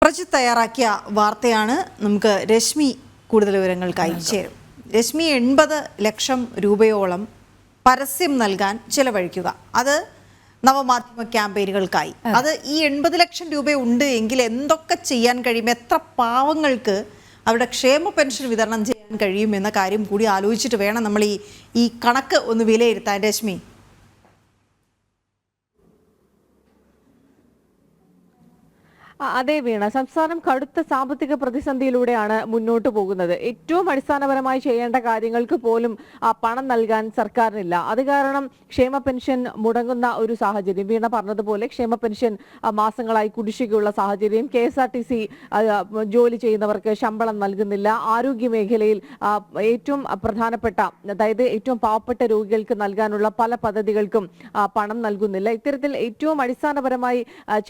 പ്രജിത് തയ്യാറാക്കിയ വാർത്തയാണ്. നമുക്ക് രശ്മി കൂടുതൽ വിവരങ്ങൾക്കായി ചേരും. രശ്മി, 80 ലക്ഷം രൂപയോളം പരസ്യം നൽകാൻ ചെലവഴിക്കുക, അത് നവമാധ്യമ ക്യാമ്പയിനുകൾക്കായി. അത് ഈ 80 ലക്ഷം രൂപ ഉണ്ട് എങ്കിൽ എന്തൊക്കെ ചെയ്യാൻ കഴിയും, എത്ര പാവങ്ങൾക്ക് അവരുടെ ക്ഷേമ പെൻഷൻ വിതരണം ചെയ്യാൻ കഴിയും എന്ന കാര്യം കൂടി ആലോചിച്ചിട്ട് വേണം നമ്മൾ ഈ കണക്ക് ഒന്ന് വിലയിരുത്താൻ. രശ്മി. അതെ വീണ, സംസ്ഥാനം കടുത്ത സാമ്പത്തിക പ്രതിസന്ധിയിലൂടെയാണ് മുന്നോട്ട് പോകുന്നത്. ഏറ്റവും അടിസ്ഥാനപരമായി ചെയ്യേണ്ട കാര്യങ്ങൾക്ക് പോലും പണം നൽകാൻ സർക്കാരിനില്ല. അത് കാരണം ക്ഷേമ പെൻഷൻ മുടങ്ങുന്ന ഒരു സാഹചര്യം. വീണ പറഞ്ഞതുപോലെ ക്ഷേമ പെൻഷൻ മാസങ്ങളായി കുടിശ്ശികയുള്ള സാഹചര്യം. KSRTC ജോലി ചെയ്യുന്നവർക്ക് ശമ്പളം നൽകുന്നില്ല. ആരോഗ്യ മേഖലയിൽ ഏറ്റവും പ്രധാനപ്പെട്ട, അതായത് ഏറ്റവും പാവപ്പെട്ട രോഗികൾക്ക് നൽകാനുള്ള പല പദ്ധതികൾക്കും പണം നൽകുന്നില്ല. ഇത്തരത്തിൽ ഏറ്റവും അടിസ്ഥാനപരമായി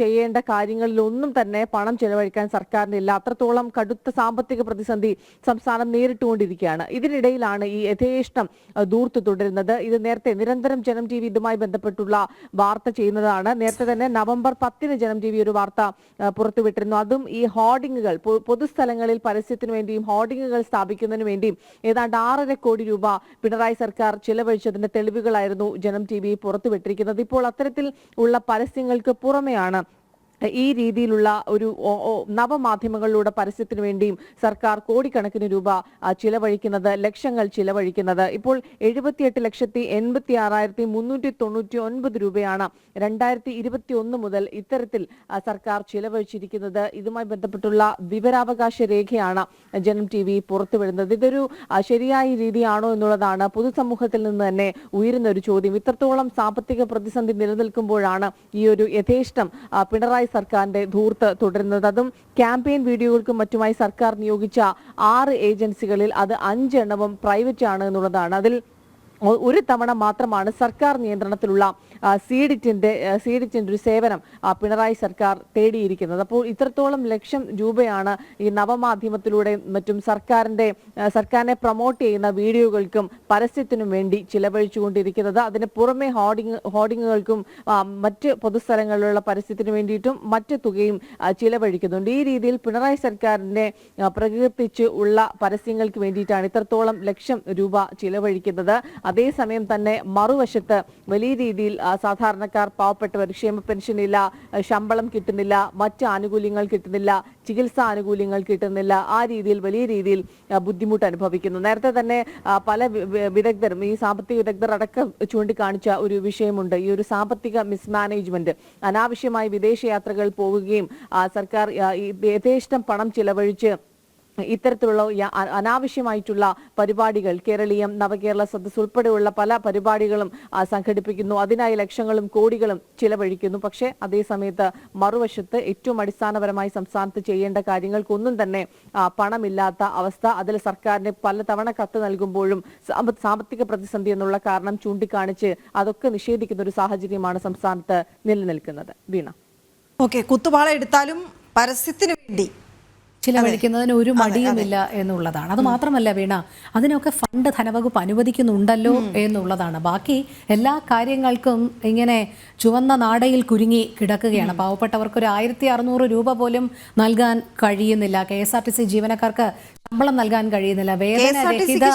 ചെയ്യേണ്ട കാര്യങ്ങളിലൊന്നും തന്നെ പണം ചെലവഴിക്കാൻ സർക്കാരിനില്ല. അത്രത്തോളം കടുത്ത സാമ്പത്തിക പ്രതിസന്ധി സംസ്ഥാനം നേരിട്ടുകൊണ്ടിരിക്കുകയാണ്. ഇതിനിടയിലാണ് ഈ യഥേഷ്ടം ധൂർത്ത് തുടരുന്നത്. ഇത് നേരത്തെ നിരന്തരം ജനം ടി വി ഇതുമായി ബന്ധപ്പെട്ടുള്ള വാർത്ത ചെയ്യുന്നതാണ്. നേരത്തെ തന്നെ നവംബർ 10 ജനം ടി വി ഒരു വാർത്ത പുറത്തുവിട്ടിരുന്നു. അതും ഈ ഹോർഡിങ്ങുകൾ, പൊതുസ്ഥലങ്ങളിൽ പരസ്യത്തിന് വേണ്ടിയും ഹോർഡിങ്ങുകൾ സ്ഥാപിക്കുന്നതിന് വേണ്ടിയും ഏതാണ്ട് 6.5 കോടി രൂപ പിണറായി സർക്കാർ ചിലവഴിച്ചതിന്റെ തെളിവുകളായിരുന്നു ജനം ടി വി പുറത്തുവിട്ടിരിക്കുന്നത്. ഇപ്പോൾ അത്തരത്തിൽ ഉള്ള പരസ്യങ്ങൾക്ക് പുറമെയാണ് ഈ രീതിയിലുള്ള ഒരു നവമാധ്യമങ്ങളിലൂടെ പരസ്യത്തിന് വേണ്ടിയും സർക്കാർ കോടിക്കണക്കിന് രൂപ ചിലവഴിക്കുന്നത്, ലക്ഷങ്ങൾ ചിലവഴിക്കുന്നത്. ഇപ്പോൾ 78,86,399 രൂപയാണ് 2021 മുതൽ ഇത്തരത്തിൽ സർക്കാർ ചിലവഴിച്ചിരിക്കുന്നത്. ഇതുമായി ബന്ധപ്പെട്ടുള്ള വിവരാവകാശ രേഖയാണ് ജനം TV പുറത്തുവിടുന്നത്. ഇതൊരു ശരിയായ രീതിയാണോ എന്നുള്ളതാണ് പൊതുസമൂഹത്തിൽ നിന്ന് തന്നെ ഉയരുന്ന ഒരു ചോദ്യം. ഇത്രത്തോളം സാമ്പത്തിക പ്രതിസന്ധി നിലനിൽക്കുമ്പോഴാണ് ഈ ഒരു യഥേഷ്ടം പിണറായി സർക്കാരിന്റെ ധൂർത്ത് തുടരുന്നത്. അതും ക്യാമ്പയിൻ വീഡിയോകൾക്കും മറ്റുമായി സർക്കാർ നിയോഗിച്ച 6 ഏജൻസികളിൽ അത് 5 എണ്ണവും പ്രൈവറ്റ് ആണ് എന്നുള്ളതാണ്. അതിൽ ഒരു തവണ മാത്രമാണ് സർക്കാർ നിയന്ത്രണത്തിലുള്ള സീഡിറ്റിന്റെ ഒരു സേവനം പിണറായി സർക്കാർ തേടിയിരിക്കുന്നത്. അപ്പോൾ ഇത്രത്തോളം ലക്ഷം രൂപയാണ് ഈ നവമാധ്യമത്തിലൂടെ മറ്റും സർക്കാരിനെ പ്രൊമോട്ട് ചെയ്യുന്ന വീഡിയോകൾക്കും പരസ്യത്തിനും വേണ്ടി ചിലവഴിച്ചുകൊണ്ടിരിക്കുന്നത്. അതിന് പുറമെ ഹോർഡിങ്ങുകൾക്കും മറ്റ് പൊതുസ്ഥലങ്ങളിലുള്ള പരസ്യത്തിനു വേണ്ടിയിട്ടും മറ്റ് തുകയും ചിലവഴിക്കുന്നുണ്ട്. ഈ രീതിയിൽ പിണറായി സർക്കാരിനെ പ്രകീർത്തിച്ച് ഉള്ള പരസ്യങ്ങൾക്ക് വേണ്ടിയിട്ടാണ് ഇത്രത്തോളം ലക്ഷം രൂപ ചിലവഴിക്കുന്നത്. അതേസമയം തന്നെ മറുവശത്ത് വലിയ രീതിയിൽ സാധാരണക്കാർ, പാവപ്പെട്ടവർ ക്ഷേമ പെൻഷൻ ഇല്ല, ശമ്പളം കിട്ടുന്നില്ല, മറ്റ് ആനുകൂല്യങ്ങൾ കിട്ടുന്നില്ല, ചികിത്സാ ആനുകൂല്യങ്ങൾ കിട്ടുന്നില്ല. ആ രീതിയിൽ വലിയ രീതിയിൽ ബുദ്ധിമുട്ട് അനുഭവിക്കുന്നു. നേരത്തെ തന്നെ പല വിദഗ്ധരും, ഈ സാമ്പത്തിക വിദഗ്ധർ അടക്കം ചൂണ്ടിക്കാണിച്ച ഒരു വിഷയമുണ്ട്. ഈ ഒരു സാമ്പത്തിക മിസ്മാനേജ്മെന്റ്, അനാവശ്യമായി വിദേശയാത്രകൾ പോവുകയും സർക്കാർ യഥേഷ്ടം പണം ചിലവഴിച്ച് ഇത്തരത്തിലുള്ള അനാവശ്യമായിട്ടുള്ള പരിപാടികൾ, കേരളീയം, നവകേരള സദസ് ഉൾപ്പെടെയുള്ള പല പരിപാടികളും സംഘടിപ്പിക്കുന്നു. അതിനായി ലക്ഷങ്ങളും കോടികളും ചിലവഴിക്കുന്നു. പക്ഷേ അതേസമയത്ത് മറുവശത്ത് ഏറ്റവും അടിസ്ഥാനപരമായി സംസ്ഥാനത്ത് ചെയ്യേണ്ട കാര്യങ്ങൾക്കൊന്നും തന്നെ പണമില്ലാത്ത അവസ്ഥ. അതിൽ സർക്കാരിന് പലതവണ കത്ത് നൽകുമ്പോഴും സാമ്പത്തിക പ്രതിസന്ധി എന്നുള്ള കാരണം ചൂണ്ടിക്കാണിച്ച് അതൊക്കെ നിഷേധിക്കുന്ന ഒരു സാഹചര്യമാണ് സംസ്ഥാനത്ത് നിലനിൽക്കുന്നത്. വീണ, ഓക്കെ, കുത്തുപാള എടുത്താലും പരസ്യത്തിന് വേണ്ടി ചിലവഴിക്കുന്നതിന് ഒരു മടിയുമില്ല എന്നുള്ളതാണ്. അത് മാത്രമല്ല വീണ, അതിനൊക്കെ ഫണ്ട് ധനവകുപ്പ് അനുവദിക്കുന്നുണ്ടല്ലോ എന്നുള്ളതാണ്. ബാക്കി എല്ലാ കാര്യങ്ങൾക്കും ഇങ്ങനെ ചുവന്ന നാടയിൽ കുരുങ്ങി കിടക്കുകയാണ്. പാവപ്പെട്ടവർക്ക് ഒരു 1600 രൂപ പോലും നൽകാൻ കഴിയുന്നില്ല. KSRTC ജീവനക്കാർക്ക് ശമ്പളം നൽകാൻ കഴിയുന്നില്ല. വേതനരഹിത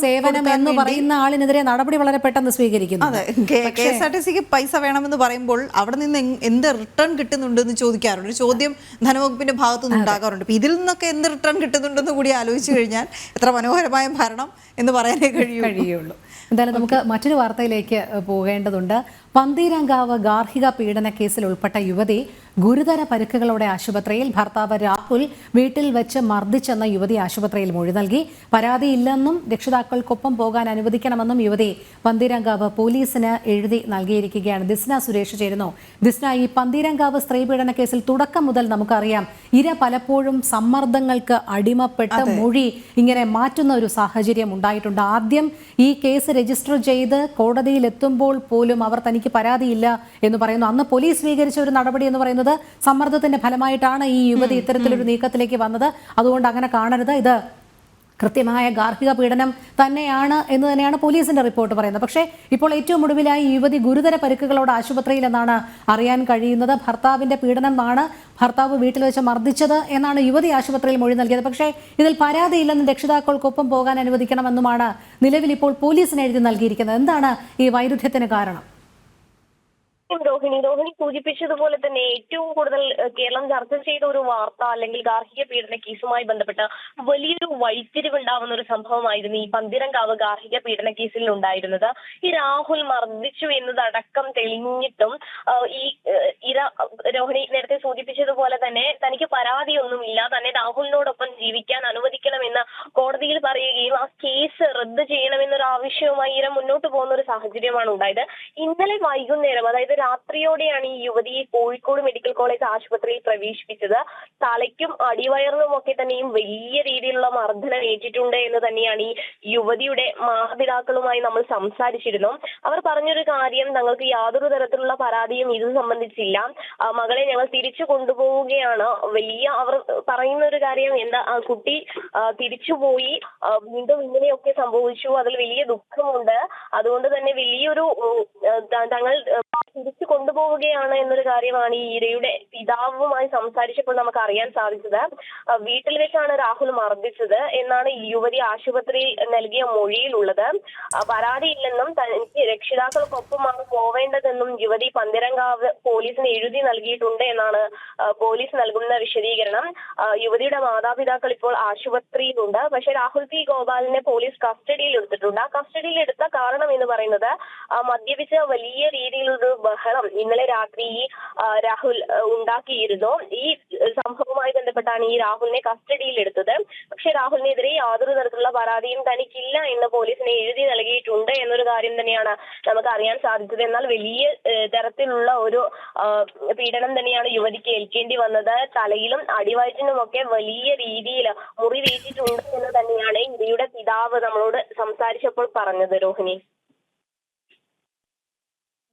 സേവനം എന്ന് പറയുന്ന ആളിനെതിരെ നടപടി വളരെ പെട്ടെന്ന് സ്വീകരിക്കുന്നു. KSRTCക്ക് പൈസ വേണമെന്ന് പറയുമ്പോൾ അവിടെ നിന്ന് എന്ത് റിട്ടേൺ കിട്ടുന്നുണ്ടെന്ന് ചോദിക്കാറുണ്ട്. ഒരു ചോദ്യം ധനവകുപ്പിന്റെ ഭാഗത്തുനിന്ന് ഉണ്ടാകാറുണ്ട്. ഇതിൽ നിന്നൊക്കെ എന്ത് റിട്ടേൺ കിട്ടുന്നുണ്ടെന്ന് കൂടി ആലോചിച്ചു കഴിഞ്ഞാൽ എത്ര മനോഹരമായ ഭരണം എന്ന് പറയാനേ കഴിയുള്ളൂ. എന്തായാലും നമുക്ക് മറ്റൊരു വാർത്തയിലേക്ക് പോകേണ്ടതുണ്ട്. പന്തീരങ്കാവ് ഗാർഹിക പീഡന കേസിൽ ഉൾപ്പെട്ട യുവതി ഗുരുതര പരിക്കുകളോടെ ആശുപത്രിയിൽ. ഭർത്താവ് രാഹുൽ വീട്ടിൽ വെച്ച് മർദ്ദിച്ചെന്ന യുവതി ആശുപത്രിയിൽ മൊഴി നൽകി. പരാതിയില്ലെന്നും രക്ഷിതാക്കൾക്കൊപ്പം പോകാൻ അനുവദിക്കണമെന്നും യുവതി പന്തീരങ്കാവ് പോലീസിന് എഴുതി നൽകിയിരിക്കുകയാണ്. ദിസ്ന സുരേഷ് ചേരുന്നു. ദിസ്ന, ഈ പന്തീരങ്കാവ് സ്ത്രീ പീഡന കേസിൽ തുടക്കം മുതൽ നമുക്കറിയാം ഇര പലപ്പോഴും സമ്മർദ്ദങ്ങൾക്ക് അടിമപ്പെട്ട് മൊഴി ഇങ്ങനെ മാറ്റുന്ന ഒരു സാഹചര്യം ഉണ്ടായിട്ടുണ്ട്. ആദ്യം ഈ കേസ് രജിസ്റ്റർ ചെയ്ത് കോടതിയിൽ എത്തുമ്പോൾ പോലും അവർ തനിക്ക് പരാതിയില്ല എന്ന് പറയുന്നു. അന്ന് പോലീസ് സ്വീകരിച്ച ഒരു നടപടി എന്ന് പറയുന്നത് സമ്മർദ്ദത്തിന്റെ ഫലമായിട്ടാണ് ഈ യുവതി ഇത്തരത്തിലൊരു നീക്കത്തിലേക്ക് വന്നത്. അതുകൊണ്ട് അങ്ങനെ കാണരുത്, ഇത് കൃത്യമായ ഗാർഹിക പീഡനം തന്നെയാണ് എന്ന് തന്നെയാണ് പോലീസിന്റെ റിപ്പോർട്ട് പറയുന്നത്. പക്ഷേ ഇപ്പോൾ ഏറ്റവും ഒടുവിലായി യുവതി ഗുരുതര പരിക്കുകളോട് ആശുപത്രിയിലെന്നാണ് അറിയാൻ കഴിയുന്നത്. ഭർത്താവിന്റെ പീഡനമാണ്, ഭർത്താവ് വീട്ടിൽ വെച്ച് മർദ്ദിച്ചത് എന്നാണ് യുവതി ആശുപത്രിയിൽ മൊഴി നൽകിയത്. പക്ഷേ ഇതിൽ പരാതിയില്ലെന്നും രക്ഷിതാക്കൾക്കൊപ്പം പോകാൻ അനുവദിക്കണമെന്നുമാണ് നിലവിൽ ഇപ്പോൾ പോലീസിന് എഴുതി നൽകിയിരിക്കുന്നത്. എന്താണ് ഈ വൈരുദ്ധ്യത്തിന് കാരണം? രോഹിണി സൂചിപ്പിച്ചതുപോലെ തന്നെ ഏറ്റവും കൂടുതൽ കേരളം ചർച്ച ചെയ്ത ഒരു വാർത്ത അല്ലെങ്കിൽ ഗാർഹിക പീഡന കേസുമായി ബന്ധപ്പെട്ട് വലിയൊരു വഴിത്തിരിവുണ്ടാവുന്ന ഒരു സംഭവമായിരുന്നു ഈ പന്തീരങ്കാവ് ഗാർഹിക പീഡന കേസിൽ ഉണ്ടായിരുന്നത്. ഈ രാഹുൽ മർദ്ദിച്ചു എന്നതടക്കം തെളിഞ്ഞിട്ടും ഈ രോഹിണി നേരത്തെ സൂചിപ്പിച്ചതുപോലെ തന്നെ തനിക്ക് പരാതിയൊന്നുമില്ല, തന്നെ രാഹുലിനോടൊപ്പം ജീവിക്കാൻ അനുവദിക്കണമെന്ന് കോടതിയിൽ പറയുകയും ആ കേസ് റദ്ദ് ചെയ്യണമെന്നൊരു ആവശ്യവുമായി ഇര മുന്നോട്ട് പോകുന്ന ഒരു സാഹചര്യമാണ് ഉണ്ടായത്. ഇന്നലെ വൈകുന്നേരം, അതായത് രാത്രിയോടെയാണ് ഈ യുവതിയെ കോഴിക്കോട് മെഡിക്കൽ കോളേജ് ആശുപത്രിയിൽ പ്രവേശിപ്പിച്ചത്. തലയ്ക്കും അടിവയറിനും ഒക്കെ തന്നെയും വലിയ രീതിയിലുള്ള മർദ്ദനം ഏറ്റിട്ടുണ്ട് എന്ന് തന്നെയാണ് ഈ യുവതിയുടെ മാതാപിതാക്കളുമായി നമ്മൾ സംസാരിച്ചിരുന്നു. അവർ പറഞ്ഞൊരു കാര്യം, തങ്ങൾക്ക് യാതൊരു തരത്തിലുള്ള പരാതിയും ഇത് സംബന്ധിച്ചില്ല, മകളെ ഞങ്ങൾ തിരിച്ചു കൊണ്ടുപോവുകയാണ്. അവർ പറയുന്ന ഒരു കാര്യം എന്താ, കുട്ടി തിരിച്ചുപോയി, വീണ്ടും ഇങ്ങനെയൊക്കെ സംഭവിച്ചു, അതിൽ വലിയ ദുഃഖമുണ്ട്, അതുകൊണ്ട് തന്നെ വലിയൊരു തങ്ങൾ തിരിച്ചു കൊണ്ടുപോവുകയാണ് എന്നൊരു കാര്യമാണ് ഈ ഇരയുടെ പിതാവുമായി സംസാരിച്ചപ്പോൾ നമുക്ക് അറിയാൻ സാധിച്ചത്. വീട്ടിൽ വെച്ചാണ് രാഹുൽ മർദ്ദിച്ചത് എന്നാണ് ഈ യുവതി ആശുപത്രിയിൽ നൽകിയ മൊഴിയിലുള്ളത്. പരാതിയില്ലെന്നും തനിക്ക് രക്ഷിതാക്കൾക്കൊപ്പമാണ് പോവേണ്ടതെന്നും യുവതി പന്തീരങ്കാവ് പോലീസിന് എഴുതി നൽകിയിട്ടുണ്ട് എന്നാണ് പോലീസ് നൽകുന്ന വിശദീകരണം. യുവതിയുടെ മാതാപിതാക്കൾ ഇപ്പോൾ ആശുപത്രിയിലുണ്ട്. പക്ഷേ രാഹുൽ പി ഗോപാലിനെ പോലീസ് കസ്റ്റഡിയിൽ എടുത്തിട്ടുണ്ട്. ആ കസ്റ്റഡിയിൽ എടുത്ത കാരണം എന്ന് പറയുന്നത് മദ്യപിച്ച വലിയ രീതിയിലൊരു ബഹളം ഇന്നലെ രാത്രി രാഹുൽ ഉണ്ടാക്കിയിരുന്നു. ഈ സംഭവവുമായി ബന്ധപ്പെട്ടാണ് ഈ രാഹുലിനെ കസ്റ്റഡിയിൽ എടുത്തത്. പക്ഷേ രാഹുലിനെതിരെ യാതൊരു തരത്തിലുള്ള പരാതിയും തനിക്കില്ല എന്ന് പോലീസിനെ എഴുതി നൽകിയിട്ടുണ്ട് എന്നൊരു കാര്യം തന്നെയാണ് നമുക്ക് അറിയാൻ സാധിച്ചത്. എന്നാൽ വലിയ തരത്തിലുള്ള ഒരു പീഡനം തന്നെയാണ് യുവതിക്ക് ഏൽക്കേണ്ടി വന്നത്. തലയിലും അടിവയറ്റിനുമൊക്കെ വലിയ രീതിയിൽ മുറിവേറ്റിട്ടുണ്ട് എന്ന് തന്നെയാണ് ഇവയുടെ പിതാവ് നമ്മളോട് സംസാരിച്ചപ്പോൾ പറഞ്ഞത്. രോഹിണി,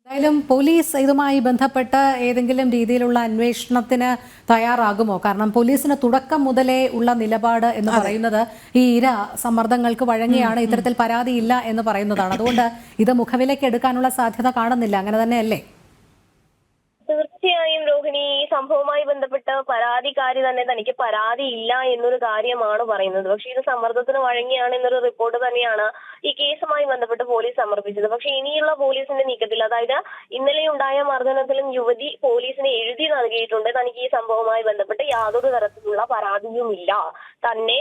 എന്തായാലും പോലീസ് ഇതുമായി ബന്ധപ്പെട്ട് ഏതെങ്കിലും രീതിയിലുള്ള അന്വേഷണത്തിന് തയ്യാറാകുമോ? കാരണം പോലീസിന് തുടക്കം മുതലേ ഉള്ള നിലപാട് എന്ന് പറയുന്നത് ഈ ഇര സമ്മർദ്ദങ്ങൾക്ക് വഴങ്ങിയാണ് ഇത്തരത്തിൽ പരാതിയില്ല എന്ന് പറയുന്നതാണ്. അതുകൊണ്ട് ഇത് മുഖവിലേക്ക് എടുക്കാനുള്ള സാധ്യത കാണുന്നില്ല. അങ്ങനെ തന്നെയല്ലേ? തീർച്ചയായും രോഹിണി, ഈ സംഭവവുമായി ബന്ധപ്പെട്ട് പരാതിക്കാരി തന്നെ തനിക്ക് പരാതിയില്ല എന്നൊരു കാര്യമാണ് പറയുന്നത്. പക്ഷേ ഇത് സമ്മർദ്ദത്തിന് വഴങ്ങിയാണ് എന്നൊരു റിപ്പോർട്ട് തന്നെയാണ് ഈ കേസുമായി ബന്ധപ്പെട്ട് പോലീസ് സമർപ്പിച്ചത്. പക്ഷേ ഇനിയുള്ള പോലീസിന്റെ നീക്കത്തിൽ, അതായത് ഇന്നലെ ഉണ്ടായ മർദ്ദനത്തിലും യുവതി പോലീസിന് എഴുതി നൽകിയിട്ടുണ്ട് തനിക്ക് ഈ സംഭവവുമായി ബന്ധപ്പെട്ട് യാതൊരു തരത്തിലുള്ള പരാതിയുമില്ല, തന്നെ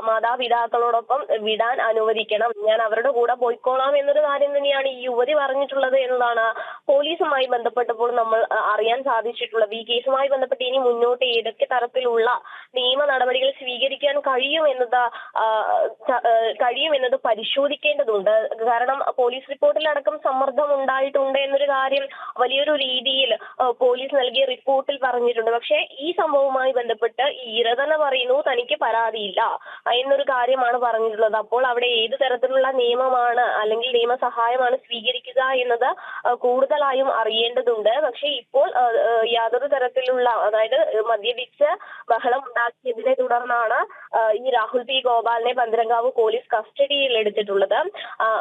മാതാപിതാക്കളോടൊപ്പം വിടാൻ അനുവദിക്കണം, ഞാൻ അവരുടെ കൂടെ പോയിക്കോളാം എന്നൊരു കാര്യം തന്നെയാണ് ഈ യുവതി പറഞ്ഞിട്ടുള്ളത് എന്നതാണ് പോലീസുമായി ബന്ധപ്പെട്ടപ്പോൾ നമ്മൾ അറിയാൻ സാധിച്ചിട്ടുള്ളത്. ഈ കേസുമായി ബന്ധപ്പെട്ട് ഇനി മുന്നോട്ട് ഏതൊക്കെ തരത്തിലുള്ള നിയമ നടപടികൾ സ്വീകരിക്കാൻ കഴിയുമെന്നത് പരിശോധിക്കേണ്ടതുണ്ട്. കാരണം പോലീസ് റിപ്പോർട്ടിലടക്കം സമ്മർദ്ദം ഉണ്ടായിട്ടുണ്ട് എന്നൊരു കാര്യം വലിയൊരു രീതിയിൽ പോലീസ് നൽകിയ റിപ്പോർട്ടിൽ പറഞ്ഞിട്ടുണ്ട്. പക്ഷേ ഈ സംഭവവുമായി ബന്ധപ്പെട്ട് ഇര തന്നെ പറയുന്നു തനിക്ക് പരാതിയില്ല എന്നൊരു കാര്യമാണ് പറഞ്ഞിട്ടുള്ളത്. അപ്പോൾ അവിടെ ഏത് തരത്തിലുള്ള നിയമമാണ് അല്ലെങ്കിൽ നിയമസഹായമാണ് സ്വീകരിക്കുക എന്നത് കൂടുതലായും അറിയേണ്ടതുണ്ട്. പക്ഷേ ഇപ്പോൾ യാതൊരു തരത്തിലുള്ള, അതായത് മദ്യപിച്ച് ബഹളം ഉണ്ടാക്കിയതിനെ തുടർന്നാണ് ഈ രാഹുൽ പി ഗോപാലിനെ പന്തീരങ്കാവ് പോലീസ് കസ്റ്റഡിയിൽ എടുത്തിട്ടുള്ളത്.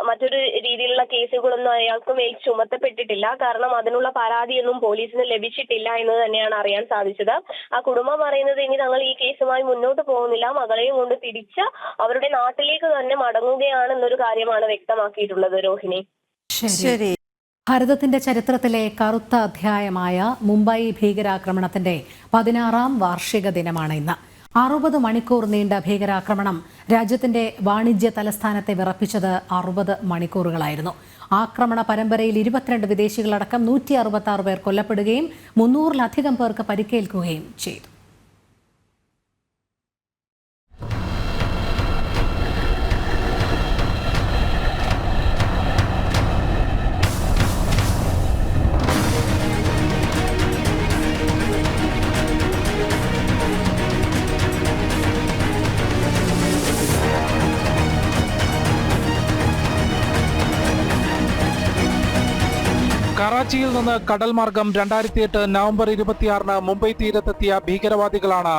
മറ്റൊരു രീതിയിലുള്ള കേസുകളൊന്നും അയാൾക്ക് മേൽ ചുമത്തപ്പെട്ടിട്ടില്ല. കാരണം അതിനുള്ള പരാതിയൊന്നും പോലീസിന് ലഭിച്ചിട്ടില്ല എന്ന് തന്നെയാണ് അറിയാൻ സാധിച്ചത്. ആ കുടുംബം പറയുന്നത് ഇനി തങ്ങൾ ഈ കേസുമായി മുന്നോട്ട് പോകുന്നില്ല, മകളെയും കൊണ്ട് തിരിച്ച് അവരുടെ നാട്ടിലേക്ക് തന്നെ മടങ്ങുകയാണെന്നൊരു കാര്യമാണ് വ്യക്തമാക്കിയിട്ടുള്ളത്. രോഹിണി, ശരി. ഭാരതത്തിന്റെ ചരിത്രത്തിലെ കറുത്ത അധ്യായമായ മുംബൈ ഭീകരാക്രമണത്തിന്റെ 16ാം വാർഷിക ദിനമാണ് ഇന്ന്. 60 മണിക്കൂർ നീണ്ട ഭീകരാക്രമണം രാജ്യത്തിന്റെ വാണിജ്യ തലസ്ഥാനത്തെ വിറപ്പിച്ചത് 60 മണിക്കൂറുകളായിരുന്നു. ആക്രമണ പരമ്പരയിൽ 22 വിദേശികളടക്കം 166 പേർ കൊല്ലപ്പെടുകയും 300-ലധികം പേർക്ക് പരിക്കേൽക്കുകയും ചെയ്തു. കറാച്ചിയിൽ നിന്ന് കടൽ മാർഗം 2008 നവംബർ 26 മുംബൈ തീരത്തെത്തിയ ഭീകരവാദികളാണ്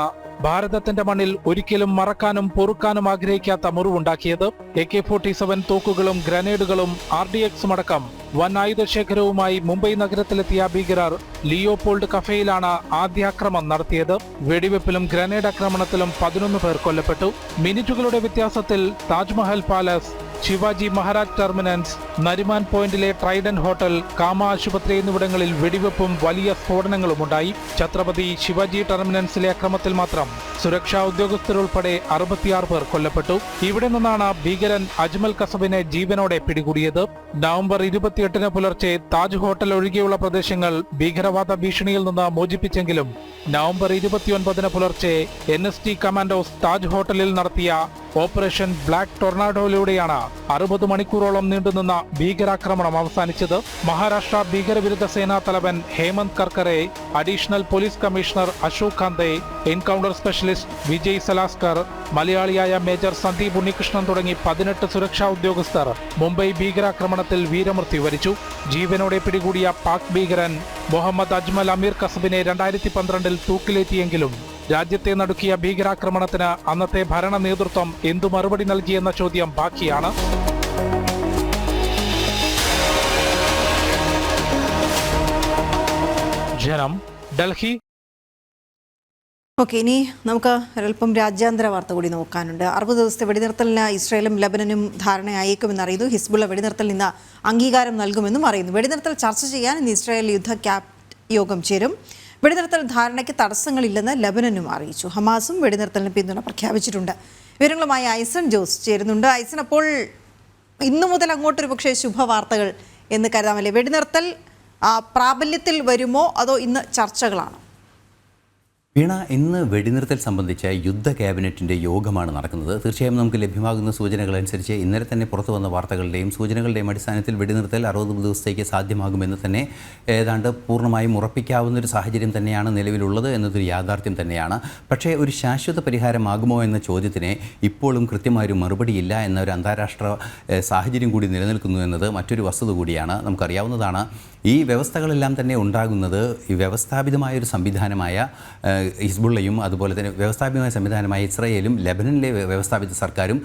ഭാരതത്തിന്റെ മണ്ണിൽ ഒരിക്കലും മറക്കാനും പൊറുക്കാനും ആഗ്രഹിക്കാത്ത മുറിവുണ്ടാക്കിയത്. AK-47 തോക്കുകളും ഗ്രനേഡുകളും RDXും അടക്കം വൻ ആയുധശേഖരവുമായി മുംബൈ നഗരത്തിലെത്തിയ ഭീകരർ ലിയോപോൾഡ് കഫേയിലാണ് ആദ്യാക്രമണം നടത്തിയത്. വെടിവെപ്പിലും ഗ്രനേഡ് ആക്രമണത്തിലും 11 പേർ കൊല്ലപ്പെട്ടു. മിനിറ്റുകളുടെ വ്യത്യാസത്തിൽ താജ്മഹൽ പാലസ്, ശിവാജി മഹാരാജ് ടെർമിനസ്, നരിമാൻ പോയിന്റിലെ ട്രൈഡന്റ് ഹോട്ടൽ, കാമ ആശുപത്രി എന്നിവിടങ്ങളിൽ വെടിവെപ്പും വലിയ സ്ഫോടനങ്ങളും ഉണ്ടായി. ഛത്രപതി ശിവാജി ടെർമിനസിലെ അക്രമത്തിൽ മാത്രം സുരക്ഷാ ഉദ്യോഗസ്ഥരുൾപ്പെടെ 66 പേർ കൊല്ലപ്പെട്ടു. ഇവിടെ നിന്നാണ് ഭീകരൻ അജ്മൽ കസബിനെ ജീവനോടെ പിടികൂടിയത്. നവംബർ 28 പുലർച്ചെ താജ് ഹോട്ടൽ ഒഴികെയുള്ള പ്രദേശങ്ങൾ ഭീകരവാദ ഭീഷണിയിൽ നിന്ന് മോചിപ്പിച്ചെങ്കിലും നവംബർ 29 പുലർച്ചെ NST കമാൻഡോസ് താജ് ഹോട്ടലിൽ നടത്തിയ ഓപ്പറേഷൻ ബ്ലാക്ക് ടൊർണാഡോയിലൂടെയാണ് 60 മണിക്കൂറോളം നീണ്ടുനിന്ന ഭീകരാക്രമണം അവസാനിച്ചത്. മഹാരാഷ്ട്ര ഭീകരവിരുദ്ധ സേനാ തലവൻ Hemant Karkare, additional police commissioner Ashok Kamte, encounter specialist Vijay Salaskar, മലയാളിയായ മേജർ സന്ദീപ് ഉണ്ണികൃഷ്ണൻ തുടങ്ങി 18 സുരക്ഷാ ഉദ്യോഗസ്ഥർ മുംബൈ ഭീകരാക്രമണത്തിൽ വീരമൃത്യു വരിച്ചു. ജീവനോടെ പിടികൂടിയ പാക് ഭീകരൻ മുഹമ്മദ് അജ്മൽ അമീർ കസബിനെ 2012 തൂക്കിലേറ്റിയെങ്കിലും രാജ്യത്തെ നടുക്കിയ ഭീകരാക്രമണത്തിന് അന്നത്തെ ഭരണ നേതൃത്വം എന്തു മറുപടി നൽകിയെന്ന ചോദ്യം ബാക്കിയാണ്. ജനം, ഡൽഹി. ഓക്കെ, ഇനി നമുക്ക് ഒരൽപ്പം രാജ്യാന്തര വാർത്ത കൂടി നോക്കാനുണ്ട്. 60 ദിവസത്തെ വെടിനിർത്തലിന് ഇസ്രായേലും ലബനനും ധാരണയായേക്കുമെന്ന് അറിയുന്നു. ഹിസ്ബുള്ള വെടിനിർത്തലിന് ഇന്ന് അംഗീകാരം നൽകുമെന്നും അറിയുന്നു. വെടിനിർത്തൽ ചർച്ച ചെയ്യാൻ ഇന്ന് ഇസ്രായേൽ യുദ്ധ ക്യാബിനറ്റ് യോഗം ചേരും. വെടിനിർത്തൽ ധാരണയ്ക്ക് തടസ്സങ്ങളില്ലെന്ന് ലബനനും അറിയിച്ചു. ഹമാസും വെടിനിർത്തലിന് പിന്തുണ പ്രഖ്യാപിച്ചിട്ടുണ്ട്. വിവരങ്ങളുമായി ഐസൺ ജോസ് ചേരുന്നുണ്ട്. ഐസൺ, അപ്പോൾ ഇന്നു മുതൽ അങ്ങോട്ടൊരു പക്ഷേ ശുഭവാർത്തകൾ എന്ന് കരുതാമല്ലേ? വെടിനിർത്തൽ പ്രാബല്യത്തിൽ വരുമോ അതോ ഇന്ന് ചർച്ചകളാണോ? വീണ, ഇന്ന് വെടിനിർത്തൽ സംബന്ധിച്ച യുദ്ധ ക്യാബിനറ്റിൻ്റെ യോഗമാണ് നടക്കുന്നത്. തീർച്ചയായും നമുക്ക് ലഭ്യമാകുന്ന സൂചനകളനുസരിച്ച് ഇന്നലെ തന്നെ പുറത്തു വന്ന വാർത്തകളുടെയും സൂചനകളുടെയും അടിസ്ഥാനത്തിൽ വെടിനിർത്തൽ 60 ദിവസത്തേക്ക് സാധ്യമാകുമെന്ന് തന്നെ ഏതാണ്ട് പൂർണ്ണമായും ഉറപ്പിക്കാവുന്നൊരു സാഹചര്യം തന്നെയാണ് നിലവിലുള്ളത് എന്നതൊരു യാഥാർത്ഥ്യം തന്നെയാണ്. പക്ഷേ ഒരു ശാശ്വത പരിഹാരമാകുമോ എന്ന ചോദ്യത്തിന് ഇപ്പോഴും കൃത്യമായൊരു മറുപടിയില്ല എന്ന ഒരു അന്താരാഷ്ട്ര സാഹചര്യം കൂടി നിലനിൽക്കുന്നു എന്നത് മറ്റൊരു വസ്തുത കൂടിയാണ്. നമുക്കറിയാവുന്നതാണ്, ഈ വ്യവസ്ഥകളെല്ലാം തന്നെ ഉണ്ടാകുന്നത് ഈ വ്യവസ്ഥാപിതമായൊരു സംവിധാനമായ ഹിസ്ബുള്ളയും അതുപോലെ തന്നെ വ്യവസ്ഥാപിതമായ സംവിധാനമായ ഇസ്രായേലും ലബനനിലെ വ്യവസ്ഥാപിത സർക്കാരും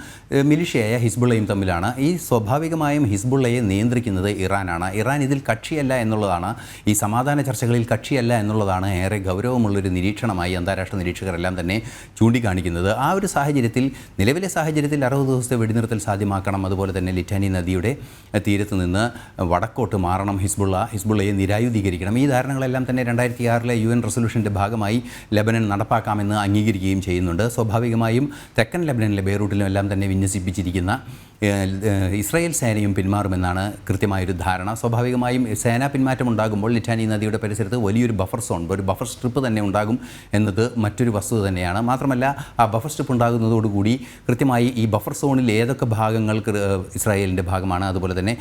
മിലിഷ്യയായ ഹിസ്ബുള്ളയും തമ്മിലാണ്. ഈ സ്വാഭാവികമായും ഹിസ്ബുള്ളയെ നിയന്ത്രിക്കുന്നത് ഇറാനാണ്. ഇറാൻ ഇതിൽ കക്ഷിയല്ല എന്നുള്ളതാണ്, ഈ സമാധാന ചർച്ചകളിൽ കക്ഷിയല്ല എന്നുള്ളതാണ് ഏറെ ഗൗരവമുള്ളൊരു നിരീക്ഷണമായി അന്താരാഷ്ട്ര നിരീക്ഷകരെല്ലാം തന്നെ ചൂണ്ടിക്കാണിക്കുന്നത്. ആ ഒരു സാഹചര്യത്തിൽ, നിലവിലെ സാഹചര്യത്തിൽ 60 ദിവസത്തെ വെടിനിർത്തൽ സാധ്യമാക്കണം. അതുപോലെ തന്നെ ലിറ്റാനി നദിയുടെ തീരത്ത് നിന്ന് വടക്കോട്ട് മാറണം ഹിസ്ബുള്ളയെ നിരായുധീകരിക്കണം. ഈ ധാരണകളെല്ലാം തന്നെ 2006 UN റെസൊല്യൂഷൻ്റെ ഭാഗമായി ലബനൻ നടപ്പാക്കാമെന്ന് അംഗീകരിക്കുകയും ചെയ്യുന്നുണ്ട്. സ്വാഭാവികമായും തെക്കൻ ലബനനിലെ ബെയ്റൂട്ടിലും എല്ലാം തന്നെ വിന്യസിപ്പിച്ചിരിക്കുന്ന ഇസ്രായേൽ സേനയും പിന്മാറുമെന്നാണ് കൃത്യമായൊരു ധാരണ. സ്വാഭാവികമായും സേനാ പിന്മാറ്റം ഉണ്ടാകുമ്പോൾ ലിറ്റാനി നദിയുടെ പരിസരത്ത് വലിയൊരു ബഫർ സോൺ, ഒരു ബഫർ സ്ട്രിപ്പ് തന്നെ ഉണ്ടാകും എന്നത് മറ്റൊരു വസ്തുത തന്നെയാണ്. മാത്രമല്ല, ആ ബഫർ സ്ട്രിപ്പ് ഉണ്ടാകുന്നതോടുകൂടി കൃത്യമായി ഈ ബഫർ സോണിൽ ഏതൊക്കെ ഭാഗങ്ങൾ ഇസ്രായേലിൻ്റെ ഭാഗമാണ്, അതുപോലെ തന്നെ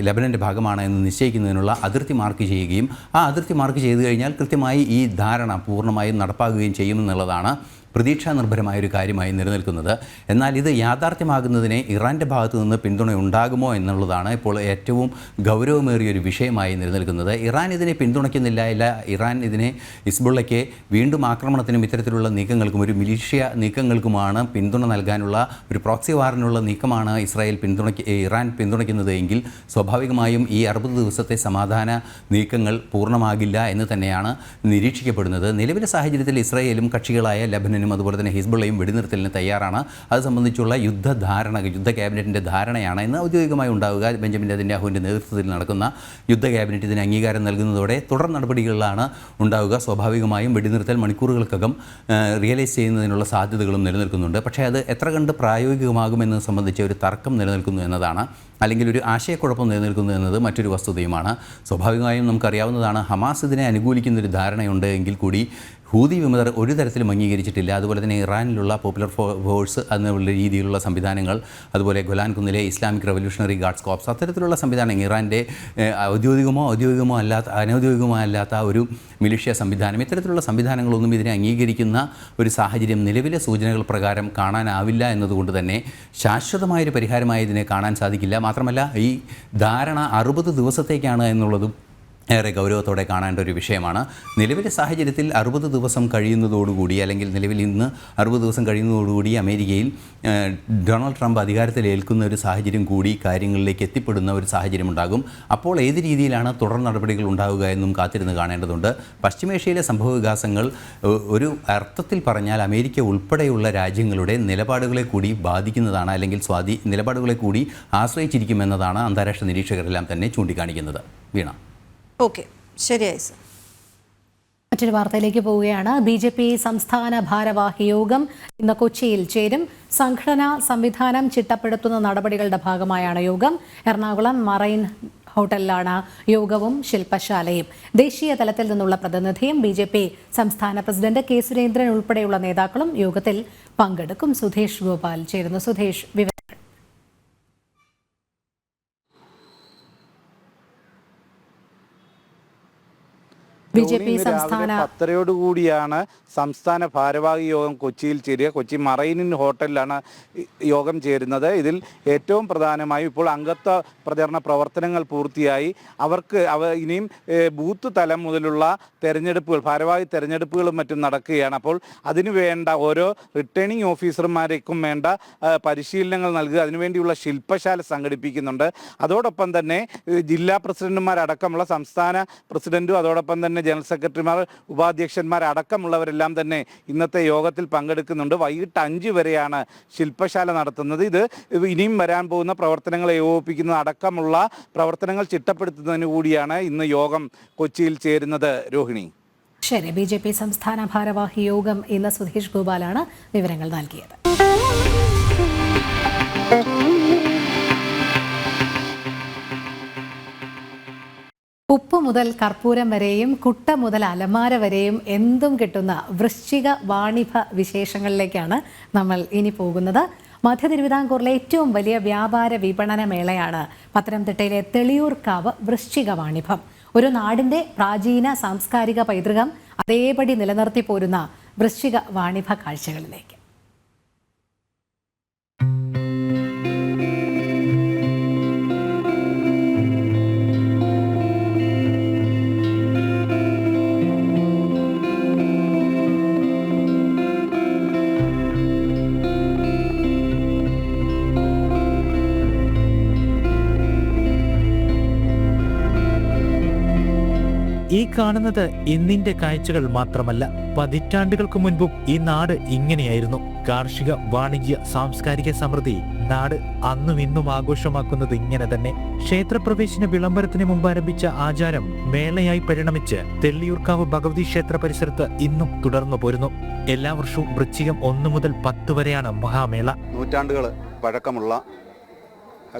ലബനൻ്റെ ഭാഗമാണ് എന്ന് നിശ്ചയിക്കുന്നതിനുള്ള അതിർത്തി മാർക്ക് ചെയ്യുകയും ആ അതിർത്തി മാർക്ക് ചെയ്തു കഴിഞ്ഞാൽ കൃത്യമായി ഈ ധാരണ പൂർണ്ണമായും നടപ്പാക്കുകയും ചെയ്യുമെന്നുള്ളതാണ് പ്രതീക്ഷാ നിർഭരമായൊരു കാര്യമായി നിലനിൽക്കുന്നത്. എന്നാൽ ഇത് യാഥാർത്ഥ്യമാകുന്നതിനെ ഇറാൻ്റെ ഭാഗത്തു നിന്ന് പിന്തുണ ഉണ്ടാകുമോ എന്നുള്ളതാണ് ഇപ്പോൾ ഏറ്റവും ഗൗരവമേറിയൊരു വിഷയമായി നിലനിൽക്കുന്നത്. ഇറാൻ ഇതിനെ പിന്തുണയ്ക്കുന്നില്ല. ഇറാൻ ഇതിനെ ഹിസ്ബുള്ളയ്ക്ക് വീണ്ടും ആക്രമണത്തിനും ഇത്തരത്തിലുള്ള നീക്കങ്ങൾക്കും ഒരു മിലിഷ്യ നീക്കങ്ങൾക്കുമാണ് പിന്തുണ നൽകാനുള്ള ഒരു പ്രോക്സി വാറിനുള്ള നീക്കമാണ് ഇറാൻ പിന്തുണയ്ക്കുന്നത് എങ്കിൽ സ്വാഭാവികമായും ഈ 60 ദിവസത്തെ സമാധാന നീക്കങ്ങൾ പൂർണ്ണമാകില്ല എന്ന് തന്നെയാണ് നിരീക്ഷിക്കപ്പെടുന്നത്. നിലവിലെ സാഹചര്യത്തിൽ ഇസ്രായേലും കക്ഷികളായ ലബനനും അതുപോലെ തന്നെ ഹിസ്ബുള്ളയും വെടിനിർത്തലിന് തയ്യാറാണ്. അത് സംബന്ധിച്ചുള്ള യുദ്ധ ക്യാബിനറ്റിൻ്റെ ധാരണയാണ് ഇന്ന് ഔദ്യോഗികമായി ഉണ്ടാവുക. ബെഞ്ചമിൻ നെതന്യാഹുവിൻ്റെ നേതൃത്വത്തിൽ നടക്കുന്ന യുദ്ധ ക്യാബിനറ്റ് ഇതിന് അംഗീകാരം നൽകുന്നതോടെ തുടർ നടപടികളിലാണ് ഉണ്ടാവുക. സ്വാഭാവികമായും വെടിനിർത്തൽ മണിക്കൂറുകൾക്കകം റിയലൈസ് ചെയ്യുന്നതിനുള്ള സാധ്യതകളും നിലനിൽക്കുന്നുണ്ട്. പക്ഷേ അത് എത്ര കണ്ട് പ്രായോഗികമാകുമെന്നത് സംബന്ധിച്ച് ഒരു തർക്കം നിലനിൽക്കുന്നു എന്നതാണ്, അല്ലെങ്കിൽ ഒരു ആശയക്കുഴപ്പം നിലനിൽക്കുന്നു എന്നത് മറ്റൊരു വസ്തുതയുമാണ്. സ്വാഭാവികമായും നമുക്കറിയാവുന്നതാണ്, ഹമാസ് ഇതിനെ അനുകൂലിക്കുന്നൊരു ധാരണയുണ്ട് എങ്കിൽ കൂടി ഹൂതി വിമതർ ഒരു തരത്തിലും അംഗീകരിച്ചിട്ടില്ല. അതുപോലെ തന്നെ ഇറാനിലുള്ള പോപ്പുലർ ഫോഴ്സ് എന്നുള്ള രീതിയിലുള്ള സംവിധാനങ്ങൾ, അതുപോലെ ഗൊലാൻ കുന്നിലെ ഇസ്ലാമിക് റവല്യൂഷണറി ഗാർഡ്സ് കോർപ്സ്, അത്തരത്തിലുള്ള സംവിധാനം ഇറാൻ്റെ ഔദ്യോഗികമോ അനൗദ്യോഗികമോ അല്ലാത്ത ഒരു മിലിഷ്യ സംവിധാനം, ഇത്തരത്തിലുള്ള സംവിധാനങ്ങളൊന്നും ഇതിനെ അംഗീകരിക്കുന്ന ഒരു സാഹചര്യം നിലവിലെ സൂചനകൾ പ്രകാരം കാണാനാവില്ല എന്നതുകൊണ്ട് തന്നെ ശാശ്വതമായൊരു പരിഹാരമായി ഇതിനെ കാണാൻ സാധിക്കില്ല. മാത്രമല്ല, ഈ ധാരണ 60 ദിവസത്തേക്കാണ് എന്നുള്ളതും ഏറെ ഗൗരവത്തോടെ കാണേണ്ട ഒരു വിഷയമാണ്. നിലവിലെ സാഹചര്യത്തിൽ 60 ദിവസം കഴിയുന്നതോടുകൂടി, അല്ലെങ്കിൽ നിലവിൽ ഇന്ന് 60 ദിവസം കഴിയുന്നതോടുകൂടി അമേരിക്കയിൽ ഡൊണാൾഡ് ട്രംപ് അധികാരത്തിൽ ഏൽക്കുന്ന ഒരു സാഹചര്യം കൂടി കാര്യങ്ങളിലേക്ക് എത്തിപ്പെടുന്ന ഒരു സാഹചര്യം ഉണ്ടാകും. അപ്പോൾ ഏത് രീതിയിലാണ് തുടർ നടപടികൾ ഉണ്ടാവുക എന്നും കാത്തിരുന്ന് കാണേണ്ടതുണ്ട്. പശ്ചിമേഷ്യയിലെ സംഭവവികാസങ്ങൾ ഒരു അർത്ഥത്തിൽ പറഞ്ഞാൽ അമേരിക്ക ഉൾപ്പെടെയുള്ള രാജ്യങ്ങളുടെ നിലപാടുകളെ കൂടി ബാധിക്കുന്നതാണ്, അല്ലെങ്കിൽ നിലപാടുകളെ കൂടി ആശ്രയിച്ചിരിക്കുമെന്നതാണ് അന്താരാഷ്ട്ര നിരീക്ഷകരെല്ലാം തന്നെ ചൂണ്ടിക്കാണിക്കുന്നത്. വീണ. ഓക്കെ, ശരിയായി സർ. മറ്റൊരു വാർത്തയിലേക്ക് പോവുകയാണ്. BJP സംസ്ഥാന ഭാരവാഹി യോഗം ഇന്ന് കൊച്ചിയിൽ ചേരും. സംഘടനാ സംവിധാനം ചിട്ടപ്പെടുത്തുന്ന നടപടികളുടെ ഭാഗമായാണ് യോഗം. എറണാകുളം മറൈൻ ഹോട്ടലിലാണ് യോഗവും ശില്പശാലയും. ദേശീയ തലത്തിൽ നിന്നുള്ള പ്രതിനിധിയും BJP സംസ്ഥാന പ്രസിഡന്റ് കെ സുരേന്ദ്രൻ ഉൾപ്പെടെയുള്ള നേതാക്കളും യോഗത്തിൽ പങ്കെടുക്കും. സുധേഷ് ഗോപാൽ ചേരുന്നു. സുധേഷ്, വിവരങ്ങൾ. BJP സംസ്ഥാന 10:30 സംസ്ഥാന ഭാരവാഹി യോഗം കൊച്ചിയിൽ ചേരുക. കൊച്ചി മറൈൻ ഹോട്ടലിലാണ് യോഗം ചേരുന്നത്. ഇതിൽ ഏറ്റവും പ്രധാനമായും ഇപ്പോൾ അംഗത്വ പ്രചരണ പ്രവർത്തനങ്ങൾ പൂർത്തിയായി. അവർക്ക് ഇനിയും ബൂത്ത് തലം മുതലുള്ള തെരഞ്ഞെടുപ്പുകൾ, ഭാരവാഹി തെരഞ്ഞെടുപ്പുകളും മറ്റും നടക്കുകയാണ്. അപ്പോൾ അതിനു വേണ്ട ഓരോ റിട്ടേണിംഗ് ഓഫീസർമാർക്കും വേണ്ട പരിശീലനങ്ങൾ നൽകുക, അതിനുവേണ്ടിയുള്ള ശില്പശാല സംഘടിപ്പിക്കുന്നുണ്ട്. അതോടൊപ്പം തന്നെ ജില്ലാ പ്രസിഡന്റുമാരടക്കമുള്ള സംസ്ഥാന പ്രസിഡന്റും അതോടൊപ്പം തന്നെ ജനറൽ സെക്രട്ടറിമാർ, ഉപാധ്യക്ഷന്മാർ അടക്കമുള്ളവരെല്ലാം തന്നെ ഇന്നത്തെ യോഗത്തിൽ പങ്കെടുക്കുന്നുണ്ട്. വൈകിട്ട് 5 വരെയാണ് ശില്പശാല നടത്തുന്നത്. ഇത് ഇനിയും വരാൻ പോകുന്ന പ്രവർത്തനങ്ങളെ ഏകോപിപ്പിക്കുന്ന അടക്കമുള്ള പ്രവർത്തനങ്ങൾ ചിട്ടപ്പെടുത്തുന്നതിന് കൂടിയാണ് ഇന്ന് യോഗം കൊച്ചിയിൽ ചേരുന്നത്. രോഹിണി. ശരി, BJP സംസ്ഥാന ഭാരവാഹി യോഗം ഇന്ന് സുധീഷ് ഗോപാലാണ് വിവരങ്ങൾ നൽകിയത്. ഉപ്പ് മുതൽ കർപ്പൂരം വരെയും കുട്ട മുതൽ അലമാര വരെയും എന്തും കിട്ടുന്ന വൃശ്ചിക വാണിഭ വിശേഷങ്ങളിലേക്കാണ് നമ്മൾ ഇനി പോകുന്നത്. മധ്യ തിരുവിതാംകൂറിലെ ഏറ്റവും വലിയ വ്യാപാര വിപണന മേളയാണ് പത്തനംതിട്ടയിലെ തെളിയൂർക്കാവ് വൃശ്ചിക വാണിഭം. ഒരു നാടിൻ്റെ പ്രാചീന സാംസ്കാരിക പൈതൃകം അതേപടി നിലനിർത്തി പോരുന്ന വൃശ്ചിക വാണിഭ കാഴ്ചകളിലേക്ക്. ഈ കാണുന്നത് ഇന്നിന്റെ കാഴ്ചകൾ മാത്രമല്ല, പതിറ്റാണ്ടുകൾക്ക് മുൻപും ഈ നാട് ഇങ്ങനെയായിരുന്നു. കാർഷിക, വാണിജ്യ, സാംസ്കാരിക സമൃദ്ധി നാട് അന്നും ഇന്നും ആഘോഷമാക്കുന്നത് ഇങ്ങനെ തന്നെ. ക്ഷേത്രപ്രവേശന വിളംബരത്തിന് മുമ്പ് ആരംഭിച്ച ആചാരം മേളയായി പരിണമിച്ച് തെള്ളിയൂർക്കാവ് ഭഗവതി ക്ഷേത്ര പരിസരത്ത് ഇന്നും തുടർന്നു പോരുന്നു. എല്ലാ വർഷവും വൃശ്ചികം 1 മുതൽ 10 വരെയാണ് മഹാമേള. നൂറ്റാണ്ടുകൾ പഴക്കമുള്ള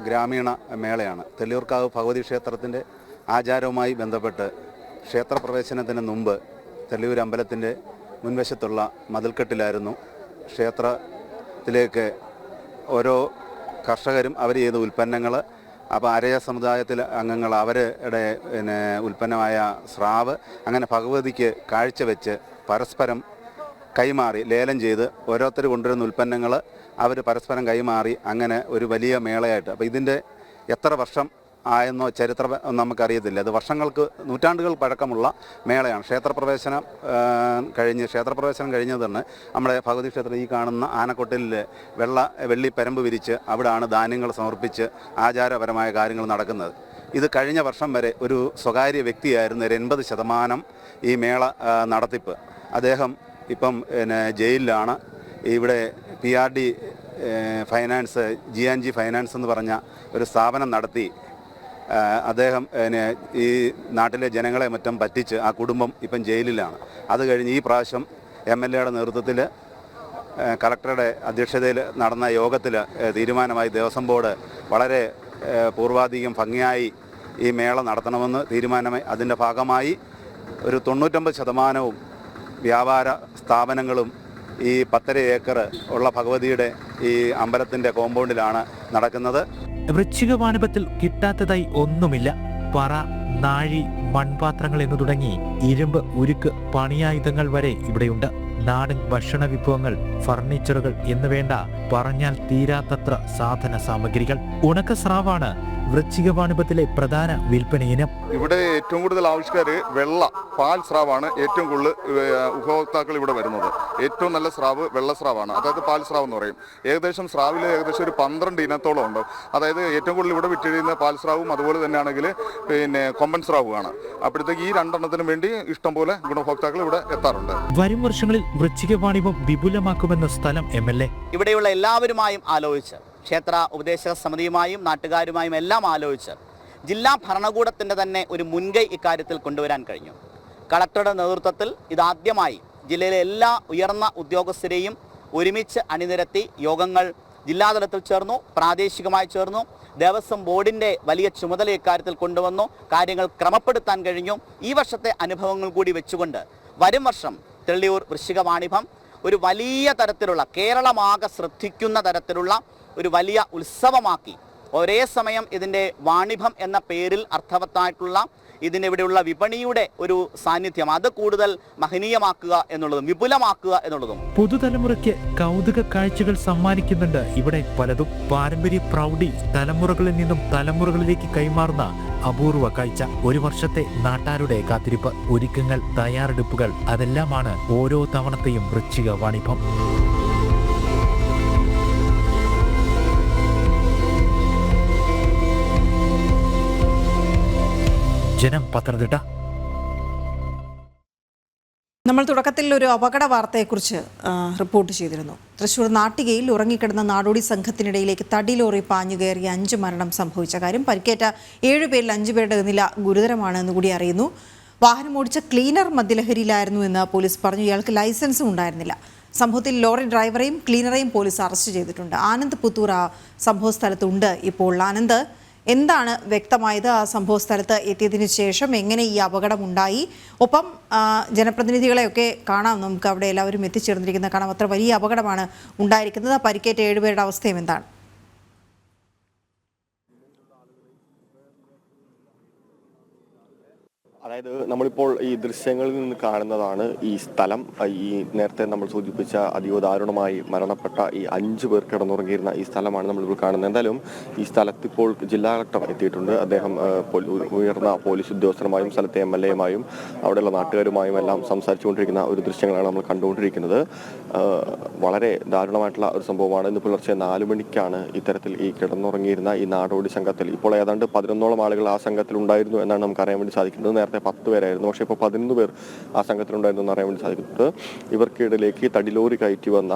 ഗ്രാമീണ മേളയാണ്. തെള്ളിയൂർക്കാവ് ഭഗവതി ക്ഷേത്രത്തിൻ്റെ ആചാരവുമായി ബന്ധപ്പെട്ട് ക്ഷേത്രപ്രവേശനത്തിന് മുമ്പ് തെള്ളിയൂർ അമ്പലത്തിൻ്റെ മുൻവശത്തുള്ള മതിൽക്കെട്ടിലായിരുന്നു ക്ഷേത്രത്തിലേക്ക് ഓരോ കർഷകരും അവർ ചെയ്ത ഉൽപ്പന്നങ്ങൾ, അപ്പോൾ അരയ സമുദായത്തിലെ അംഗങ്ങൾ അവരുടെ ഉൽപ്പന്നമായ സ്രാവ് അങ്ങനെ ഭഗവതിക്ക് കാഴ്ചവെച്ച് പരസ്പരം കൈമാറി ലേലം ചെയ്ത് ഓരോരുത്തർ കൊണ്ടുവരുന്ന ഉൽപ്പന്നങ്ങൾ അവർ പരസ്പരം കൈമാറി അങ്ങനെ ഒരു വലിയ മേളയായിട്ട്. അപ്പോൾ ഇതിൻ്റെ എത്ര വർഷം ആയെന്നോ ചരിത്രം നമുക്കറിയത്തില്ല. അത് വർഷങ്ങൾക്ക് നൂറ്റാണ്ടുകൾ പഴക്കമുള്ള മേളയാണ്. ക്ഷേത്രപ്രവേശനം കഴിഞ്ഞത് തന്നെ നമ്മുടെ ഭഗവതി ക്ഷേത്രം ഈ കാണുന്ന ആനക്കൊട്ടിലിൽ വെള്ളി പരമ്പ് വിരിച്ച് അവിടെയാണ് ധാന്യങ്ങൾ സമർപ്പിച്ച് ആചാരപരമായ കാര്യങ്ങൾ നടക്കുന്നത്. ഇത് കഴിഞ്ഞ വർഷം വരെ ഒരു സ്വകാര്യ വ്യക്തിയായിരുന്നു 80% ഈ മേള നടത്തിപ്പ്. അദ്ദേഹം ഇപ്പം ജയിലിലാണ്. ഇവിടെ PRD ഫൈനാൻസ്, GNG ഫൈനാൻസ് എന്ന് പറഞ്ഞ ഒരു സ്ഥാപനം നടത്തി അദ്ദേഹം ഈ നാട്ടിലെ ജനങ്ങളെ മറ്റും പറ്റിച്ച് ആ കുടുംബം ഇപ്പം ജയിലിലാണ്. അത് കഴിഞ്ഞ് ഈ പ്രാവശ്യം MLAയുടെ നേതൃത്വത്തിൽ കളക്ടറുടെ അധ്യക്ഷതയിൽ നടന്ന യോഗത്തിൽ തീരുമാനമായി ദേവസ്വം ബോർഡ് വളരെ പൂർവാധികം ഭംഗിയായി ഈ മേള നടത്തണമെന്ന് തീരുമാനമായി. അതിൻ്റെ ഭാഗമായി ഒരു 99% വ്യാപാര സ്ഥാപനങ്ങളും ഈ 10.5 ഏക്കർ ഉള്ള ഭഗവതിയുടെ ഈ അമ്പലത്തിൻ്റെ കോമ്പൗണ്ടിലാണ് നടക്കുന്നത്. വൃശ്ചിക വാണിഭത്തിൽ കിട്ടാത്തതായി ഒന്നുമില്ല. പറ, നാഴി, മൺപാത്രങ്ങൾ എന്നു തുടങ്ങി ഇരുമ്പ്, ഉരുക്ക്, പണിയായുധങ്ങൾ വരെ ഇവിടെയുണ്ട്. നാടൻ ഭക്ഷണ വിഭവങ്ങൾ, ഫർണിച്ചറുകൾ എന്നുവേണ്ട പറഞ്ഞാൽ തീരാത്തത്ര സാധന സാമഗ്രികൾ. ഉണക്ക സ്രാവാണ് വൃശ്ചിക വാണിഭത്തിലെ പ്രധാന വിൽപ്പന ഇനം. ഇവിടെ ഏറ്റവും കൂടുതൽ ആവശ്യക്കാർ പാൽ സ്രാവാണ് ഏറ്റവും കൂടുതൽ ഉപഭോക്താക്കൾ ഇവിടെ വരുന്നത്. ഏറ്റവും നല്ല സ്രാവ് വെള്ള സ്രാവാണ്, അതായത് പാൽ സ്രാവ് എന്ന് പറയും. ഏകദേശം സ്രാവിൽ ഏകദേശം ഒരു 12 ഇനത്തോളം ഉണ്ട്. അതായത് ഏറ്റവും കൂടുതൽ ഇവിടെ വിറ്റഴിയുന്ന പാൽ സ്രാവും അതുപോലെ തന്നെയാണെങ്കിൽ കൊമ്പൻ സ്രാവുമാണ്. അപ്പോഴത്തേക്ക് ഈ 2 എണ്ണത്തിനും വേണ്ടി ഇഷ്ടംപോലെ ഗുണഭോക്താക്കൾ ഇവിടെ എത്താറുണ്ട്. വരും വർഷങ്ങളിൽ വൃശ്ചിക വാണിഭം വിപുലമാക്കുമെന്ന സ്ഥലം MLA ഇവിടെയുള്ള എല്ലാവരുമായും ആലോചിച്ച്, ക്ഷേത്ര ഉപദേശക സമിതിയുമായും നാട്ടുകാരുമായും എല്ലാം ആലോചിച്ച് ജില്ലാ ഭരണകൂടത്തിൻ്റെ തന്നെ ഒരു മുൻകൈ ഇക്കാര്യത്തിൽ കൊണ്ടുവരാൻ കഴിഞ്ഞു. കളക്ടറുടെ നേതൃത്വത്തിൽ ഇതാദ്യമായി ജില്ലയിലെ എല്ലാ ഉയർന്ന ഉദ്യോഗസ്ഥരെയും ഒരുമിച്ച് അണിനിരത്തി യോഗങ്ങൾ ജില്ലാതലത്തിൽ ചേർന്നു, പ്രാദേശികമായി ചേർന്നു. ദേവസ്വം ബോർഡിൻ്റെ വലിയ ചുമതല ഇക്കാര്യത്തിൽ കൊണ്ടുവന്നു. കാര്യങ്ങൾ ക്രമപ്പെടുത്താൻ കഴിഞ്ഞു. ഈ വർഷത്തെ അനുഭവങ്ങൾ കൂടി വെച്ചുകൊണ്ട് വരും വർഷം തെള്ളിയൂർ വൃശ്ചിക വാണിഭം ഒരു വലിയ തരത്തിലുള്ള, കേരളമാകെ ശ്രദ്ധിക്കുന്ന തരത്തിലുള്ള ഒരു വലിയ ഉത്സവമാക്കി, ഒരേ സമയം ഇതിൻ്റെ വാണിഭം എന്ന പേരിൽ അർത്ഥവത്തായിട്ടുള്ള ഇതിനിവിടെയുള്ള വിപണിയുടെ ഒരു സാന്നിധ്യം അത് കൂടുതൽ മഹനീയമാക്കുക എന്നുള്ളതും വിപുലമാക്കുക എന്നുള്ളതും. പുതുതലമുറയ്ക്ക് കൗതുക കാഴ്ചകൾ സമ്മാനിക്കുന്നുണ്ട് ഇവിടെ പലതും. പാരമ്പര്യ പ്രൗഢി തലമുറകളിൽ നിന്നും തലമുറകളിലേക്ക് കൈമാറുന്ന അപൂർവ കാഴ്ച. ഒരു വർഷത്തെ നാട്ടാരുടെ കാത്തിരിപ്പ്, ഒരുക്കങ്ങൾ, തയ്യാറെടുപ്പുകൾ, അതെല്ലാമാണ് ഓരോ തവണത്തെയും വൃശ്ചിക വാണിഭം. ജനം, പത്തനംതിട്ട. നമ്മൾ തുടക്കത്തിൽ ഒരു അപകട വാർത്തയെക്കുറിച്ച് റിപ്പോർട്ട് ചെയ്തിരുന്നു. തൃശൂർ നാട്ടികയിൽ ഉറങ്ങിക്കിടന്ന നാടോടി സംഘത്തിനിടയിലേക്ക് തടി ലോറി പാഞ്ഞുകയറി 5 മരണം സംഭവിച്ച കാര്യം. പരിക്കേറ്റ 7 പേരിൽ 5 പേരുടെ നില ഗുരുതരമാണ് എന്നുകൂടി അറിയുന്നു. വാഹനം ഓടിച്ച ക്ലീനർ മദ്യലഹരിയിലായിരുന്നു എന്ന് പോലീസ് പറഞ്ഞു. ഇയാൾക്ക് ലൈസൻസും ഉണ്ടായിരുന്നില്ല. സംഭവത്തിൽ ലോറി ഡ്രൈവറെയും ക്ലീനറെയും പോലീസ് അറസ്റ്റ് ചെയ്തിട്ടുണ്ട്. ആനന്ദ് പുത്തൂർ ആ സംഭവ സ്ഥലത്തുണ്ട് ഇപ്പോൾ. ആനന്ദ്, എന്താണ് വ്യക്തമായത്? ആ സംഭവ സ്ഥലത്ത് എത്തിയതിനു ശേഷം എങ്ങനെ ഈ അപകടം ഉണ്ടായി? ഒപ്പം ജനപ്രതിനിധികളെയൊക്കെ കാണാം, നമുക്ക് അവിടെ എല്ലാവരും എത്തിച്ചേർന്നിരിക്കുന്ന കാണാം. അത്ര വലിയ അപകടമാണ് ഉണ്ടായിരിക്കുന്നത്. പരിക്കേറ്റ 7 പേരുടെ അവസ്ഥയും എന്താണ്? അതായത് നമ്മളിപ്പോൾ ഈ ദൃശ്യങ്ങളിൽ നിന്ന് കാണുന്നതാണ് ഈ സ്ഥലം. ഈ നേരത്തെ നമ്മൾ സൂചിപ്പിച്ച അതീവ ദാരുണമായി മരണപ്പെട്ട ഈ 5 പേർ കിടന്നുറങ്ങിയിരുന്ന ഈ സ്ഥലമാണ് നമ്മളിപ്പോൾ കാണുന്നത്. എന്തായാലും ഈ സ്ഥലത്ത് ഇപ്പോൾ ജില്ലാ കളക്ടർ എത്തിയിട്ടുണ്ട്. അദ്ദേഹം ഉയർന്ന പോലീസ് ഉദ്യോഗസ്ഥരുമായും സ്ഥലത്തെ MLAയുമായും അവിടെയുള്ള നാട്ടുകാരുമായും എല്ലാം സംസാരിച്ചുകൊണ്ടിരിക്കുന്ന ഒരു ദൃശ്യങ്ങളാണ് നമ്മൾ കണ്ടുകൊണ്ടിരിക്കുന്നത്. വളരെ ദാരുണമായിട്ടുള്ള ഒരു സംഭവമാണ്. ഇന്ന് പുലർച്ചെ 4 മണിക്കാണ് ഇത്തരത്തിൽ ഈ കിടന്നുറങ്ങിയിരുന്ന ഈ നാടോടി സംഘത്തിൽ ഇപ്പോൾ ഏതാണ്ട് 11ഓളം ആളുകൾ ആ സംഘത്തിൽ ഉണ്ടായിരുന്നു എന്നാണ് നമുക്ക് അറിയാൻ വേണ്ടി സാധിക്കുന്നത്. നേരത്തെ 10 പേരായിരുന്നു, പക്ഷേ ഇപ്പോൾ 11 പേർ ആ സംഘത്തിലുണ്ടായിരുന്നു എന്ന് അറിയാൻ വേണ്ടി സാധിക്കുന്നത്. ഇവർക്കിടയിലേക്ക് തടി ലോറി കയറ്റി വന്ന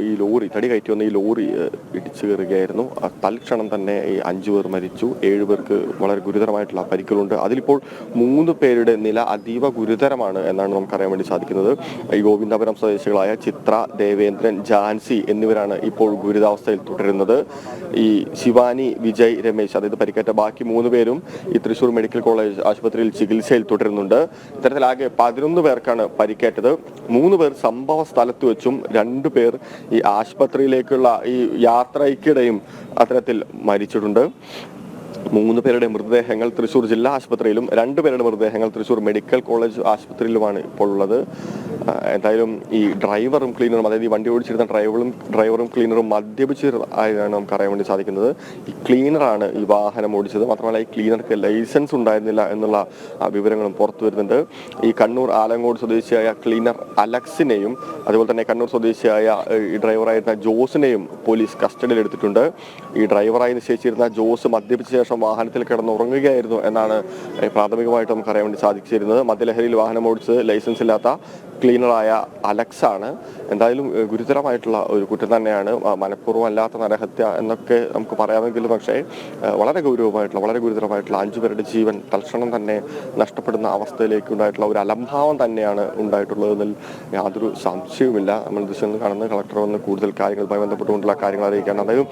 ഈ ലോറി ഇടിച്ചു കയറുകയായിരുന്നു. തൽക്ഷണം തന്നെ ഈ 5 പേർ മരിച്ചു. 7 പേർക്ക് വളരെ ഗുരുതരമായിട്ടുള്ള പരിക്കുകളുണ്ട്. അതിലിപ്പോൾ 3 പേരുടെ നില അതീവ ഗുരുതരമാണ് എന്നാണ് നമുക്കറിയാൻ വേണ്ടി സാധിക്കുന്നത്. ഈ ഗോവിന്ദപുരം സ്വദേശികളായ ചിത്ര, ദേവേന്ദ്രൻ, ജാൻസി എന്നിവരാണ് ഇപ്പോൾ ഗുരുതാവസ്ഥയിൽ തുടരുന്നത്. ഈ ശിവാനി, വിജയ്, രമേശ്, അതായത് പരിക്കേറ്റ ബാക്കി 3 പേരും ഈ തൃശൂർ മെഡിക്കൽ കോളേജ് ആശുപത്രിയിൽ ചികിത്സയിൽ തുടരുന്നുണ്ട്. ഇത്തരത്തിലാകെ 11 പേർക്കാണ് പരിക്കേറ്റത്. 3 പേർ സംഭവ സ്ഥലത്ത് വെച്ചും 2 പേർ ഈ ആശുപത്രിയിലേക്കുള്ള ഈ യാത്രയ്ക്കിടെയും അത്തരത്തിൽ മരിച്ചിട്ടുണ്ട്. 3 പേരുടെ മൃതദേഹങ്ങൾ തൃശൂർ ജില്ലാ ആശുപത്രിയിലും 2 പേരുടെ മൃതദേഹങ്ങൾ തൃശൂർ മെഡിക്കൽ കോളേജ് ആശുപത്രിയിലുമാണ് ഇപ്പോൾ ഉള്ളത്. എന്തായാലും ഈ ഡ്രൈവറും ക്ലീനറും, അതായത് ഈ വണ്ടി ഓടിച്ചിരുന്ന ഡ്രൈവറും ക്ലീനറും മദ്യപിച്ചതായാണ് നമുക്ക് അറിയാൻ വേണ്ടി സാധിക്കുന്നത്. ഈ ക്ലീനറാണ് ഈ വാഹനം ഓടിച്ചത്. മാത്രമല്ല ഈ ക്ലീനർക്ക് ലൈസൻസ് ഉണ്ടായിരുന്നില്ല എന്നുള്ള വിവരങ്ങളും പുറത്തു വരുന്നുണ്ട്. ഈ കണ്ണൂർ ആലങ്കോട് സ്വദേശിയായ ക്ലീനർ അലക്സിനെയും അതുപോലെ തന്നെ കണ്ണൂർ സ്വദേശിയായ ഈ ഡ്രൈവറായിരുന്ന ജോസിനെയും പോലീസ് കസ്റ്റഡിയിൽ എടുത്തിട്ടുണ്ട്. ഈ ഡ്രൈവറായി നിശ്ചയിച്ചിരുന്ന ജോസ് മദ്യപിച്ച ശേഷം വാഹനത്തിൽ കിടന്നുറങ്ങുകയായിരുന്നു എന്നാണ് പ്രാഥമികമായിട്ട് നമുക്ക് അറിയാൻ വേണ്ടി സാധിച്ചിരുന്നത്. മദ്യലഹരിയിൽ വാഹനം ഓടിച്ച് ലൈസൻസ് ഇല്ലാത്ത ക്ലീനറായ അലക്സ് ആണ്. എന്തായാലും ഗുരുതരമായിട്ടുള്ള ഒരു കുറ്റം തന്നെയാണ്. മനഃപൂർവ്വം അല്ലാത്ത നരഹത്യ എന്നൊക്കെ നമുക്ക് പറയാമെങ്കിലും പക്ഷേ വളരെ ഗുരുതരമായിട്ടുള്ള 5 പേരുടെ ജീവൻ തൽക്ഷണം തന്നെ നഷ്ടപ്പെടുന്ന അവസ്ഥയിലേക്ക് ഉണ്ടായിട്ടുള്ള ഒരു അലംഭാവം തന്നെയാണ് ഉണ്ടായിട്ടുള്ളതെന്നതിൽ യാതൊരു സംശയവുമില്ല. നമ്മൾ ദൃശ്യം കാണുന്ന കളക്ടർ വന്ന് കൂടുതൽ കാര്യങ്ങളുമായി ബന്ധപ്പെട്ടുകൊണ്ടുള്ള കാര്യങ്ങൾ അറിയിക്കുകയാണ്. അതായത്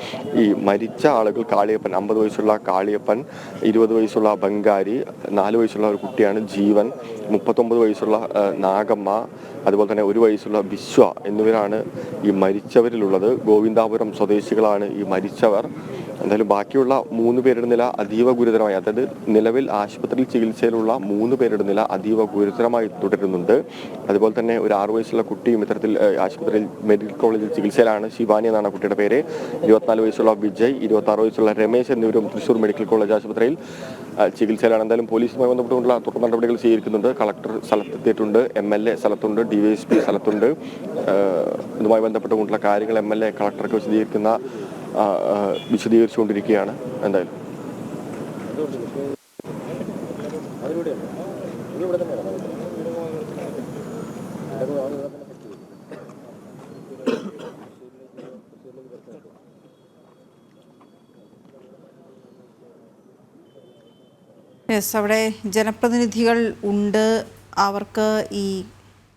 ഈ മരിച്ച ആളുകൾ കാളിയപ്പൻ, 50 വയസ്സുള്ള കാളിയപ്പൻ, 20 വയസ്സുള്ള ബംഗാരി, 4 വയസ്സുള്ള ഒരു കുട്ടിയാണ് ജീവൻ, 39 വയസ്സുള്ള നാഗമ്മ, അതുപോലെ തന്നെ 1 വയസ്സുള്ള വിശ്വ എന്നിവരാണ് ഈ മരിച്ചവരിലുള്ളത്. ഗോവിന്ദാപുരം സ്വദേശികളാണ് ഈ മരിച്ചവർ. എന്തായാലും ബാക്കിയുള്ള 3 പേരുടെ നില അതീവ ഗുരുതരമായി, അതായത് നിലവിൽ ആശുപത്രിയിൽ ചികിത്സയിലുള്ള 3 പേരുടെ നില അതീവ ഗുരുതരമായി തുടരുന്നുണ്ട്. അതുപോലെ തന്നെ ഒരു 6 വയസ്സുള്ള കുട്ടിയും ഇത്തരത്തിൽ ആശുപത്രിയിൽ മെഡിക്കൽ കോളേജിൽ ചികിത്സയിലാണ്. ശിവാനി എന്നാണ് കുട്ടിയുടെ പേര്. 24 വയസ്സുള്ള വിജയ്, 26 വയസ്സുള്ള രമേശ് എന്നിവരും തൃശൂർ മെഡിക്കൽ കോളേജ് ആശുപത്രിയിൽ ചികിത്സയിലാണ്. എന്തായാലും പോലീസുമായി ബന്ധപ്പെട്ടുകൊണ്ടുള്ള തുടർ നടപടികൾ സ്വീകരിക്കുന്നുണ്ട്. കളക്ടർ സ്ഥലത്തെത്തിയിട്ടുണ്ട്, MLA സ്ഥലത്തുണ്ട്, DYSP സ്ഥലത്തുണ്ട്. ഇതുമായി ബന്ധപ്പെട്ടുകൊണ്ടുള്ള കാര്യങ്ങൾ MLA കളക്ടർക്ക് വിശദീകരിച്ചുകൊണ്ടിരിക്കുകയാണ്. എന്തായാലും അവിടെ ജനപ്രതിനിധികൾ ഉണ്ട്. അവർക്ക് ഈ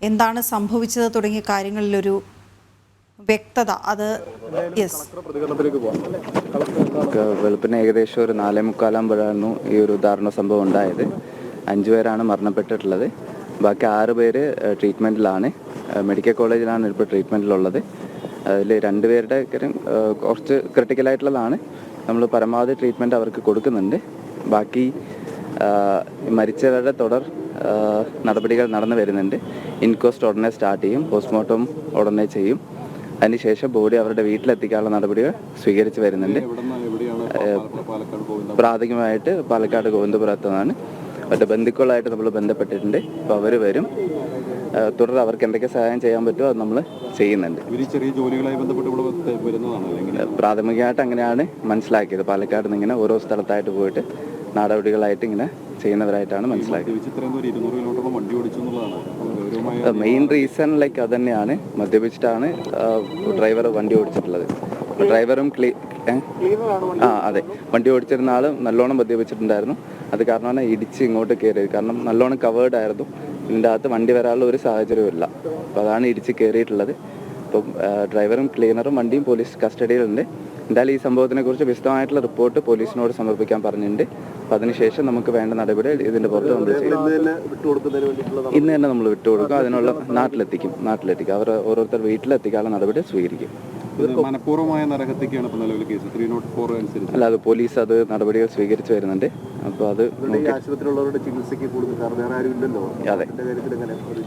എന്താണ് സംഭവിച്ചത് തുടങ്ങിയ കാര്യങ്ങളിലൊരു വ്യക്തത അത് വെളുപ്പിന് ഏകദേശം ഒരു 4:45 ഈ ഒരു ദാരുണ സംഭവം ഉണ്ടായത്. 5 പേരാണ് മരണപ്പെട്ടിട്ടുള്ളത്. ബാക്കി 6 പേര് ട്രീറ്റ്മെൻറ്റിലാണ്. മെഡിക്കൽ കോളേജിലാണ് ഇപ്പോൾ ട്രീറ്റ്മെൻറ്റിലുള്ളത്. അതിൽ 2 പേരുടെ കാര്യം കുറച്ച് ക്രിട്ടിക്കലായിട്ടുള്ളതാണ്. നമ്മൾ പരമാവധി ട്രീറ്റ്മെൻറ്റ് അവർക്ക് കൊടുക്കുന്നുണ്ട്. ബാക്കി മരിച്ചവരുടെ തുടർ നടപടികൾ നടന്നു വരുന്നുണ്ട്. ഇൻക്വസ്റ്റ് ഉടനെ സ്റ്റാർട്ട് ചെയ്യും, പോസ്റ്റ്മോർട്ടം ഉടനെ ചെയ്യും. അതിനുശേഷം ബോഡി അവരുടെ വീട്ടിലെത്തിക്കാനുള്ള നടപടികൾ സ്വീകരിച്ച് വരുന്നുണ്ട്. പ്രാഥമികമായിട്ട് പാലക്കാട് ഗോവിന്ദപുരത്താണ്. മറ്റേ ബന്ധുക്കളായിട്ട് നമ്മൾ ബന്ധപ്പെട്ടിട്ടുണ്ട്. അപ്പോൾ അവർ വരും. തുടർന്ന് അവർക്ക് എന്തൊക്കെ സഹായം ചെയ്യാൻ പറ്റുമോ അത് നമ്മൾ ചെയ്യുന്നുണ്ട്. ചെറിയ ജോലികളായി ബന്ധപ്പെട്ട് പ്രാഥമികമായിട്ട് അങ്ങനെയാണ് മനസ്സിലാക്കിയത്. പാലക്കാട് നിന്ന് ഇങ്ങനെ ഓരോ സ്ഥലത്തായിട്ട് പോയിട്ട് നടപടികളായിട്ട് ഇങ്ങനെ ചെയ്യുന്നവരായിട്ടാണ് മനസ്സിലായത്. മെയിൻ റീസൺ ലൈക്ക് അത് തന്നെയാണ്, മദ്യപിച്ചിട്ടാണ് ഡ്രൈവർ വണ്ടി ഓടിച്ചിട്ടുള്ളത്. ഡ്രൈവറും അതെ, വണ്ടി ഓടിച്ചിരുന്ന ആൾ നല്ലോണം മദ്യപിച്ചിട്ടുണ്ടായിരുന്നു. അത് കാരണമാണ് ഇടിച്ച് ഇങ്ങോട്ട് കയറിയത്. കാരണം നല്ലോണം കവേർഡ് ആയിരുന്നു, ഇതിൻ്റെ അകത്ത് വണ്ടി വരാനുള്ള ഒരു സാഹചര്യമില്ല. അപ്പോൾ അതാണ് ഇടിച്ച് കയറിയിട്ടുള്ളത്. അപ്പം ഡ്രൈവറും ക്ലീനറും വണ്ടിയും പോലീസ് കസ്റ്റഡിയിലുണ്ട്. എന്തായാലും ഈ സംഭവത്തിനെ കുറിച്ച് വിശദമായിട്ടുള്ള റിപ്പോർട്ട് പോലീസിനോട് സമർപ്പിക്കാൻ പറഞ്ഞിട്ടുണ്ട്. അപ്പം അതിനുശേഷം നമുക്ക് വേണ്ട നടപടി ഇതിൻ്റെ പുറത്ത് നമ്മൾ ചെയ്യും. ഇന്ന് തന്നെ നമ്മൾ വിട്ടുകൊടുക്കും, അതിനുള്ള നാട്ടിലെത്തിക്കും. അവർ ഓരോരുത്തർ വീട്ടിലെത്തിക്കാനുള്ള നടപടി സ്വീകരിക്കും. മനഃപൂർവ്വമായ നരഹത്യക്കാണ് ഇപ്പോൾ നിലവിൽ കേസ് 304 അനുസരിച്ച്. അല്ല, അത് പോലീസ് അത് നടപടികൾ സ്വീകരിച്ചു വരുന്നുണ്ട്. അപ്പോൾ അത് ആശുപത്രിയിലുള്ളവരുടെ ചികിത്സയ്ക്ക് കൂടുതൽ വേറെ ആരും ഇല്ലല്ലോ. അതെ,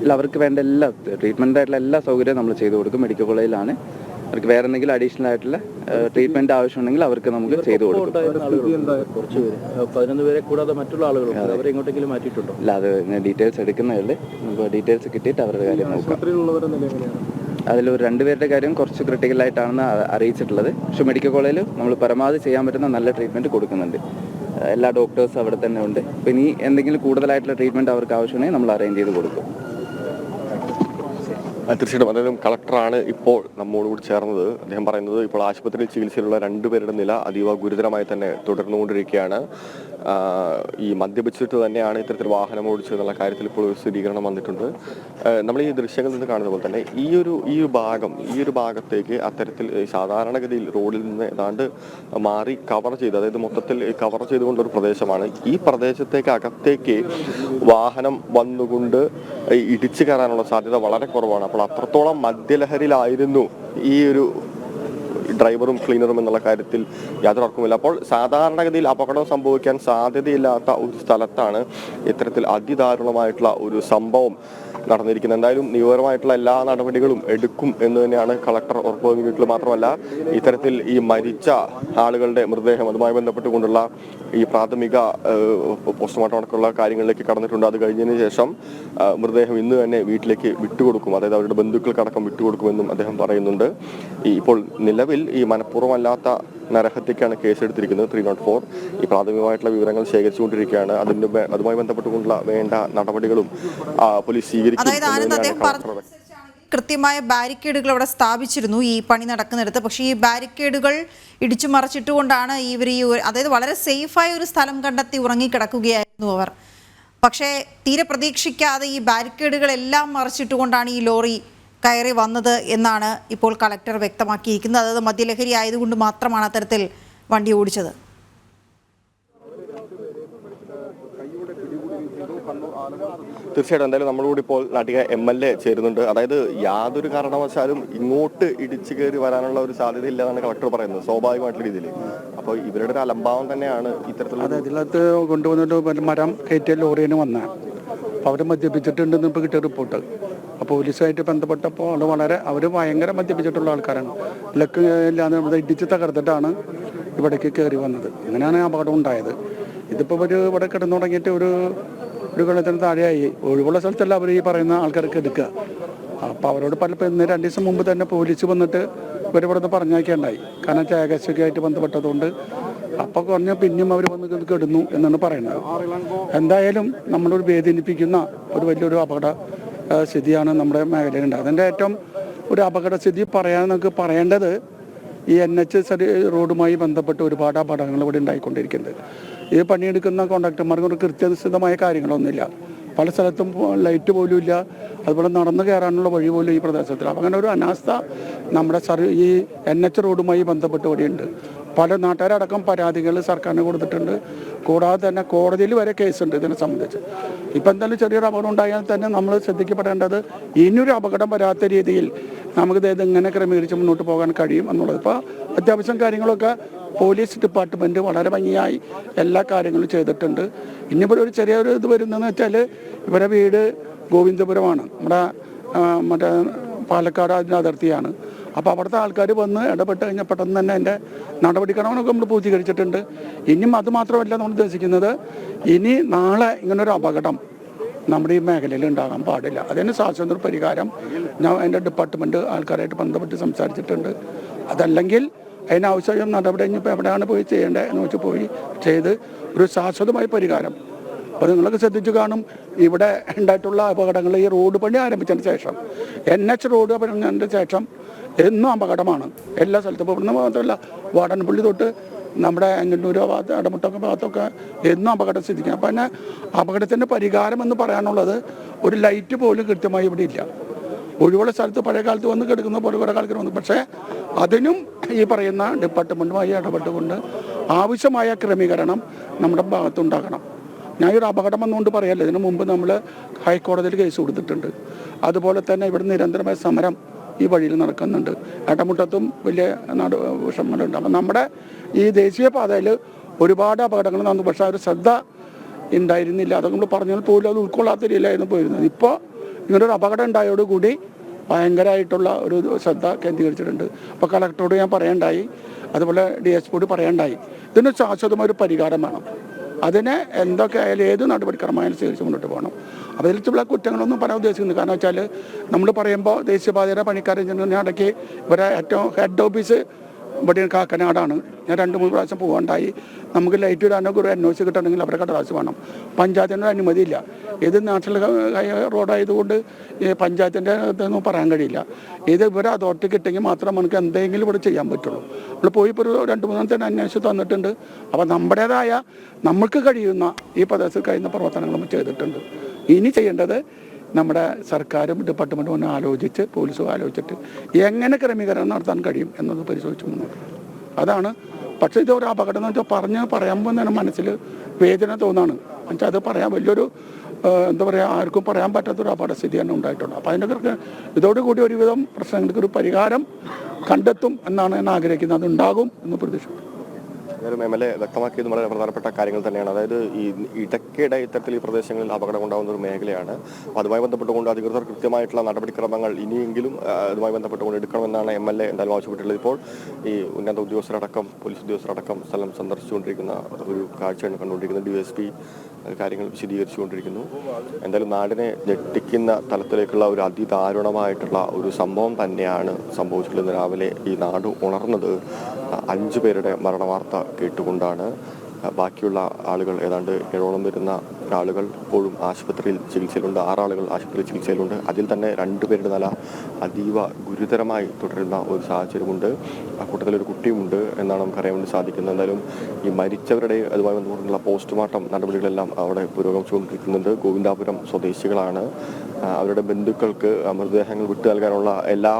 അല്ല, അവർക്ക് വേണ്ട എല്ലാ ട്രീറ്റ്മെൻ്റ് ആയിട്ടുള്ള എല്ലാ സൗകര്യവും നമ്മൾ ചെയ്തു കൊടുക്കും. മെഡിക്കൽ കോളേജിലാണ്. അവർക്ക് വേറെ എന്തെങ്കിലും അഡീഷണൽ ആയിട്ടുള്ള ട്രീറ്റ്മെന്റ് ആവശ്യമുണ്ടെങ്കിൽ അവർക്ക് നമുക്ക് ചെയ്തു കൊടുക്കും. 11 പേരെ കൂടാതെ മറ്റുള്ള ആളുകൾ അവരെ എങ്ങോട്ടെങ്കിലും മാറ്റിയിട്ടുണ്ടോ? ഇല്ല, അത് ഡീറ്റെയിൽസ് എടുക്കുന്നതല്ലേ. നമുക്ക് ഡീറ്റെയിൽസ് കിട്ടിയിട്ട് അവരുടെ കാര്യം നോക്കാം. അതിലൊരു 2 പേരുടെ കാര്യം കുറച്ച് ക്രിട്ടിക്കലായിട്ടാണെന്ന് അറിയിച്ചിട്ടുള്ളത്. പക്ഷെ മെഡിക്കൽ കോളേജിൽ നമ്മൾ പരമാവധി ചെയ്യാൻ പറ്റുന്ന നല്ല ട്രീറ്റ്മെൻറ്റ് കൊടുക്കുന്നുണ്ട്. എല്ലാ ഡോക്ടേഴ്സും അവിടെ തന്നെ ഉണ്ട്. അപ്പോൾ ഇനി എന്തെങ്കിലും കൂടുതലായിട്ടുള്ള ട്രീറ്റ്മെൻറ്റ് അവർക്ക് ആവശ്യമുണ്ടെങ്കിൽ നമ്മൾ അറേഞ്ച് ചെയ്ത് കൊടുക്കും. തീർച്ചയായിട്ടും അദ്ദേഹം കളക്ടറാണ് ഇപ്പോൾ നമ്മോടുകൂടി ചേർന്നത്. അദ്ദേഹം പറയുന്നത് ഇപ്പോൾ ആശുപത്രിയിൽ ചികിത്സയിലുള്ള 2 പേരുടെ നില അതീവ ഗുരുതരമായി തന്നെ തുടർന്നുകൊണ്ടിരിക്കുകയാണ്. ഈ മദ്യപിച്ചിട്ട് തന്നെയാണ് ഇത്തരത്തിൽ വാഹനം ഓടിച്ചതെന്നുള്ള കാര്യത്തിൽ ഇപ്പോൾ ഒരു സ്ഥിരീകരണം വന്നിട്ടുണ്ട്. നമ്മൾ ഈ ദൃശ്യങ്ങളിൽ നിന്ന് കാണുന്ന പോലെ തന്നെ ഈ ഒരു ഭാഗത്തേക്ക് അത്തരത്തിൽ സാധാരണഗതിയിൽ റോഡിൽ നിന്ന് ഏതാണ്ട് മാറി കവർ ചെയ്ത്, അതായത് മൊത്തത്തിൽ കവർ ചെയ്തുകൊണ്ടൊരു പ്രദേശമാണ്. ഈ പ്രദേശത്തേക്ക് അകത്തേക്ക് വാഹനം വന്നുകൊണ്ട് ഇടിച്ചു കയറാനുള്ള സാധ്യത വളരെ കുറവാണ്. അപ്പോൾ അത്രത്തോളം മദ്യലഹരിയിലായിരുന്നു ഈ ഒരു ഡ്രൈവറും ക്ലീനറും എന്നുള്ള കാര്യത്തിൽ യാതൊരു ഉറപ്പുമില്ല. അപ്പോൾ സാധാരണഗതിയിൽ അപകടം സംഭവിക്കാൻ സാധ്യതയില്ലാത്ത ഒരു സ്ഥലത്താണ് ഇത്തരത്തിൽ അതിദാരുണമായിട്ടുള്ള ഒരു സംഭവം നടന്നിരിക്കുന്നത്. എന്തായാലും നിയമപരമായിട്ടുള്ള എല്ലാ നടപടികളും എടുക്കും എന്ന് തന്നെയാണ് കളക്ടർ ഉറപ്പ് നൽകിയിട്ടുള്ളത്. മാത്രമല്ല, ഇത്തരത്തിൽ ഈ മരിച്ച ആളുകളുടെ മൃതദേഹം അതുമായി ബന്ധപ്പെട്ടുകൊണ്ടുള്ള ഈ പ്രാഥമിക പോസ്റ്റ്മോർട്ടം അടക്കമുള്ള കാര്യങ്ങളിലേക്ക് കടന്നിട്ടുണ്ട്. അത് കഴിഞ്ഞതിന് ശേഷം മൃതദേഹം ഇന്ന് തന്നെ വീട്ടിലേക്ക് വിട്ടുകൊടുക്കും, അതായത് അവരുടെ ബന്ധുക്കൾക്കടക്കം വിട്ടുകൊടുക്കുമെന്നും അദ്ദേഹം പറയുന്നുണ്ട്. ഇപ്പോൾ നിലവിൽ ഈ മനഃപൂർവ്വമല്ലാത്ത നരഹത്യക്കാണ് കേസെടുത്തിരിക്കുന്നത് 304. ഈ പ്രാഥമികമായിട്ടുള്ള വിവരങ്ങൾ ശേഖരിച്ചുകൊണ്ടിരിക്കുകയാണ്. അതുമായി ബന്ധപ്പെട്ടുകൊണ്ടുള്ള വേണ്ട നടപടികളും പോലീസ് സ്വീകരിക്കും. കൃത്യമായ ബാരിക്കേഡുകൾ അവിടെ സ്ഥാപിച്ചിരുന്നു ഈ പണി നടക്കുന്നിടത്ത്. പക്ഷേ ഈ ബാരിക്കേഡുകൾ ഇടിച്ചു മറിച്ചിട്ടുകൊണ്ടാണ് ഇവർ അതായത് വളരെ സേഫായ ഒരു സ്ഥലം കണ്ടെത്തി ഉറങ്ങിക്കിടക്കുകയായിരുന്നു അവർ. പക്ഷേ തീരെ പ്രതീക്ഷിക്കാതെ ഈ ബാരിക്കേഡുകളെല്ലാം മറിച്ചിട്ടുകൊണ്ടാണ് ഈ ലോറി കയറി വന്നത് എന്നാണ് ഇപ്പോൾ കളക്ടർ വ്യക്തമാക്കിയിരിക്കുന്നത്. അതായത് മദ്യലഹരി ആയതുകൊണ്ട് മാത്രമാണ് അത്തരത്തിൽ വണ്ടി ഓടിച്ചത്. തീർച്ചയായിട്ടും എന്തായാലും നമ്മളോട് ഇപ്പോൾ നാട്ടിക MLA ചേരുന്നുണ്ട്. അതായത് യാതൊരു കാരണവശാലും ഇങ്ങോട്ട് ഇടിച്ചു കയറി വരാനുള്ള ഒരു സാധ്യത ഇല്ല എന്നാണ് കളക്ടർ പറയുന്നത്, സ്വാഭാവികമായിട്ടുള്ള രീതിയിൽ. അപ്പോൾ ഇവരുടെ ഒരു അലംഭാവം തന്നെയാണ് ഇത്തരത്തിലുള്ള. ഇതിനകത്ത് കൊണ്ടുവന്നിട്ട് മരം കയറ്റിയ ലോറിന് വന്ന അപ്പോൾ അവർ മദ്യപിച്ചിട്ടുണ്ടെന്ന് ഇപ്പോൾ കിട്ടിയ റിപ്പോർട്ട്. അപ്പോൾ പോലീസുമായിട്ട് ബന്ധപ്പെട്ടപ്പോൾ അവർ ഭയങ്കര മദ്യപിച്ചിട്ടുള്ള ആൾക്കാരാണ്. ലക്ക് ഇല്ലാതെ ഇടിച്ച് തകർത്തിട്ടാണ് ഇവിടേക്ക് കയറി വന്നത്. അങ്ങനെയാണ് അപകടം ഉണ്ടായത്. ഇതിപ്പോൾ ഇവിടെ കിടന്നു തുടങ്ങിയിട്ട് ഒരു കൊല്ലത്തിന് താഴെയായി. ഒഴിവുള്ള സ്ഥലത്തല്ല അവർ ഈ പറയുന്ന ആൾക്കാർക്ക് എടുക്കുക. അപ്പോൾ അവരോട് ഇന്ന് 2 ദിവസം മുമ്പ് തന്നെ പോലീസ് വന്നിട്ട് ഇവരിവിടെ നിന്ന് പറഞ്ഞയക്കുകയുണ്ടായി. കാരണം ചേകശയ്ക്കായിട്ട് ബന്ധപ്പെട്ടതുകൊണ്ട്. അപ്പോൾ കുറഞ്ഞ പിന്നെയും അവർ വന്ന് കിടന്നു എന്നാണ് പറയുന്നത്. എന്തായാലും നമ്മളൊരു വേദനിപ്പിക്കുന്ന ഒരു വലിയൊരു അപകട സ്ഥിതിയാണ് നമ്മുടെ മേഖലയിലുണ്ട്. അതിൻ്റെ ഏറ്റവും ഒരു അപകടസ്ഥിതി നമുക്ക് പറയേണ്ടത് ഈ NH റോഡുമായി ബന്ധപ്പെട്ട് ഒരുപാട് അപകടങ്ങൾ ഇവിടെ ഉണ്ടായിക്കൊണ്ടിരിക്കുന്നുണ്ട്. ഈ പണിയെടുക്കുന്ന കോൺട്രാക്ടർമാർക്ക് ഒരു കൃത്യനിശ്ചിതമായ കാര്യങ്ങളൊന്നുമില്ല. പല സ്ഥലത്തും ലൈറ്റ് പോലും ഇല്ല. അതുപോലെ നടന്നു കയറാനുള്ള വഴി പോലും ഈ പ്രദേശത്തിൽ. അങ്ങനെ ഒരു അനാസ്ഥ നമ്മുടെ ഈ NH റോഡുമായി ബന്ധപ്പെട്ട് ഇവിടെയുണ്ട്. പല നാട്ടുകാരടക്കം പരാതികൾ സർക്കാരിന് കൊടുത്തിട്ടുണ്ട്. കൂടാതെ തന്നെ കോടതിയിൽ വരെ കേസുണ്ട് ഇതിനെ സംബന്ധിച്ച്. ഇപ്പം എന്തായാലും ചെറിയൊരു അപകടം ഉണ്ടായാൽ തന്നെ നമ്മൾ ശ്രദ്ധിക്കപ്പെടേണ്ടത് ഇനിയൊരു അപകടം വരാത്ത രീതിയിൽ നമുക്കിത് ഇങ്ങനെ ക്രമീകരിച്ച് മുന്നോട്ട് പോകാൻ കഴിയും എന്നുള്ളത്. ഇപ്പോൾ അത്യാവശ്യം കാര്യങ്ങളൊക്കെ പോലീസ് ഡിപ്പാർട്ട്മെൻറ്റ് വളരെ ഭംഗിയായി എല്ലാ കാര്യങ്ങളും ചെയ്തിട്ടുണ്ട്. ഇനിയിപ്പോൾ ഒരു ചെറിയൊരു ഇത് വരുന്നതെന്ന് വെച്ചാൽ ഇവരെ വീട് ഗോവിന്ദപുരമാണ്, മറ്റേ പാലക്കാട് അതിൻ്റെ അതിർത്തിയാണ്. അപ്പോൾ അവിടുത്തെ ആൾക്കാർ വന്ന് ഇടപെട്ട് കഴിഞ്ഞാൽ പെട്ടെന്ന് തന്നെ അതിൻ്റെ നടപടിക്രമങ്ങളൊക്കെ നമ്മൾ പൂർത്തീകരിച്ചിട്ടുണ്ട്. ഇനിയും അത് മാത്രമല്ല നമ്മൾ ഉദ്ദേശിക്കുന്നത്, ഇനി നാളെ ഇങ്ങനൊരു അപകടം നമ്മുടെ ഈ മേഖലയിൽ ഉണ്ടാകാൻ പാടില്ല. അതിന് ശാശ്വത പരിഹാരം ഞാൻ എൻ്റെ ഡിപ്പാർട്ട്മെൻറ്റ് ആൾക്കാരായിട്ട് ബന്ധപ്പെട്ട് സംസാരിച്ചിട്ടുണ്ട്. അതല്ലെങ്കിൽ അതിനാവശ്യം നടപടി ഇപ്പോൾ എവിടെയാണ് പോയി ചെയ്യേണ്ടത് എന്ന് വെച്ച് പോയി ചെയ്ത് ഒരു ശാശ്വതമായ പരിഹാരം അപ്പോൾ നിങ്ങളൊക്കെ ശ്രദ്ധിച്ചു കാണും, ഇവിടെ ഉണ്ടായിട്ടുള്ള അപകടങ്ങൾ ഈ റോഡ് പണി ആരംഭിച്ചതിന് ശേഷം, NH റോഡ് പണിഞ്ഞതിന് ശേഷം എന്നും അപകടമാണ് എല്ലാ സ്ഥലത്തും. ഇപ്പോൾ ഇവിടുന്ന് മാത്രമല്ല, വാടൻപള്ളി തൊട്ട് നമ്മുടെ അഞ്ചന്നൂരോ ഭാഗത്ത് അടമുട്ടൊക്കെ ഭാഗത്തൊക്കെ എന്നും അപകടം സ്ഥിതിക്കും. അപ്പം തന്നെ അപകടത്തിൻ്റെ പരിഹാരം എന്ന് പറയാനുള്ളത് ഒരു ലൈറ്റ് പോലും കൃത്യമായി ഇവിടെ ഇല്ല. ഒഴിവുള്ള സ്ഥലത്ത് പഴയ കാലത്ത് വന്ന് കിടക്കുന്ന പോലെ കുറേ ആൾക്കാർ വന്നു. പക്ഷേ അതിനും ഈ പറയുന്ന ഡിപ്പാർട്ട്മെൻറ്റുമായി ഇടപെട്ടുകൊണ്ട് ആവശ്യമായ ക്രമീകരണം നമ്മുടെ ഭാഗത്തുണ്ടാകണം. ഞാൻ ഒരു അപകടം വന്നുകൊണ്ട് പറയല്ല, ഇതിനു മുമ്പ് നമ്മൾ ഹൈക്കോടതിയിൽ കേസ് കൊടുത്തിട്ടുണ്ട്. അതുപോലെ തന്നെ ഇവിടെ നിരന്തരമായ സമരം ഈ വഴിയിൽ നടക്കുന്നുണ്ട്. ഇടമുട്ടത്തും വലിയ വിഷമങ്ങളുണ്ട്. അപ്പം നമ്മുടെ ഈ ദേശീയപാതയിൽ ഒരുപാട് അപകടങ്ങൾ നടന്നു. പക്ഷേ ഒരു ശ്രദ്ധ ഉണ്ടായിരുന്നില്ല. അതൊക്കെ നമ്മൾ പറഞ്ഞാൽ പോലും അത് ഉൾക്കൊള്ളാത്ത രീതിയിലായിരുന്നു പോയിരുന്നത്. ഇപ്പോൾ ഇങ്ങനൊരു അപകടം ഉണ്ടായതോടുകൂടി ഭയങ്കരമായിട്ടുള്ള ഒരു ശ്രദ്ധ കേന്ദ്രീകരിച്ചിട്ടുണ്ട്. അപ്പോൾ കളക്ടറോട് ഞാൻ പറയണ്ടായി, അതുപോലെ DSPയോട് പറയണ്ടായി, ഇതിന് ശാശ്വതമായൊരു പരിഹാരം വേണം. അതിനെ എന്തൊക്കെ ആയാലും ഏത് നടപടിക്രമമായാലും സ്വീകരിച്ച് മുന്നോട്ട് പോകണം. അപ്പോൾ ഇതിലുള്ള കുറ്റങ്ങളൊന്നും പറയാൻ ഉദ്ദേശിക്കുന്നത് കാരണം വെച്ചാൽ നമ്മൾ പറയുമ്പോൾ ദേശീയപാതയുടെ പണിക്കാരൻ ഇടയ്ക്ക് ഇവരെ ഏറ്റവും ഹെഡ് ഓഫീസ് ഇവിടെ കാക്കനാടാണ്. ഞാൻ 2-3 പ്രാവശ്യം പോകാണ്ടായി. നമുക്ക് ലൈറ്റ് ഇടാനൊക്കെ ഒരു NOC കിട്ടണമെങ്കിൽ അവരുടെ കടലാസ് വേണം. പഞ്ചായത്തിൻ്റെ അനുമതിയില്ല. ഇത് നാഷണൽ റോഡായതുകൊണ്ട് പഞ്ചായത്തിൻ്റെ ഇതൊന്നും പറയാൻ കഴിയില്ല. ഇത് ഇവരെ അതോറിറ്റി കിട്ടിയെങ്കിൽ മാത്രം നമുക്ക് എന്തെങ്കിലും ഇവിടെ ചെയ്യാൻ പറ്റുള്ളൂ. നമ്മൾ പോയി ഇപ്പോൾ ഒരു 2-3 അന്വേഷിച്ച് തന്നിട്ടുണ്ട്. അപ്പോൾ നമ്മുടേതായ നമുക്ക് കഴിയുന്ന ഈ പ്രദേശത്ത് കഴിയുന്ന പ്രവർത്തനങ്ങളും ചെയ്തിട്ടുണ്ട്. ഇനി ചെയ്യേണ്ടത് നമ്മുടെ സർക്കാരും ഡിപ്പാർട്ട്മെൻറ്റും ഒന്ന് ആലോചിച്ച് പോലീസും ആലോചിച്ചിട്ട് എങ്ങനെ ക്രമീകരണം നടത്താൻ കഴിയും എന്നത് പരിശോധിച്ച് മുന്നോട്ട്. അതാണ്. പക്ഷേ ഇത് ഒരു അപകടം എന്ന് വെച്ചാൽ പറയാൻ തന്നെ മനസ്സിൽ വേദന തോന്നാണ്. എന്നുവെച്ചാൽ അത് പറയാൻ വലിയൊരു എന്താ പറയുക, ആർക്കും പറയാൻ പറ്റാത്തൊരു അപകടസ്ഥിതിയാണ് ഉണ്ടായിട്ടുള്ളത്. അപ്പോൾ അതിൻ്റെ ഇതോടുകൂടി ഒരുവിധം പ്രശ്നങ്ങൾക്കൊരു പരിഹാരം കണ്ടെത്തും എന്നാണ് ഞാൻ ആഗ്രഹിക്കുന്നത്. അതുണ്ടാകും എന്ന് പ്രതീക്ഷിക്കുന്നു. എന്തായാലും MLA വ്യക്തമാക്കിയത് വളരെ പ്രധാനപ്പെട്ട കാര്യങ്ങൾ തന്നെയാണ്. അതായത് ഈ ഇടയ്ക്കിടെ ഇത്തരത്തിൽ ഈ പ്രദേശങ്ങളിൽ അപകടം ഉണ്ടാകുന്ന ഒരു മേഖലയാണ്. അപ്പോൾ അതുമായി ബന്ധപ്പെട്ടുകൊണ്ട് അധികൃതർ കൃത്യമായിട്ടുള്ള നടപടിക്രമങ്ങൾ ഇനിയെങ്കിലും അതുമായി ബന്ധപ്പെട്ടുകൊണ്ട് എടുക്കണമെന്നാണ് MLA എന്തായാലും ആവശ്യപ്പെട്ടിട്ടുള്ളത്. ഇപ്പോൾ ഈ ഉന്നത ഉദ്യോഗസ്ഥരടക്കം പോലീസ് ഉദ്യോഗസ്ഥരടക്കം സ്ഥലം സന്ദർശിച്ചുകൊണ്ടിരിക്കുന്ന ഒരു കാഴ്ചയാണ് കണ്ടുകൊണ്ടിരിക്കുന്നത്. DSP കാര്യങ്ങൾ വിശദീകരിച്ചുകൊണ്ടിരിക്കുന്നു. എന്തായാലും നാടിനെ ഞെട്ടിക്കുന്ന തലത്തിലേക്കുള്ള ഒരു അതിദാരുണമായിട്ടുള്ള ഒരു സംഭവം തന്നെയാണ് സംഭവിച്ചിട്ടുള്ളത്. രാവിലെ ഈ നാട് ഉണർന്നത് 5 പേരുടെ മരണവാർത്ത കേട്ടുകൊണ്ടാണ്. ബാക്കിയുള്ള ആളുകൾ ഏതാണ്ട് 7ഓളം വരുന്ന ആളുകൾ ഇപ്പോഴും ആശുപത്രിയിൽ ചികിത്സയിലുണ്ട്. 6 ആളുകൾ ആശുപത്രിയിൽ ചികിത്സയിലുണ്ട്. അതിൽ തന്നെ 2 പേരുടെ നില അതീവ ഗുരുതരമായി തുടരുന്ന ഒരു സാഹചര്യമുണ്ട്. കൂട്ടത്തിലൊരു കുട്ടിയുമുണ്ട് എന്നാണ് നമുക്കറിയാൻ വേണ്ടി സാധിക്കുന്നത്. എന്തായാലും ഈ മരിച്ചവരുടെ അതുമായി ബന്ധപ്പെട്ടുള്ള പോസ്റ്റ്മോർട്ടം നടപടികളെല്ലാം അവിടെ പുരോഗമിച്ചുകൊണ്ടിരിക്കുന്നുണ്ട്. ഗോവിന്ദാപുരം സ്വദേശികളാണ്. അവരുടെ ബന്ധുക്കൾക്ക് മൃതദേഹങ്ങൾ വിട്ടു നൽകാനുള്ള എല്ലാ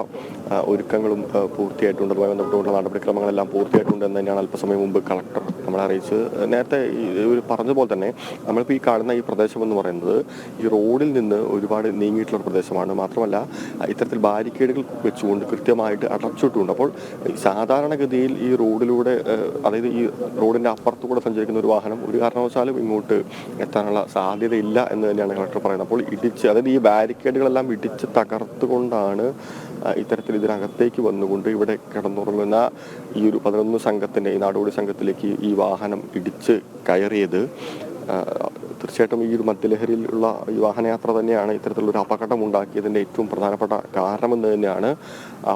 ഒരുക്കങ്ങളും പൂർത്തിയായിട്ടുണ്ട്. അതുമായി ബന്ധപ്പെട്ടുള്ള നടപടിക്രമങ്ങളെല്ലാം പൂർത്തിയായിട്ടുണ്ട് എന്ന് തന്നെയാണ് അല്പസമയം മുമ്പ് കളക്ടർ നമ്മളെ അറിയിച്ചത്. നേരത്തെ പറഞ്ഞതുപോലെ തന്നെ നമ്മളിപ്പോൾ ഈ കാണുന്ന ഈ പ്രദേശം എന്ന് പറയുന്നത് ഈ റോഡിൽ നിന്ന് ഒരുപാട് നീങ്ങിയിട്ടുള്ള പ്രദേശമാണ്. മാത്രമല്ല ഇത്തരത്തിൽ ബാരിക്കേഡുകൾ വെച്ചുകൊണ്ട് കൃത്യമായിട്ട് അടച്ചിട്ടുണ്ട്. അപ്പോൾ സാധാരണഗതിയിൽ ഈ റോഡിലൂടെ, അതായത് ഈ റോഡിൻ്റെ അപ്പുറത്തുകൂടെ സഞ്ചരിക്കുന്ന ഒരു വാഹനം ഒരു കാരണവശാലും ഇങ്ങോട്ട് എത്താനുള്ള സാധ്യതയില്ല എന്ന് തന്നെയാണ് കളക്ടർ പറയുന്നത്. അപ്പോൾ അതായത് ഈ ബാരിക്കേഡുകളെല്ലാം ഇടിച്ച് തകർത്തുകൊണ്ടാണ് ഇത്തരത്തിൽ ഇതിനകത്തേക്ക് വന്നുകൊണ്ട് ഇവിടെ കിടന്നുറങ്ങുന്ന ഈ ഒരു 11 സംഘത്തിൻ്റെ ഈ നാടോടി സംഘത്തിലേക്ക് ഈ വാഹനം ഇടിച്ച് കയറിയത്. തീർച്ചയായിട്ടും ഈ ഒരു മദ്യലഹരിയിലുള്ള ഈ വാഹനയാത്ര തന്നെയാണ് ഇത്തരത്തിലുള്ളൊരു അപകടം ഉണ്ടാക്കിയതിൻ്റെ ഏറ്റവും പ്രധാനപ്പെട്ട കാരണമെന്ന് തന്നെയാണ്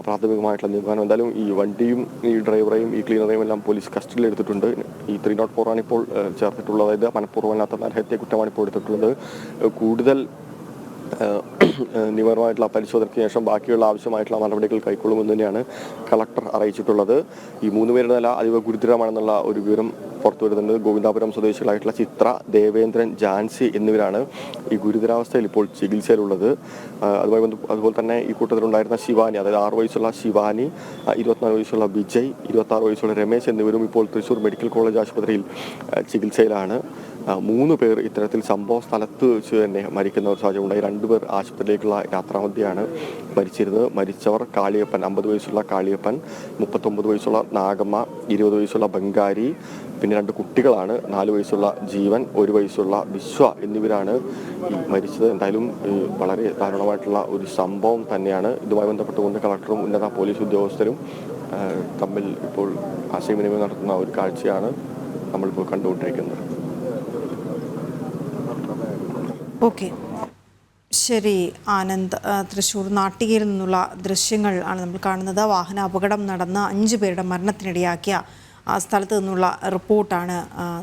പ്രാഥമികമായിട്ടുള്ള നിഗമനം. എന്തായാലും ഈ വണ്ടിയും ഈ ഡ്രൈവറെയും ഈ ക്ലീനറെയും എല്ലാം പോലീസ് കസ്റ്റഡിയിൽ എടുത്തിട്ടുണ്ട്. ഈ 304 ആണ് ഇപ്പോൾ ചേർത്തിട്ടുള്ളത്. അതായത് മനഃപൂർവ്വമല്ലാത്ത നരഹത്യ കുറ്റമാണ് ഇപ്പോൾ എടുത്തിട്ടുള്ളത്. കൂടുതൽ നിയമപരമായിട്ടുള്ള പരിശോധനയ്ക്ക് ശേഷം ബാക്കിയുള്ള ആവശ്യമായിട്ടുള്ള നടപടികൾ കൈക്കൊള്ളുമെന്ന് തന്നെയാണ് കളക്ടർ അറിയിച്ചിട്ടുള്ളത്. ഈ 3 പേരുടെ നില അതീവ ഗുരുതരമാണെന്നുള്ള ഒരു വിവരം പുറത്തു വരുന്നുണ്ട്. ഗോവിന്ദാപുരം സ്വദേശികളായിട്ടുള്ള ചിത്ര, ദേവേന്ദ്രൻ, ജാൻസി എന്നിവരാണ് ഈ ഗുരുതരാവസ്ഥയിൽ ഇപ്പോൾ ചികിത്സയിലുള്ളത്. അതുപോലെ തന്നെ ഈ കൂട്ടത്തിലുണ്ടായിരുന്ന ശിവാനി, അതായത് 6 വയസ്സുള്ള ശിവാനി, 24 വയസ്സുള്ള വിജയ്, 26 വയസ്സുള്ള രമേശ് എന്നിവരും ഇപ്പോൾ തൃശ്ശൂർ മെഡിക്കൽ കോളേജ് ആശുപത്രിയിൽ ചികിത്സയിലാണ്. 3 പേർ ഇത്തരത്തിൽ സംഭവ സ്ഥലത്ത് വെച്ച് തന്നെ മരിക്കുന്ന ഒരു സാഹചര്യം ഉണ്ടായി. 2 പേർ ആശുപത്രിയിലേക്കുള്ള യാത്രാമധ്യയാണ് മരിച്ചിരുന്നത്. മരിച്ചവർ കാളിയപ്പൻ, 50 വയസ്സുള്ള കാളിയപ്പൻ, 39 വയസ്സുള്ള നാഗമ്മ, 20 വയസ്സുള്ള ബംഗാരി, പിന്നെ 2 കുട്ടികളാണ്. 4 വയസ്സുള്ള ജീവൻ, 1 വയസ്സുള്ള വിശ്വ എന്നിവരാണ് ഈ മരിച്ചത്. എന്തായാലും വളരെ ദാരുണമായിട്ടുള്ള ഒരു സംഭവം തന്നെയാണ്. ഇതുമായി ബന്ധപ്പെട്ടുകൊണ്ട് കളക്ടറും ഉന്നത പോലീസ് ഉദ്യോഗസ്ഥരും തമ്മിൽ ഇപ്പോൾ ആശയവിനിമയം നടത്തുന്ന ഒരു കാഴ്ചയാണ് നമ്മളിപ്പോൾ കണ്ടുകൊണ്ടിരിക്കുന്നത്. ഓക്കെ, ശരി ആനന്ദ്. തൃശ്ശൂർ നാട്ടികയിൽ നിന്നുള്ള ദൃശ്യങ്ങൾ ആണ് നമ്മൾ കാണുന്നത്. വാഹന അപകടം നടന്ന് 5 പേരുടെ മരണത്തിനിടയാക്കിയ ആ സ്ഥലത്ത് നിന്നുള്ള റിപ്പോർട്ടാണ്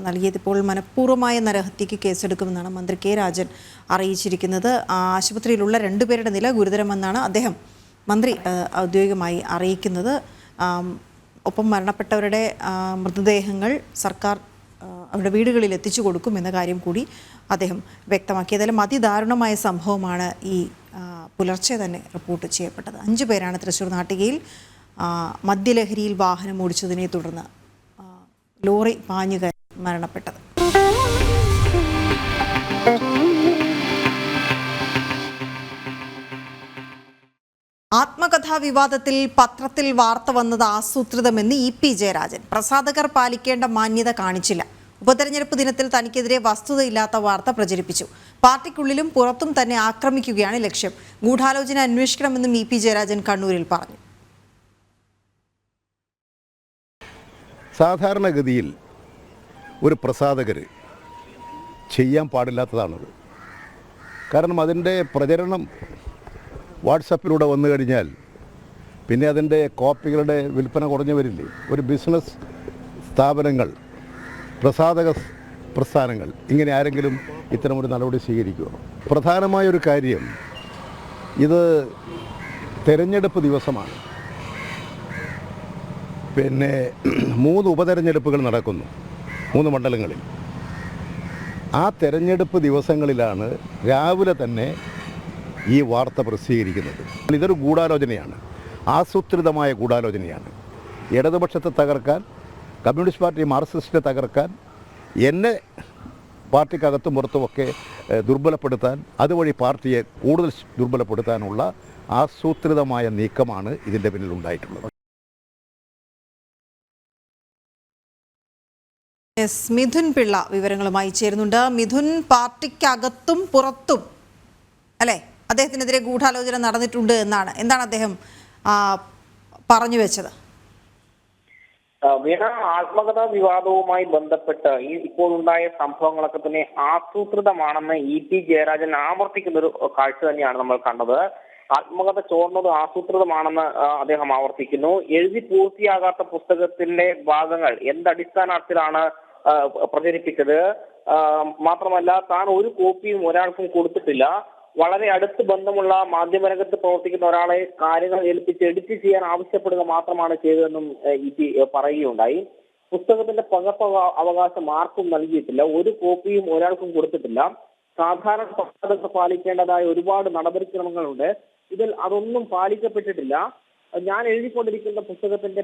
നൽകിയത്. ഇപ്പോൾ മനഃപൂർവ്വമായ നരഹത്യക്ക് കേസെടുക്കുമെന്നാണ് മന്ത്രി കെ രാജൻ അറിയിച്ചിരിക്കുന്നത്. ആശുപത്രിയിലുള്ള 2 പേരുടെ നില ഗുരുതരമെന്നാണ് മന്ത്രി ഔദ്യോഗികമായി അറിയിക്കുന്നത്. ഒപ്പം മരണപ്പെട്ടവരുടെ മൃതദേഹങ്ങൾ സർക്കാർ അവരുടെ വീടുകളിൽ എത്തിച്ചു കൊടുക്കുമെന്ന കാര്യം കൂടി അദ്ദേഹം വ്യക്തമാക്കി. ഏതായാലും അതിദാരുണമായ സംഭവമാണ് ഈ പുലർച്ചെ തന്നെ റിപ്പോർട്ട് ചെയ്യപ്പെട്ടത്. 5 പേരാണ് തൃശ്ശൂർ നാട്ടികയിൽ മദ്യലഹരിയിൽ വാഹനം ഓടിച്ചതിനെ തുടർന്ന് ലോറി പാഞ്ഞുകയറി മരണപ്പെട്ടത്. ആത്മകഥാ വിവാദത്തിൽ പത്രത്തിൽ വാർത്ത വന്നത് ആസൂത്രിതമെന്ന് EP ജയരാജൻ. പ്രസാധകർ പാലിക്കേണ്ട മാന്യത കാണിച്ചില്ല. ഉപതെരഞ്ഞെടുപ്പ് ദിനത്തിൽ തനിക്കെതിരെ വസ്തുതയില്ലാത്ത വാർത്ത പ്രചരിപ്പിച്ചു. പാർട്ടിക്കുള്ളിലും പുറത്തും തന്നെ ആക്രമിക്കുകയാണ് ലക്ഷ്യം. ഗൂഢാലോചന അന്വേഷിക്കണമെന്നും EP ജയരാജൻ കണ്ണൂരിൽ പറഞ്ഞു. സാധാരണഗതിയിൽ ഒരു പ്രസാധകർ ചെയ്യാൻ പാടില്ലാത്തതാണത്. കാരണം അതിൻ്റെ പ്രചരണം വാട്സപ്പിലൂടെ വന്നു കഴിഞ്ഞാൽ പിന്നെ അതിൻ്റെ കോപ്പികളുടെ വിൽപ്പന കുറഞ്ഞു വരില്ലേ. ഒരു ബിസിനസ് സ്ഥാപനങ്ങൾ, പ്രസാധക പ്രസ്ഥാനങ്ങൾ ഇങ്ങനെ ആരെങ്കിലും ഇത്തരമൊരു നടപടി സ്വീകരിക്കുമോ? പ്രധാനമായൊരു കാര്യം, ഇത് തെരഞ്ഞെടുപ്പ് ദിവസമാണ്. പിന്നെ 3 ഉപതെരഞ്ഞെടുപ്പുകൾ നടക്കുന്നു 3 മണ്ഡലങ്ങളിൽ. ആ തെരഞ്ഞെടുപ്പ് ദിവസങ്ങളിലാണ് രാവിലെ തന്നെ ഈ വാർത്ത പ്രസിദ്ധീകരിക്കുന്നത്. ഇതൊരു ഗൂഢാലോചനയാണ്, ആസൂത്രിതമായ ഗൂഢാലോചനയാണ്. ഇടതുപക്ഷത്തെ തകർക്കാൻ, കമ്മ്യൂണിസ്റ്റ് പാർട്ടി മാർക്സിസ്റ്റിനെ തകർക്കാൻ, എന്നെ പാർട്ടിക്കകത്തും പുറത്തുമൊക്കെ ദുർബലപ്പെടുത്താൻ, അതുവഴി പാർട്ടിയെ കൂടുതൽ ദുർബലപ്പെടുത്താനുള്ള ആസൂത്രിതമായ നീക്കമാണ് ഇതിൻ്റെ പിന്നിലുണ്ടായിട്ടുള്ളത്. മിഥുൻ പിള്ള വിവരങ്ങളുമായി ചേരുന്നുണ്ട്. മിഥുൻ, പാർട്ടിക്കകത്തും പുറത്തും അല്ലേ അദ്ദേഹത്തിനെതിരെ ഗൂഢാലോചന നടന്നിട്ടുണ്ട് എന്താണ് അദ്ദേഹം പറഞ്ഞു വെച്ചത്? വീണ, ആത്മകഥാ വിവാദവുമായി ബന്ധപ്പെട്ട് ഇപ്പോൾ ഉണ്ടായ സംഭവങ്ങളൊക്കെ തന്നെ ആസൂത്രിതമാണെന്ന് EP ജയരാജൻ ആവർത്തിക്കുന്ന ഒരു കാഴ്ച തന്നെയാണ് നമ്മൾ കണ്ടത്. ആത്മകഥ ചോർന്നത് ആസൂത്രിതമാണെന്ന് അദ്ദേഹം ആവർത്തിക്കുന്നു. എഴുതി പൂർത്തിയാകാത്ത പുസ്തകത്തിന്റെ ഭാഗങ്ങൾ എന്തടിസ്ഥാനത്തിലാണ് പ്രചരിപ്പിച്ചത്? മാത്രമല്ല, താൻ ഒരു കോപ്പിയും ഒരാൾക്കും കൊടുത്തിട്ടില്ല. വളരെ അടുത്ത് ബന്ധമുള്ള മാധ്യമരംഗത്ത് പ്രവർത്തിക്കുന്ന ഒരാളെ കാര്യങ്ങൾ ഏൽപ്പിച്ച് എഡിറ്റ് ചെയ്യാൻ ആവശ്യപ്പെടുക മാത്രമാണ് ചെയ്തതെന്നും EP പറയുകയുണ്ടായി. പുസ്തകത്തിന്റെ പകർപ്പ് അവകാശം ആർക്കും നൽകിയിട്ടില്ല, ഒരു കോപ്പിയും ഒരാൾക്കും കൊടുത്തിട്ടില്ല. സാധാരണ പ്രസാധകർ പാലിക്കേണ്ടതായ ഒരുപാട് നടപടിക്രമങ്ങളുണ്ട്, ഇതിൽ അതൊന്നും പാലിക്കപ്പെട്ടിട്ടില്ല. ഞാൻ എഴുതിക്കൊണ്ടിരിക്കുന്ന പുസ്തകത്തിന്റെ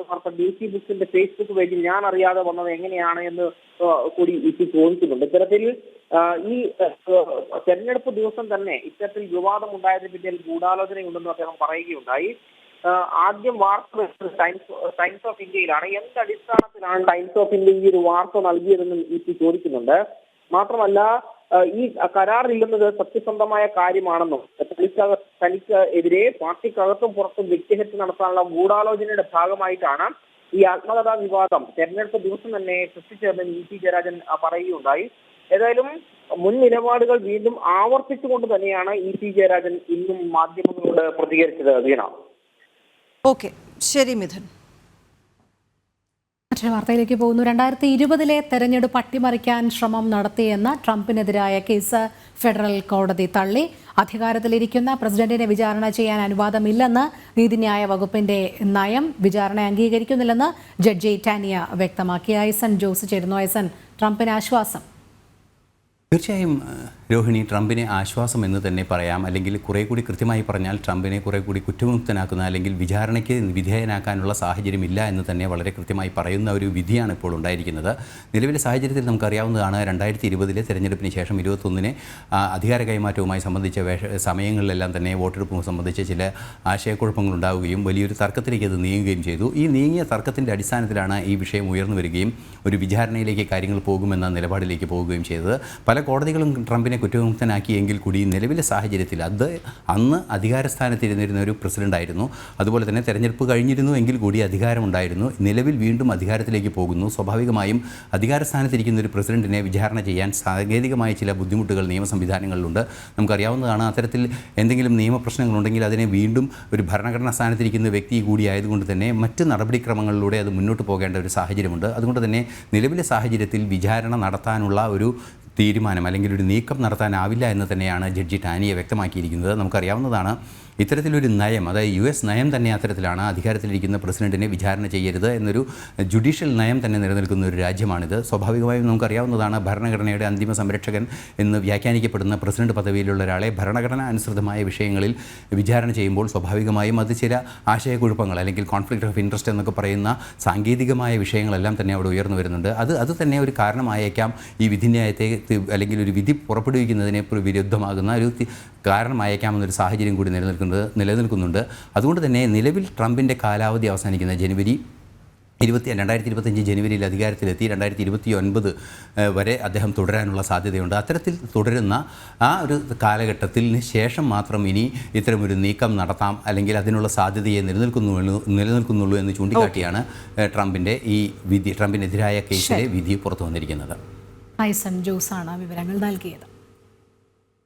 വാർത്ത DC ബുക്സിന്റെ ഫേസ്ബുക്ക് പേജിൽ ഞാൻ അറിയാതെ വന്നത് എങ്ങനെയാണ് എന്ന് കൂടി EP ചോദിക്കുന്നുണ്ട്. ഇത്തരത്തിൽ ഈ തെരഞ്ഞെടുപ്പ് ദിവസം തന്നെ ഇത്തരത്തിൽ വിവാദം ഉണ്ടായതിന് പിന്നിൽ ഗൂഢാലോചനയുണ്ടെന്ന് അദ്ദേഹം പറയുകയുണ്ടായി. ആദ്യം വാർത്ത ടൈംസ് ഓഫ് ഇന്ത്യയിലാണ്. എന്തടിസ്ഥാനത്തിലാണ് ടൈംസ് ഓഫ് ഇന്ത്യ ഈ ഒരു വാർത്ത നൽകിയതെന്നും EP ചോദിക്കുന്നുണ്ട്. മാത്രമല്ല, ഈ കരാറില്ലെന്നത് സത്യസന്ധമായ കാര്യമാണെന്നും തനിക്ക് എതിരെ പാർട്ടിക്കകത്തും പുറത്തും വ്യക്തിഹത്യ നടത്താനുള്ള ഗൂഢാലോചനയുടെ ഭാഗമായിട്ടാണ് ഈ ആത്മകഥാ വിവാദം തെരഞ്ഞെടുപ്പ് ദിവസം തന്നെ സൃഷ്ടിച്ചതെന്ന് EP ജയരാജൻ പറയുകയുണ്ടായി. ഏതായാലും മുൻ നിലപാടുകൾ വീണ്ടും ആവർത്തിച്ചുകൊണ്ട് തന്നെയാണ് EP ജയരാജൻ ഇന്നും മാധ്യമങ്ങളോട് പ്രതികരിച്ചത്. വീണ, ഓക്കെ, ശരി മിഥുൻ. മറ്റൊരു വാർത്തയിലേക്ക് പോകുന്നു. 2020 തെരഞ്ഞെടുപ്പ് അട്ടിമറിക്കാൻ ശ്രമം നടത്തിയെന്ന ട്രംപിനെതിരായ കേസ് ഫെഡറൽ കോടതി തള്ളി. അധികാരത്തിലിരിക്കുന്ന പ്രസിഡന്റിനെ വിചാരണ ചെയ്യാൻ അനുവാദമില്ലെന്ന് നീതിന്യായ വകുപ്പിന്റെ നയം വിചാരണ അംഗീകരിക്കുന്നില്ലെന്ന് ജഡ്ജി ടാനിയ വ്യക്തമാക്കി. ഐസൻ ജോസ് ചേരുന്നു. ഐസൻ, ട്രംപിന് ആശ്വാസം? തീർച്ചയായും രോഹിണി, ട്രംപിനെ ആശ്വാസം എന്ന് തന്നെ പറയാം. അല്ലെങ്കിൽ കുറേ കൂടി കൃത്യമായി പറഞ്ഞാൽ ട്രംപിനെ കുറേ കൂടി കുറ്റമുക്തനാക്കുന്ന അല്ലെങ്കിൽ വിചാരണയ്ക്ക് വിധേയനാക്കാനുള്ള സാഹചര്യമില്ല എന്ന് തന്നെ വളരെ കൃത്യമായി പറയുന്ന ഒരു വിധിയാണ് ഇപ്പോൾ ഉണ്ടായിരിക്കുന്നത്. നിലവിലെ സാഹചര്യത്തിൽ നമുക്കറിയാവുന്നതാണ്, 2020 തെരഞ്ഞെടുപ്പിന് ശേഷം 21 അധികാര കൈമാറ്റവുമായി സംബന്ധിച്ച സമയങ്ങളിലെല്ലാം തന്നെ വോട്ടെടുപ്പ് സംബന്ധിച്ച് ചില ആശയക്കുഴപ്പങ്ങൾ ഉണ്ടാവുകയും വലിയൊരു തർക്കത്തിലേക്ക് അത് നീങ്ങുകയും ചെയ്തു. ഈ നീങ്ങിയ തർക്കത്തിൻ്റെ അടിസ്ഥാനത്തിലാണ് ഈ വിഷയം ഉയർന്നു വരികയും ഒരു വിചാരണയിലേക്ക് കാര്യങ്ങൾ പോകുമെന്ന നിലപാടിലേക്ക് പോകുകയും ചെയ്തത്. പല കോടതികളും ട്രംപിനെ കുറ്റവിമുക്തനാക്കിയെങ്കിൽ കൂടി നിലവിലെ സാഹചര്യത്തിൽ അന്ന് അധികാരസ്ഥാനത്തിരുന്നിരുന്ന ഒരു പ്രസിഡൻ്റായിരുന്നു. അതുപോലെ തന്നെ തെരഞ്ഞെടുപ്പ് കഴിഞ്ഞിരുന്നു എങ്കിൽ കൂടി അധികാരമുണ്ടായിരുന്നു. നിലവിൽ വീണ്ടും അധികാരത്തിലേക്ക് പോകുന്നു. സ്വാഭാവികമായും അധികാരസ്ഥാനത്തിരിക്കുന്ന ഒരു പ്രസിഡന്റിനെ വിചാരണ ചെയ്യാൻ സാങ്കേതികമായ ചില ബുദ്ധിമുട്ടുകൾ നിയമ സംവിധാനങ്ങളിലുണ്ട്. നമുക്കറിയാവുന്നതാണ്. അത്തരത്തിൽ എന്തെങ്കിലും നിയമപ്രശ്നങ്ങളുണ്ടെങ്കിൽ അതിനെ വീണ്ടും ഒരു ഭരണഘടനാ സ്ഥാനത്തിരിക്കുന്ന വ്യക്തി കൂടിയായതുകൊണ്ട് തന്നെ മറ്റ് നടപടിക്രമങ്ങളിലൂടെ അത് മുന്നോട്ട് പോകേണ്ട ഒരു സാഹചര്യമുണ്ട്. അതുകൊണ്ട് തന്നെ നിലവിലെ സാഹചര്യത്തിൽ വിചാരണ നടത്താനുള്ള ഒരു തീരുമാനം അല്ലെങ്കിൽ ഒരു നീക്കം നടത്താനാവില്ല എന്ന് തന്നെയാണ് ജഡ്ജി ടാനിയെ വ്യക്തമാക്കിയിരിക്കുന്നത്. നമുക്കറിയാവുന്നതാണ് ഇത്തരത്തിലൊരു നയം, അതായത് US നയം തന്നെ അത്തരത്തിലാണ്. അധികാരത്തിലിരിക്കുന്ന പ്രസിഡന്റിനെ വിചാരണ ചെയ്യരുത് എന്നൊരു ജുഡീഷ്യൽ നയം തന്നെ നിലനിൽക്കുന്ന ഒരു രാജ്യമാണിത്. സ്വാഭാവികമായും നമുക്കറിയാവുന്നതാണ് ഭരണഘടനയുടെ അന്തിമ സംരക്ഷകൻ എന്ന് വ്യാഖ്യാനിക്കപ്പെടുന്ന പ്രസിഡന്റ് പദവിയിലുള്ള ഒരാളെ ഭരണഘടനാ അനുസൃതമായ വിഷയങ്ങളിൽ വിചാരണ ചെയ്യുമ്പോൾ സ്വാഭാവികമായും അത് ചില ആശയക്കുഴപ്പങ്ങൾ അല്ലെങ്കിൽ കോൺഫ്ലിക്റ്റ് ഓഫ് ഇൻട്രസ്റ്റ് എന്നൊക്കെ പറയുന്ന സാങ്കേതികമായ വിഷയങ്ങളെല്ലാം തന്നെ അവിടെ ഉയർന്നു വരുന്നുണ്ട്. അത് തന്നെ ഒരു കാരണമായേക്കാം ഈ വിധിന്യായത്തെ അല്ലെങ്കിൽ ഒരു വിധി പുറപ്പെടുവിക്കുന്നതിനെ വിരുദ്ധമാകുന്ന ഒരു കാരണമായേക്കാമെന്നൊരു സാഹചര്യം കൂടി നിലനിൽക്കുന്നുണ്ട്. അതുകൊണ്ട് തന്നെ നിലവിൽ ട്രംപിൻ്റെ കാലാവധി അവസാനിക്കുന്ന ജനുവരി 2025 ജനുവരിയിൽ അധികാരത്തിലെത്തി 2029 വരെ അദ്ദേഹം തുടരാനുള്ള സാധ്യതയുണ്ട്. അത്തരത്തിൽ തുടരുന്ന ആ ഒരു കാലഘട്ടത്തിന് ശേഷം മാത്രം ഇനി ഇത്തരമൊരു നീക്കം നടത്താം അല്ലെങ്കിൽ അതിനുള്ള സാധ്യതയെ നിലനിൽക്കുന്നുള്ളൂ എന്ന് ചൂണ്ടിക്കാട്ടിയാണ് ട്രംപിനെതിരായ കേസിലെ വിധി പുറത്തു വന്നിരിക്കുന്നത്. ഐസൺ ജോസാണ് വിവരങ്ങൾ നൽകിയത്.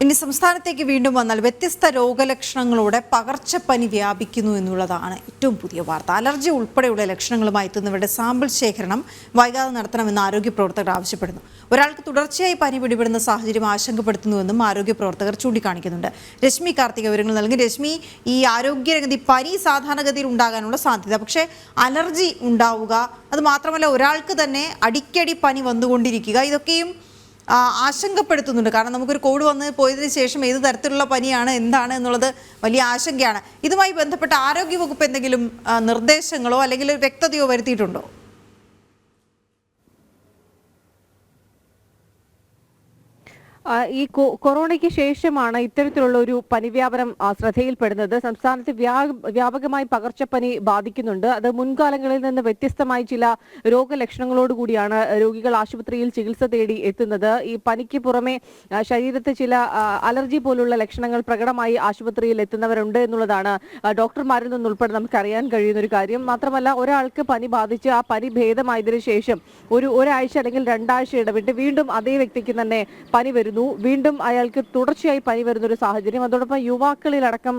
ഇനി സംസ്ഥാനത്തേക്ക് വീണ്ടും വന്നാൽ വ്യത്യസ്ത രോഗലക്ഷണങ്ങളോടെ പകർച്ചപ്പനി വ്യാപിക്കുന്നു എന്നുള്ളതാണ് ഏറ്റവും പുതിയ വാർത്ത. അലർജി ഉൾപ്പെടെയുള്ള ലക്ഷണങ്ങളുമായി എത്തുന്നവരുടെ സാമ്പിൾ ശേഖരണം വൈകാതെ നടത്തണമെന്ന് ആരോഗ്യ പ്രവർത്തകർ ആവശ്യപ്പെടുന്നു. ഒരാൾക്ക് തുടർച്ചയായി പനി പിടിപെടുന്ന സാഹചര്യം ആശങ്കപ്പെടുത്തുന്നുവെന്നും ആരോഗ്യ പ്രവർത്തകർ ചൂണ്ടിക്കാണിക്കുന്നുണ്ട്. രശ്മി കാർത്തിക വിവരങ്ങൾ നൽകി. രശ്മി, ഈ ആരോഗ്യരംഗത്ത് പനി സാധാരണഗതിയിൽ ഉണ്ടാകാനുള്ള സാധ്യത, പക്ഷേ അലർജി ഉണ്ടാവുക, അത് മാത്രമല്ല ഒരാൾക്ക് തന്നെ അടിക്കടി പനി വന്നുകൊണ്ടിരിക്കുക, ഇതൊക്കെയും ആശങ്കപ്പെടുത്തുന്നുണ്ട്. കാരണം നമുക്കൊരു കോവിഡ് വന്ന് പോയതിനു ശേഷം ഏത് തരത്തിലുള്ള പനിയാണ് എന്താണ് എന്നുള്ളത് വലിയ ആശങ്കയാണ്. ഇതുമായി ബന്ധപ്പെട്ട ആരോഗ്യവകുപ്പ് എന്തെങ്കിലും നിർദ്ദേശങ്ങളോ അല്ലെങ്കിൽ വ്യക്തതയോ വരുത്തിയിട്ടുണ്ടോ? ഈ കൊറോണയ്ക്ക് ശേഷമാണ് ഇത്തരത്തിലുള്ള ഒരു പനിവ്യാപനം ശ്രദ്ധയിൽപ്പെടുന്നത്. സംസ്ഥാനത്ത് വ്യാപകമായി പകർച്ചപ്പനി ബാധിക്കുന്നുണ്ട്. അത് മുൻകാലങ്ങളിൽ നിന്ന് വ്യത്യസ്തമായി ചില രോഗലക്ഷണങ്ങളോടുകൂടിയാണ് രോഗികൾ ആശുപത്രിയിൽ ചികിത്സ തേടി എത്തുന്നത്. ഈ പനിക്ക് പുറമെ ശരീരത്ത് ചില അലർജി പോലുള്ള ലക്ഷണങ്ങൾ പ്രകടമായി ആശുപത്രിയിൽ എത്തുന്നവരുണ്ട് എന്നുള്ളതാണ് ഡോക്ടർമാരിൽ നിന്നുൾപ്പെടെ നമുക്ക് അറിയാൻ കഴിയുന്ന ഒരു കാര്യം. മാത്രമല്ല, ഒരാൾക്ക് പനി ബാധിച്ച് ആ പനി ഭേദമായതിനു ശേഷം ഒരാഴ്ച അല്ലെങ്കിൽ 2 ആഴ്ച ഇടവിട്ട് വീണ്ടും അതേ വ്യക്തിക്ക് തന്നെ പനി വരുന്നു, വീണ്ടും അയാൾക്ക് തുടർച്ചയായി പനി വരുന്നൊരു സാഹചര്യം. അതോടൊപ്പം യുവാക്കളിലടക്കം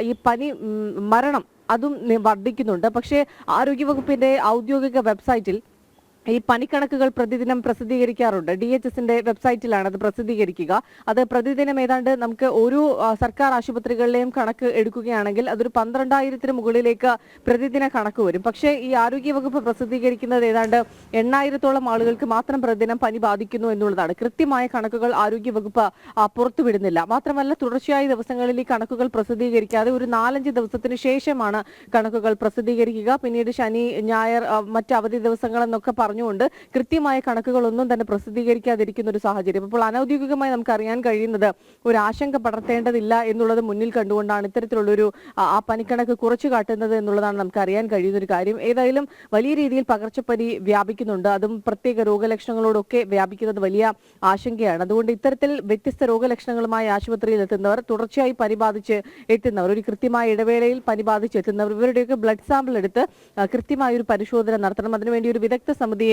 ഈ പനി മരണം അതും വർദ്ധിക്കുന്നുണ്ട്. പക്ഷേ ആരോഗ്യവകുപ്പിന്റെ ഔദ്യോഗിക വെബ്സൈറ്റിൽ ഈ പനിക്കണക്കുകൾ പ്രതിദിനം പ്രസിദ്ധീകരിക്കാറുണ്ട്. DHSന്റെ വെബ്സൈറ്റിലാണ് അത് പ്രസിദ്ധീകരിക്കുക. അത് പ്രതിദിനം ഏതാണ്ട് നമുക്ക് ഒരു സർക്കാർ ആശുപത്രികളിലെയും കണക്ക് എടുക്കുകയാണെങ്കിൽ അതൊരു 12,000-ന് മുകളിലേക്ക് പ്രതിദിന കണക്ക് വരും. പക്ഷേ ഈ ആരോഗ്യവകുപ്പ് പ്രസിദ്ധീകരിക്കുന്നത് ഏതാണ്ട് 8,000-ഓളം ആളുകൾക്ക് മാത്രം പ്രതിദിനം പനി ബാധിക്കുന്നു എന്നുള്ളതാണ്. കൃത്യമായ കണക്കുകൾ ആരോഗ്യവകുപ്പ് പുറത്തുവിടുന്നില്ല. മാത്രമല്ല, തുടർച്ചയായ ദിവസങ്ങളിൽ ഈ കണക്കുകൾ പ്രസിദ്ധീകരിക്കാതെ ഒരു 4-5 ദിവസത്തിന് ശേഷമാണ് കണക്കുകൾ പ്രസിദ്ധീകരിക്കുക. പിന്നീട് ശനി, ഞായർ, മറ്റ് അവധി ദിവസങ്ങളെന്നൊക്കെ പറഞ്ഞുകൊണ്ട് കൃത്യമായ കണക്കുകളൊന്നും തന്നെ പ്രസിദ്ധീകരിക്കാതിരിക്കുന്ന ഒരു സാഹചര്യം. അപ്പോൾ അനൌദ്യോഗികമായി നമുക്ക് അറിയാൻ കഴിയുന്നത് ഒരു ആശങ്ക പടർത്തേണ്ടതില്ല എന്നുള്ളത് മുന്നിൽ കണ്ടുകൊണ്ടാണ് ഇത്തരത്തിലുള്ളൊരു ആ പനിക്കണക്ക് കുറച്ചു കാട്ടുന്നത് എന്നുള്ളതാണ് നമുക്ക് അറിയാൻ കഴിയുന്ന ഒരു കാര്യം. ഏതായാലും വലിയ രീതിയിൽ പകർച്ചപ്പനി വ്യാപിക്കുന്നുണ്ട്. അതും പ്രത്യേക രോഗലക്ഷണങ്ങളോടൊക്കെ വ്യാപിക്കുന്നത് വലിയ ആശങ്കയാണ്. അതുകൊണ്ട് ഇത്തരത്തിൽ വ്യത്യസ്ത രോഗലക്ഷണങ്ങളുമായി ആശുപത്രിയിൽ എത്തുന്നവർ, തുടർച്ചയായി പനി ബാധിച്ച് എത്തുന്നവർ, ഒരു കൃത്യമായ ഇടവേളയിൽ പനി ബാധിച്ച് എത്തുന്നവർ, ഇവരുടെയൊക്കെ ബ്ലഡ് സാമ്പിൾ എടുത്ത് കൃത്യമായ ഒരു പരിശോധന നടത്തണം. അതിനുവേണ്ടി ഒരു വിദഗ്ധ സമിതിയെ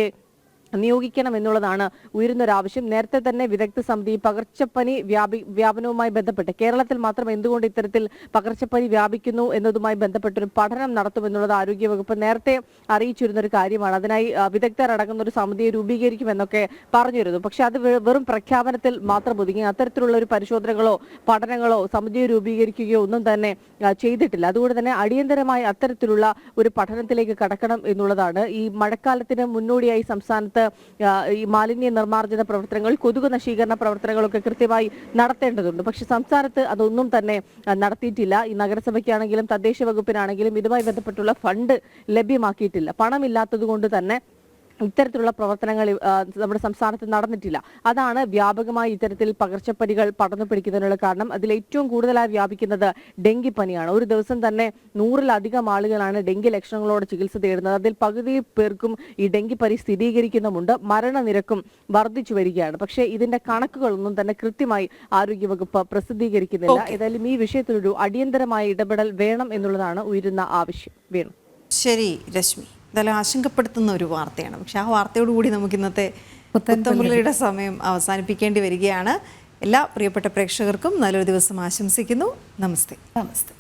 നിയോഗിക്കണം എന്നുള്ളതാണ് ഉയരുന്നൊരാവശ്യം. നേരത്തെ തന്നെ വിദഗ്ധ സമിതി പകർച്ചപ്പനി വ്യാപനവുമായി ബന്ധപ്പെട്ട് കേരളത്തിൽ മാത്രം എന്തുകൊണ്ട് ഇത്തരത്തിൽ പകർച്ചപ്പനി വ്യാപിക്കുന്നു എന്നതുമായി ബന്ധപ്പെട്ടൊരു പഠനം നടത്തുമെന്നുള്ളത് ആരോഗ്യവകുപ്പ് നേരത്തെ അറിയിച്ചിരുന്ന ഒരു കാര്യമാണ്. അതിനായി വിദഗ്ധർ അടങ്ങുന്ന ഒരു സമിതിയെ രൂപീകരിക്കുമെന്നൊക്കെ പറഞ്ഞിരുന്നു. പക്ഷെ അത് വെറും പ്രഖ്യാപനത്തിൽ മാത്രം ഒതുങ്ങി. അത്തരത്തിലുള്ള ഒരു പരിശോധനകളോ പഠനങ്ങളോ സമിതിയെ രൂപീകരിക്കുകയോ ഒന്നും തന്നെ ചെയ്തിട്ടില്ല. അതുകൊണ്ട് തന്നെ അടിയന്തരമായി അത്തരത്തിലുള്ള ഒരു പഠനത്തിലേക്ക് കടക്കണം എന്നുള്ളതാണ്. ഈ മഴക്കാലത്തിന് മുന്നോടിയായി സംസ്ഥാനത്ത് ഈ മാലിന്യ നിർമ്മാർജ്ജന പ്രവർത്തനങ്ങൾ, കൊതുക് നശീകരണ പ്രവർത്തനങ്ങളൊക്കെ കൃത്യമായി നടത്തേണ്ടതുണ്ട്. പക്ഷെ സംസ്ഥാനത്ത് അതൊന്നും തന്നെ നടത്തിയിട്ടില്ല. ഈ നഗരസഭയ്ക്കാണെങ്കിലും തദ്ദേശ വകുപ്പിനാണെങ്കിലും ഇതുമായി ബന്ധപ്പെട്ടുള്ള ഫണ്ട് ലഭ്യമാക്കിയിട്ടില്ല. പണമില്ലാത്തത് കൊണ്ട് തന്നെ ഇത്തരത്തിലുള്ള പ്രവർത്തനങ്ങൾ നമ്മുടെ സംസ്ഥാനത്ത് നടന്നിട്ടില്ല. അതാണ് വ്യാപകമായി ഇത്തരത്തിൽ പകർച്ചപ്പനികൾ പടർന്നു പിടിക്കുന്നതിനുള്ള കാരണം. അതിൽ ഏറ്റവും കൂടുതലായി വ്യാപിക്കുന്നത് ഡെങ്കിപ്പനിയാണ്. ഒരു ദിവസം തന്നെ 100-ലധികം ആളുകളാണ് ഡെങ്കി ലക്ഷണങ്ങളോട് ചികിത്സ തേടുന്നത്. അതിൽ പകുതി പേർക്കും ഈ ഡെങ്കിപ്പനി സ്ഥിരീകരിക്കുന്നുമുണ്ട്. മരണനിരക്കും വർദ്ധിച്ചു വരികയാണ്. പക്ഷേ ഇതിന്റെ കണക്കുകളൊന്നും തന്നെ കൃത്യമായി ആരോഗ്യവകുപ്പ് പ്രസിദ്ധീകരിക്കുന്നില്ല. ഏതായാലും ഈ വിഷയത്തിലൊരു അടിയന്തരമായ ഇടപെടൽ വേണം എന്നുള്ളതാണ് ഉയരുന്ന ആവശ്യം. വേണം. ശരി രശ്മി, എന്തായാലും ആശങ്കപ്പെടുത്തുന്ന ഒരു വാർത്തയാണ്. പക്ഷെ ആ വാർത്തയോടുകൂടി നമുക്ക് ഇന്നത്തെ പുത്തൻപുലരിയുടെ സമയം അവസാനിപ്പിക്കേണ്ടി വരികയാണ്. എല്ലാ പ്രിയപ്പെട്ട പ്രേക്ഷകർക്കും നല്ലൊരു ദിവസം ആശംസിക്കുന്നു. നമസ്തേ. നമസ്തേ.